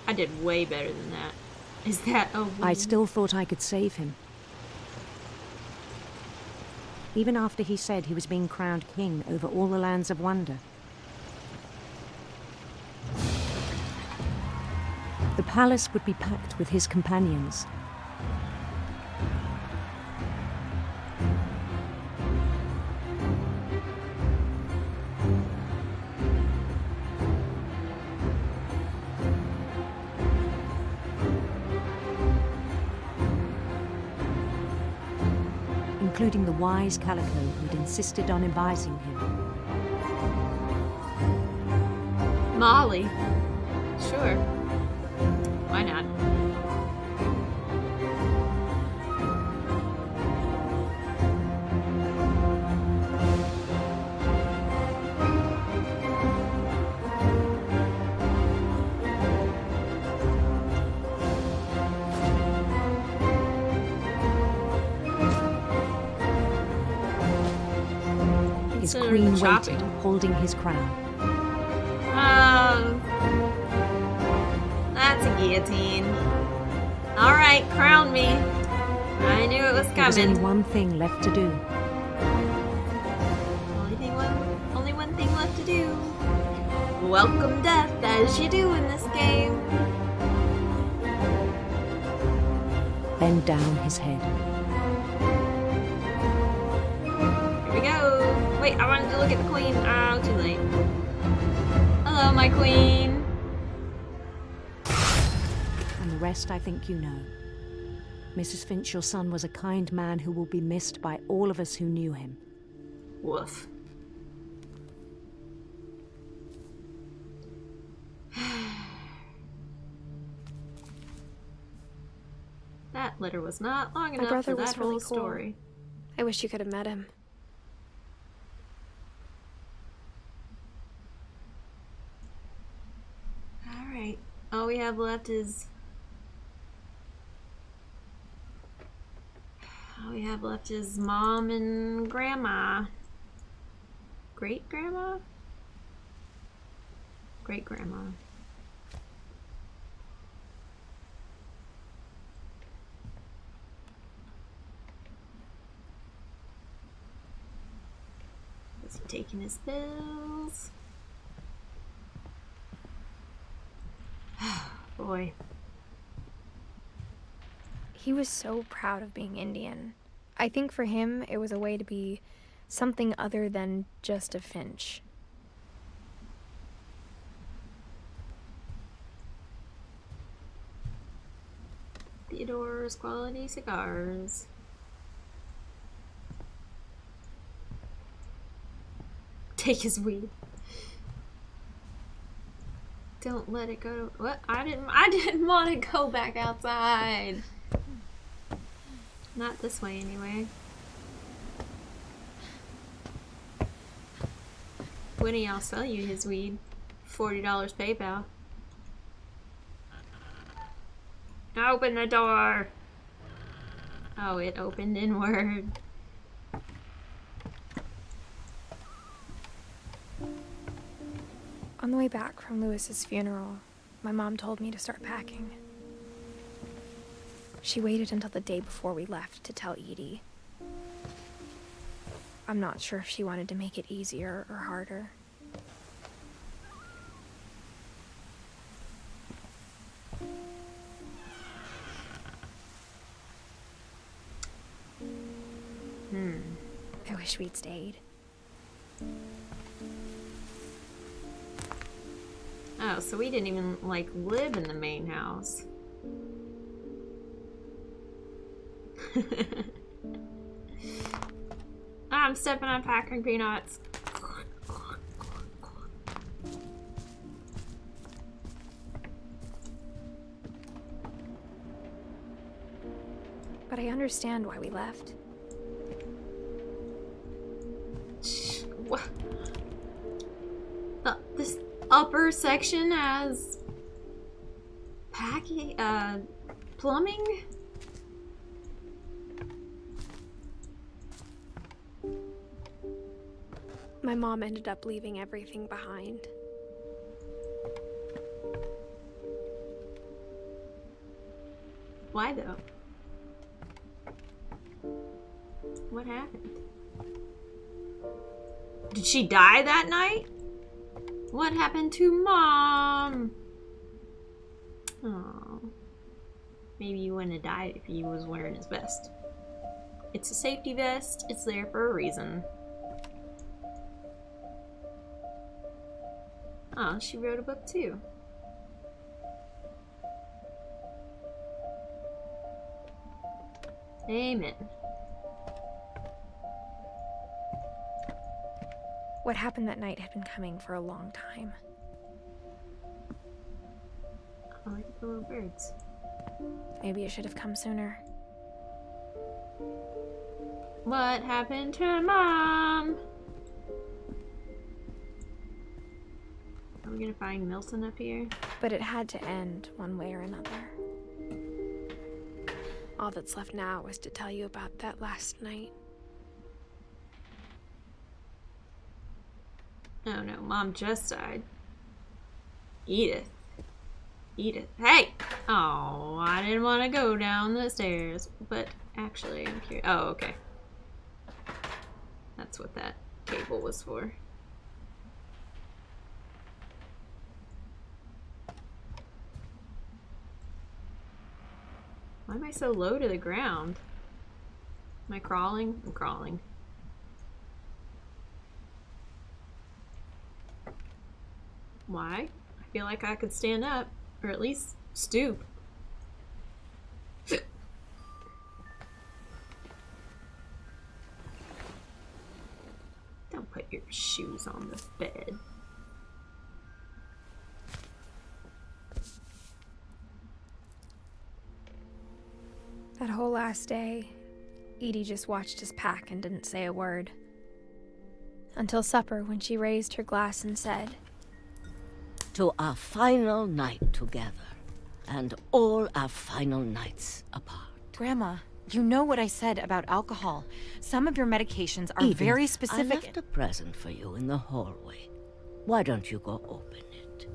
I did way better than that. Is that a win? I still thought I could save him. Even after he said he was being crowned king over all the lands of wonder. The palace would be packed with his companions. Including the wise Calico who'd insisted on advising him. Molly. Sure. Why not? His Consider queen the chopping. waited, holding his crown. That's a guillotine. Alright, crown me. I knew it was There was coming. only one thing left to do. Only one thing left to do. welcome death as you do in this game. Bend down his head. Here we go. Wait, I wanted to look at the queen. Oh, too late. Hello, my queen. And the rest I think you know. Mrs. Finch, your son was a kind man who will be missed by all of us who knew him. Woof. That letter was not long My enough brother for that was really whole cool. story. I wish you could have met him. Alright. All we have left is... All we have left is Mom and Grandma. Great-grandma? Great-grandma. Is he taking his pills? Boy. He was so proud of being Indian. I think for him, it was a way to be something other than just a Finch. Theodore's Quality Cigars. Take his weed. Don't let it go. What? I didn't want to go back outside. Not this way anyway. Winnie, I'll sell you his weed. $40 PayPal. Open the door. Oh, it opened inward. On the way back from Lewis's funeral, my mom told me to start packing. She waited until the day before we left to tell Edie. I'm not sure if she wanted to make it easier or harder. I wish we'd stayed. Oh, so we didn't even, like, live in the main house. I'm stepping on packing peanuts. But I understand why we left. What? This upper section has packing, plumbing? My mom ended up leaving everything behind. Why though? What happened? Did she die that night? What happened to Mom? Oh, maybe he wouldn't have died if he was wearing his vest. It's a safety vest. It's there for a reason. Oh, she wrote a book too. Amen. What happened that night had been coming for a long time. I like the little birds. Maybe it should have come sooner. What happened to Mom? Are we gonna find Milton up here? But it had to end one way or another. All that's left now is to tell you about that last night. Oh no, Mom just died. Edith. Edith. Hey! Oh, I didn't want to go down the stairs. But actually, I'm curious. Oh, okay. That's what that table was for. Why am I so low to the ground? Am I crawling? I'm crawling. Why? I feel like I could stand up, or at least stoop. Don't put your shoes on the bed. That whole last day, Edie just watched us pack and didn't say a word. Until supper, when she raised her glass and said, "To our final night together, and all our final nights apart." Grandma, you know what I said about alcohol. Some of your medications are Edith, very I specific. left a present for you in the hallway. Why don't you go open it?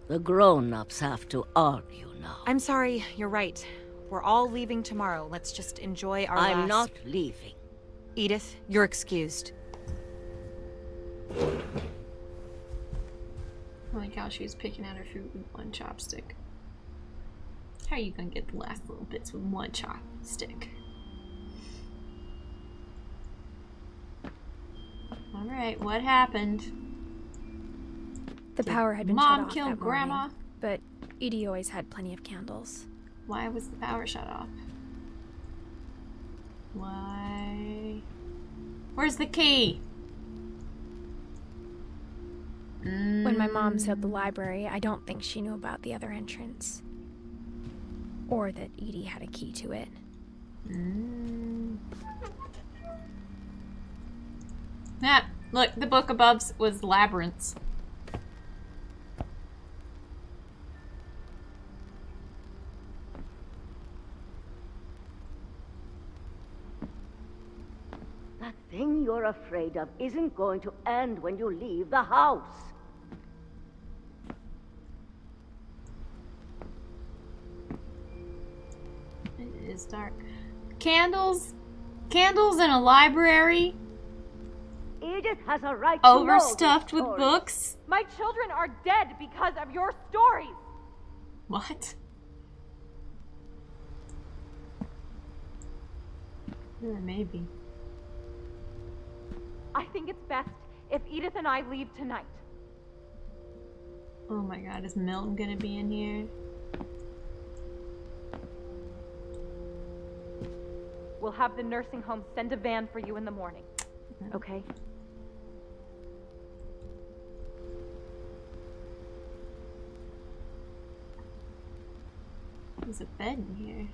The grown-ups have to argue now. I'm sorry, you're right. We're all leaving tomorrow. Let's just enjoy our I'm last... not leaving. Edith, you're excused. Oh my gosh, she was picking at her food with one chopstick. How are you gonna get the last little bits with one chopstick? Alright, what happened? the power had been Mom shut off killed that Grandma? morning, but Edie always had plenty of candles. Why was the power shut off? Why? Where's the key? When my mom said the library, I don't think she knew about the other entrance. Or that Edie had a key to it. Ah, look, the book above was labyrinths. That thing you're afraid of isn't going to end when you leave the house. It is dark. Candles? Candles in a library? Edith has a right to Overstuffed know with this story. books? My children are dead because of your stories. What? Yeah, maybe. I think it's best if Edith and I leave tonight. Oh my god, is Milton gonna be in here? We'll have the nursing home send a van for you in the morning. Okay? There's a bed in here.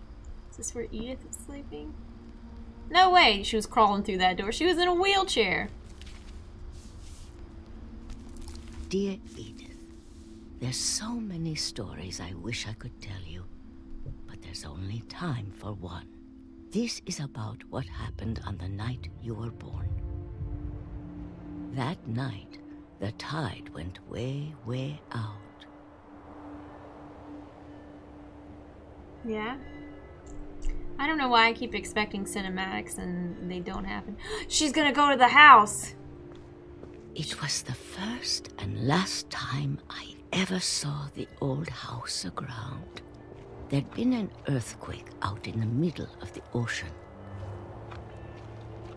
Is this where Edith is sleeping? No way she was crawling through that door. She was in a wheelchair. Dear Edith, there's so many stories I wish I could tell you, but there's only time for one. This is about what happened on the night you were born. That night, the tide went way, way out. Yeah? I don't know why I keep expecting cinematics and they don't happen. She's gonna go to the house! It was the first and last time I ever saw the old house aground. There'd been an earthquake out in the middle of the ocean.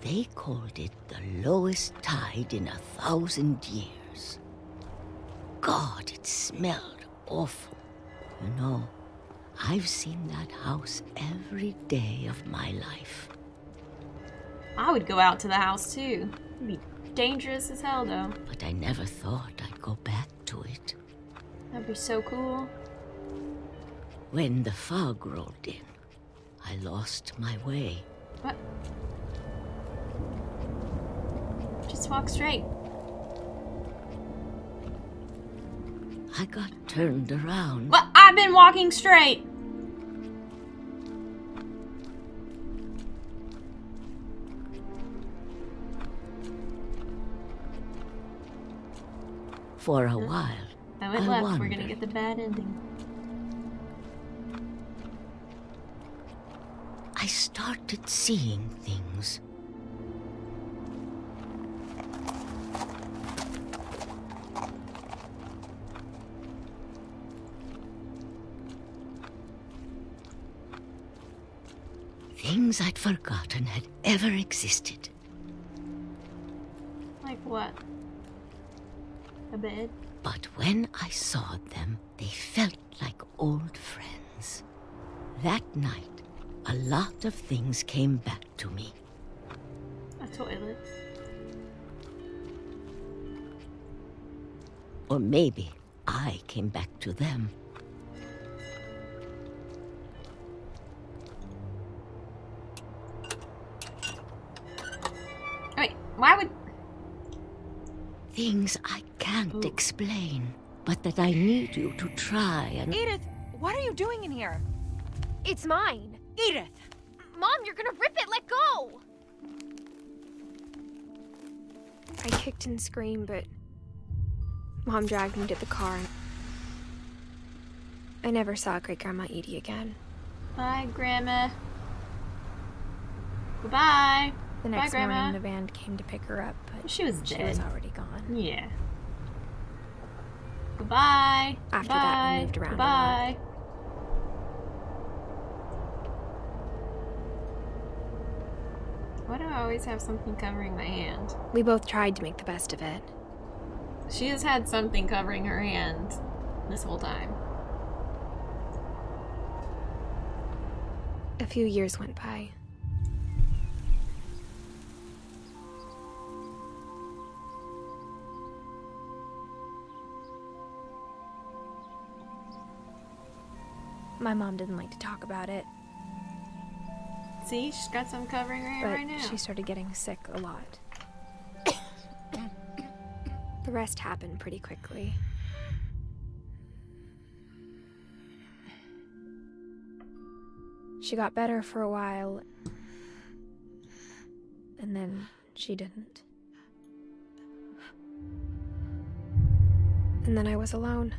They called it the lowest tide in 1,000 years. God, it smelled awful. You know, I've seen that house every day of my life. I would go out to the house too. It'd be dangerous as hell though. But I never thought I'd go back to it. That'd be so cool. When the fog rolled in, I lost my way. What? Just walk straight. I got turned around. Well, I've been walking straight. For a while, I went left. We're wondered. gonna get the bad ending. I started seeing things. Things I'd forgotten had ever existed. Like what? A bed? But when I saw them, they felt like old friends. That night, a lot of things came back to me. A toilet. Or maybe I came back to them. Wait, why would... Things I can't explain, but that I need you to try and... Edith, what are you doing in here? It's mine. Edith! Mom, you're gonna rip it! Let go! I kicked and screamed, but Mom dragged me to the car. I never saw Great-Grandma Edie again. Bye, Grandma. Goodbye. The Bye, next Grandma. morning, the van came to pick her up, but She was she dead. was already gone. Yeah. Goodbye. After Goodbye. that, we moved around a Goodbye. Why do I always have something covering my hand? We both tried to make the best of it. She has had something covering her hand this whole time. A few years went by. My mom didn't like to talk about it, See, she's got some covering her hand but right now. she started getting sick a lot. The rest happened pretty quickly. She got better for a while, and then she didn't. And then I was alone.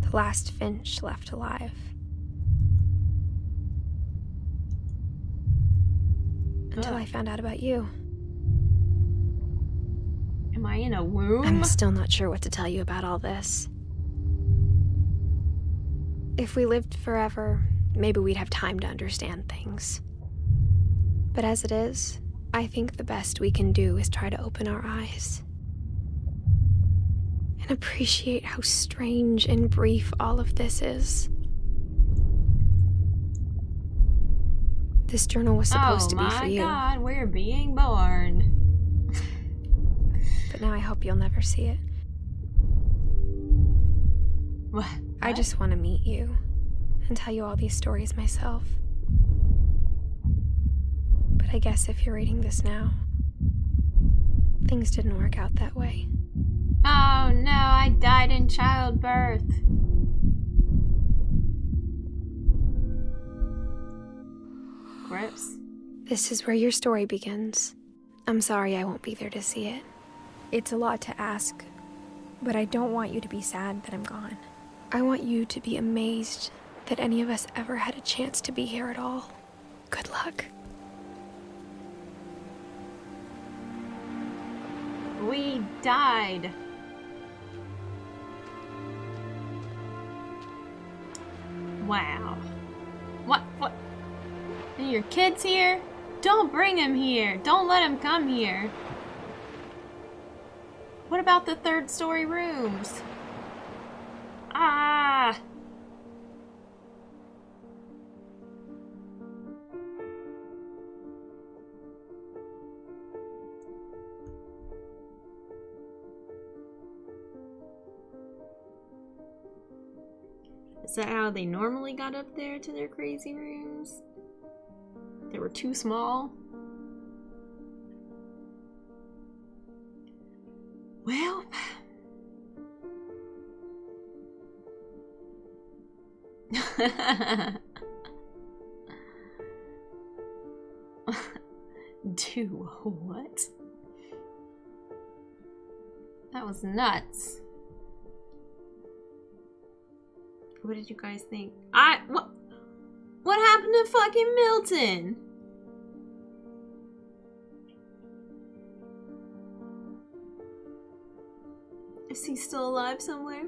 The last Finch left alive. Until I found out about you. Am I in a womb? I'm still not sure what to tell you about all this. If we lived forever, maybe we'd have time to understand things. But as it is, I think the best we can do is try to open our eyes. And appreciate how strange and brief all of this is. This journal was supposed to be for you. Oh my God, we're being born. But now I hope you'll never see it. What? I just want to meet you and tell you all these stories myself. But I guess if you're reading this now, things didn't work out that way. Oh no, I died in childbirth. Gross. This is where your story begins. I'm sorry I won't be there to see it. It's a lot to ask, but I don't want you to be sad that I'm gone. I want you to be amazed that any of us ever had a chance to be here at all. Good luck. We died. Wow. What? And your kid's here? Don't bring him here. Don't let him come here. What about the third story rooms? Ah! Is that how they normally got up there to their crazy rooms? They were too small? Well... Do what? That was nuts. What did you guys think? What happened to fucking Milton? Is he still alive somewhere?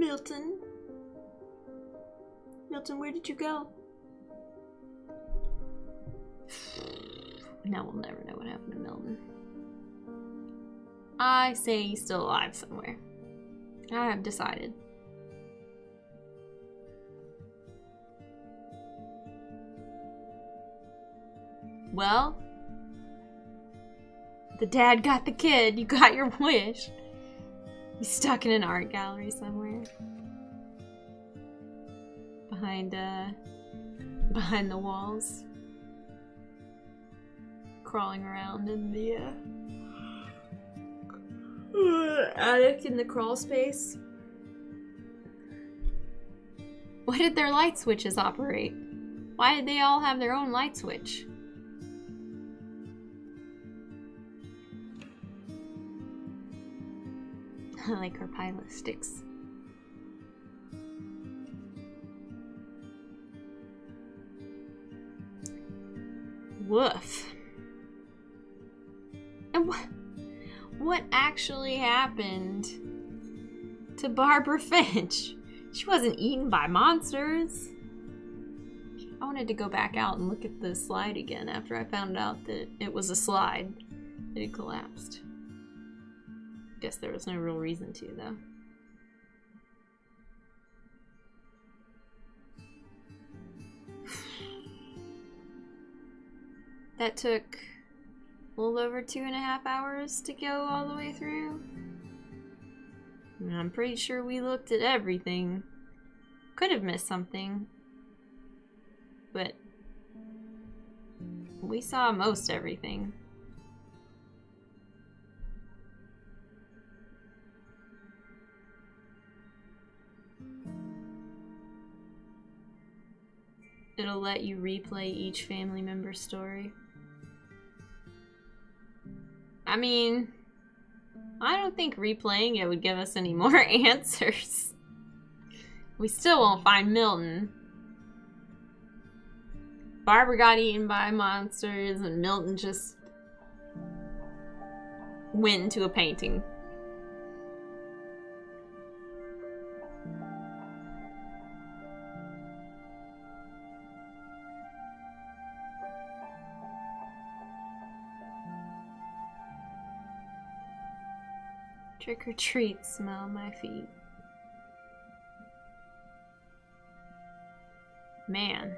Milton. Milton, where did you go? Now we'll never know what happened to Milton. I say he's still alive somewhere. I have decided. Well, the dad got the kid. You got your wish. He's stuck in an art gallery somewhere. Behind the walls. Crawling around in the attic in the crawl space. Why did their light switches operate? Why did they all have their own light switch? I like her pilot sticks. Woof. And what actually happened to Barbara Finch? She wasn't eaten by monsters. I wanted to go back out and look at the slide again after I found out that it was a slide. That it collapsed. Guess there was no real reason to, though. That took a little over 2.5 hours to go all the way through. And I'm pretty sure we looked at everything. Could have missed something. But we saw most everything. It'll let you replay each family member's story. I mean, I don't think replaying it would give us any more answers. We still won't find Milton. Barbara got eaten by monsters and Milton just went into a painting. Trick or treat, smell my feet. Man.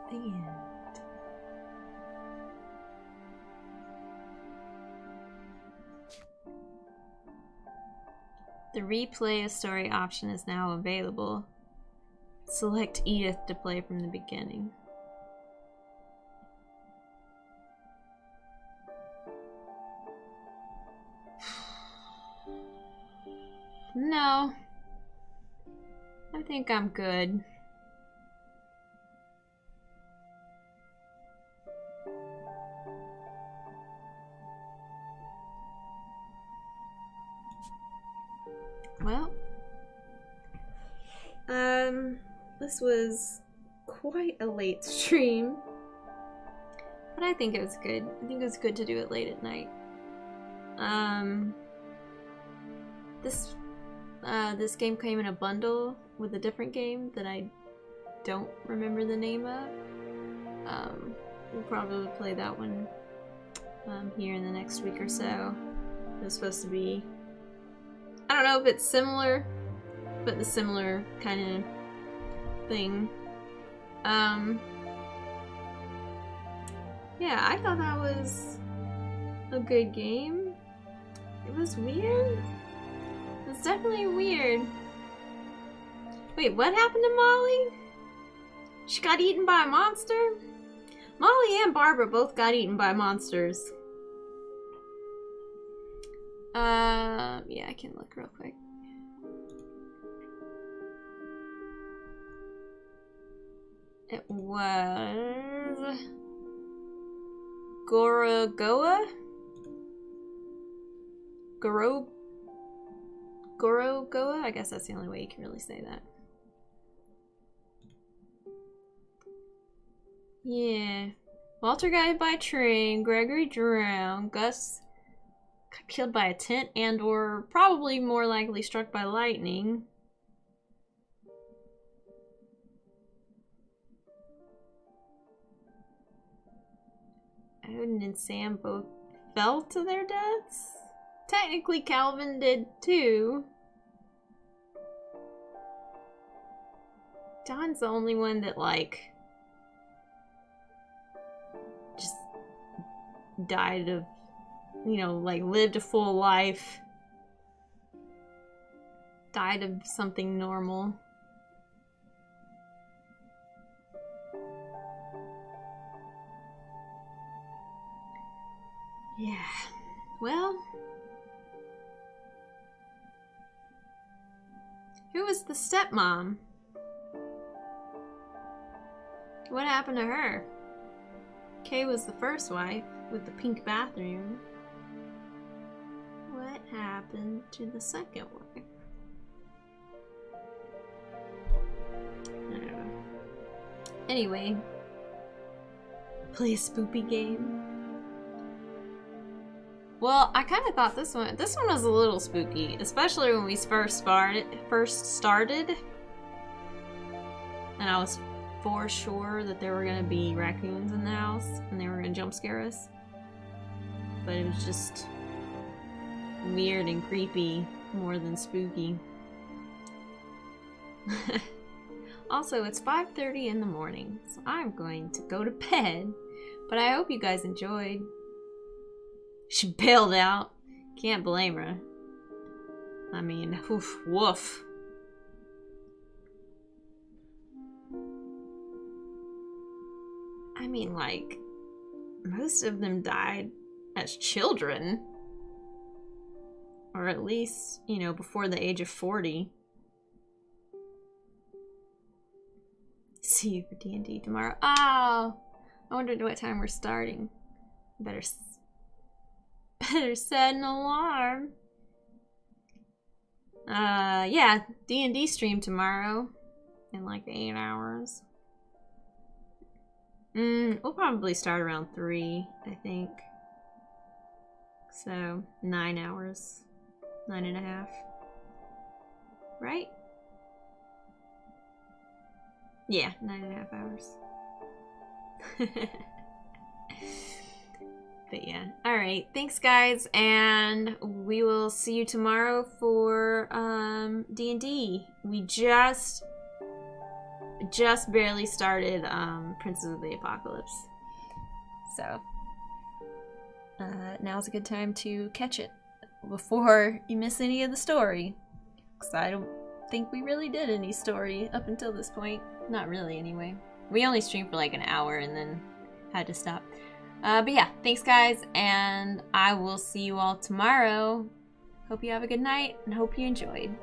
The end. The replay a story option is now available. Select Edith to play from the beginning. No. I think I'm good. Well, this was quite a late stream, but I think it was good. I think it was good to do it late at night. This game came in a bundle with a different game that I don't remember the name of. We'll probably play that one here in the next week or so. It was supposed to be, I don't know if it's similar, but the similar kind of thing. Yeah, I thought that was a good game. It was weird. It was definitely weird. Wait, what happened to Molly? She got eaten by a monster? Molly and Barbara both got eaten by monsters. Yeah, I can look real quick. It was Gorogoa? Gorogoa? I guess that's the only way you can really say that. Yeah. Walter got hit by a train, Gregory drowned, Gus got killed by a tent and or probably more likely struck by lightning. Odin and Sam both fell to their deaths? Technically Calvin did too. John's the only one that like just died of, you know, like lived a full life. Died of something normal. Yeah, well, who was the stepmom? What happened to her? Kay was the first wife with the pink bathroom. What happened to the second wife? I don't know. Anyway, play a spoopy game. Well, I kind of thought this one was a little spooky, especially when we first started, and I was for sure that there were gonna be raccoons in the house and they were gonna jump scare us. But it was just weird and creepy more than spooky. Also, it's 5:30 in the morning, so I'm going to go to bed. But I hope you guys enjoyed. She bailed out. Can't blame her. I mean, woof, woof. I mean, like, most of them died as children. Or at least, you know, before the age of 40. See you for D&D tomorrow. Oh! I wondered what time we're starting. Better set an alarm. Yeah, D&D stream tomorrow in like 8 hours. We'll probably start around 3, I think. So 9 hours, 9.5, right? Yeah, 9.5 hours. But yeah, all right, thanks guys, and we will see you tomorrow for D&D. We just barely started Princes of the Apocalypse, so now's a good time to catch it before you miss any of the story, because I don't think we really did any story up until this point. Not really, anyway. We only streamed for like an hour and then had to stop. But yeah, thanks guys, and I will see you all tomorrow. Hope you have a good night, and hope you enjoyed.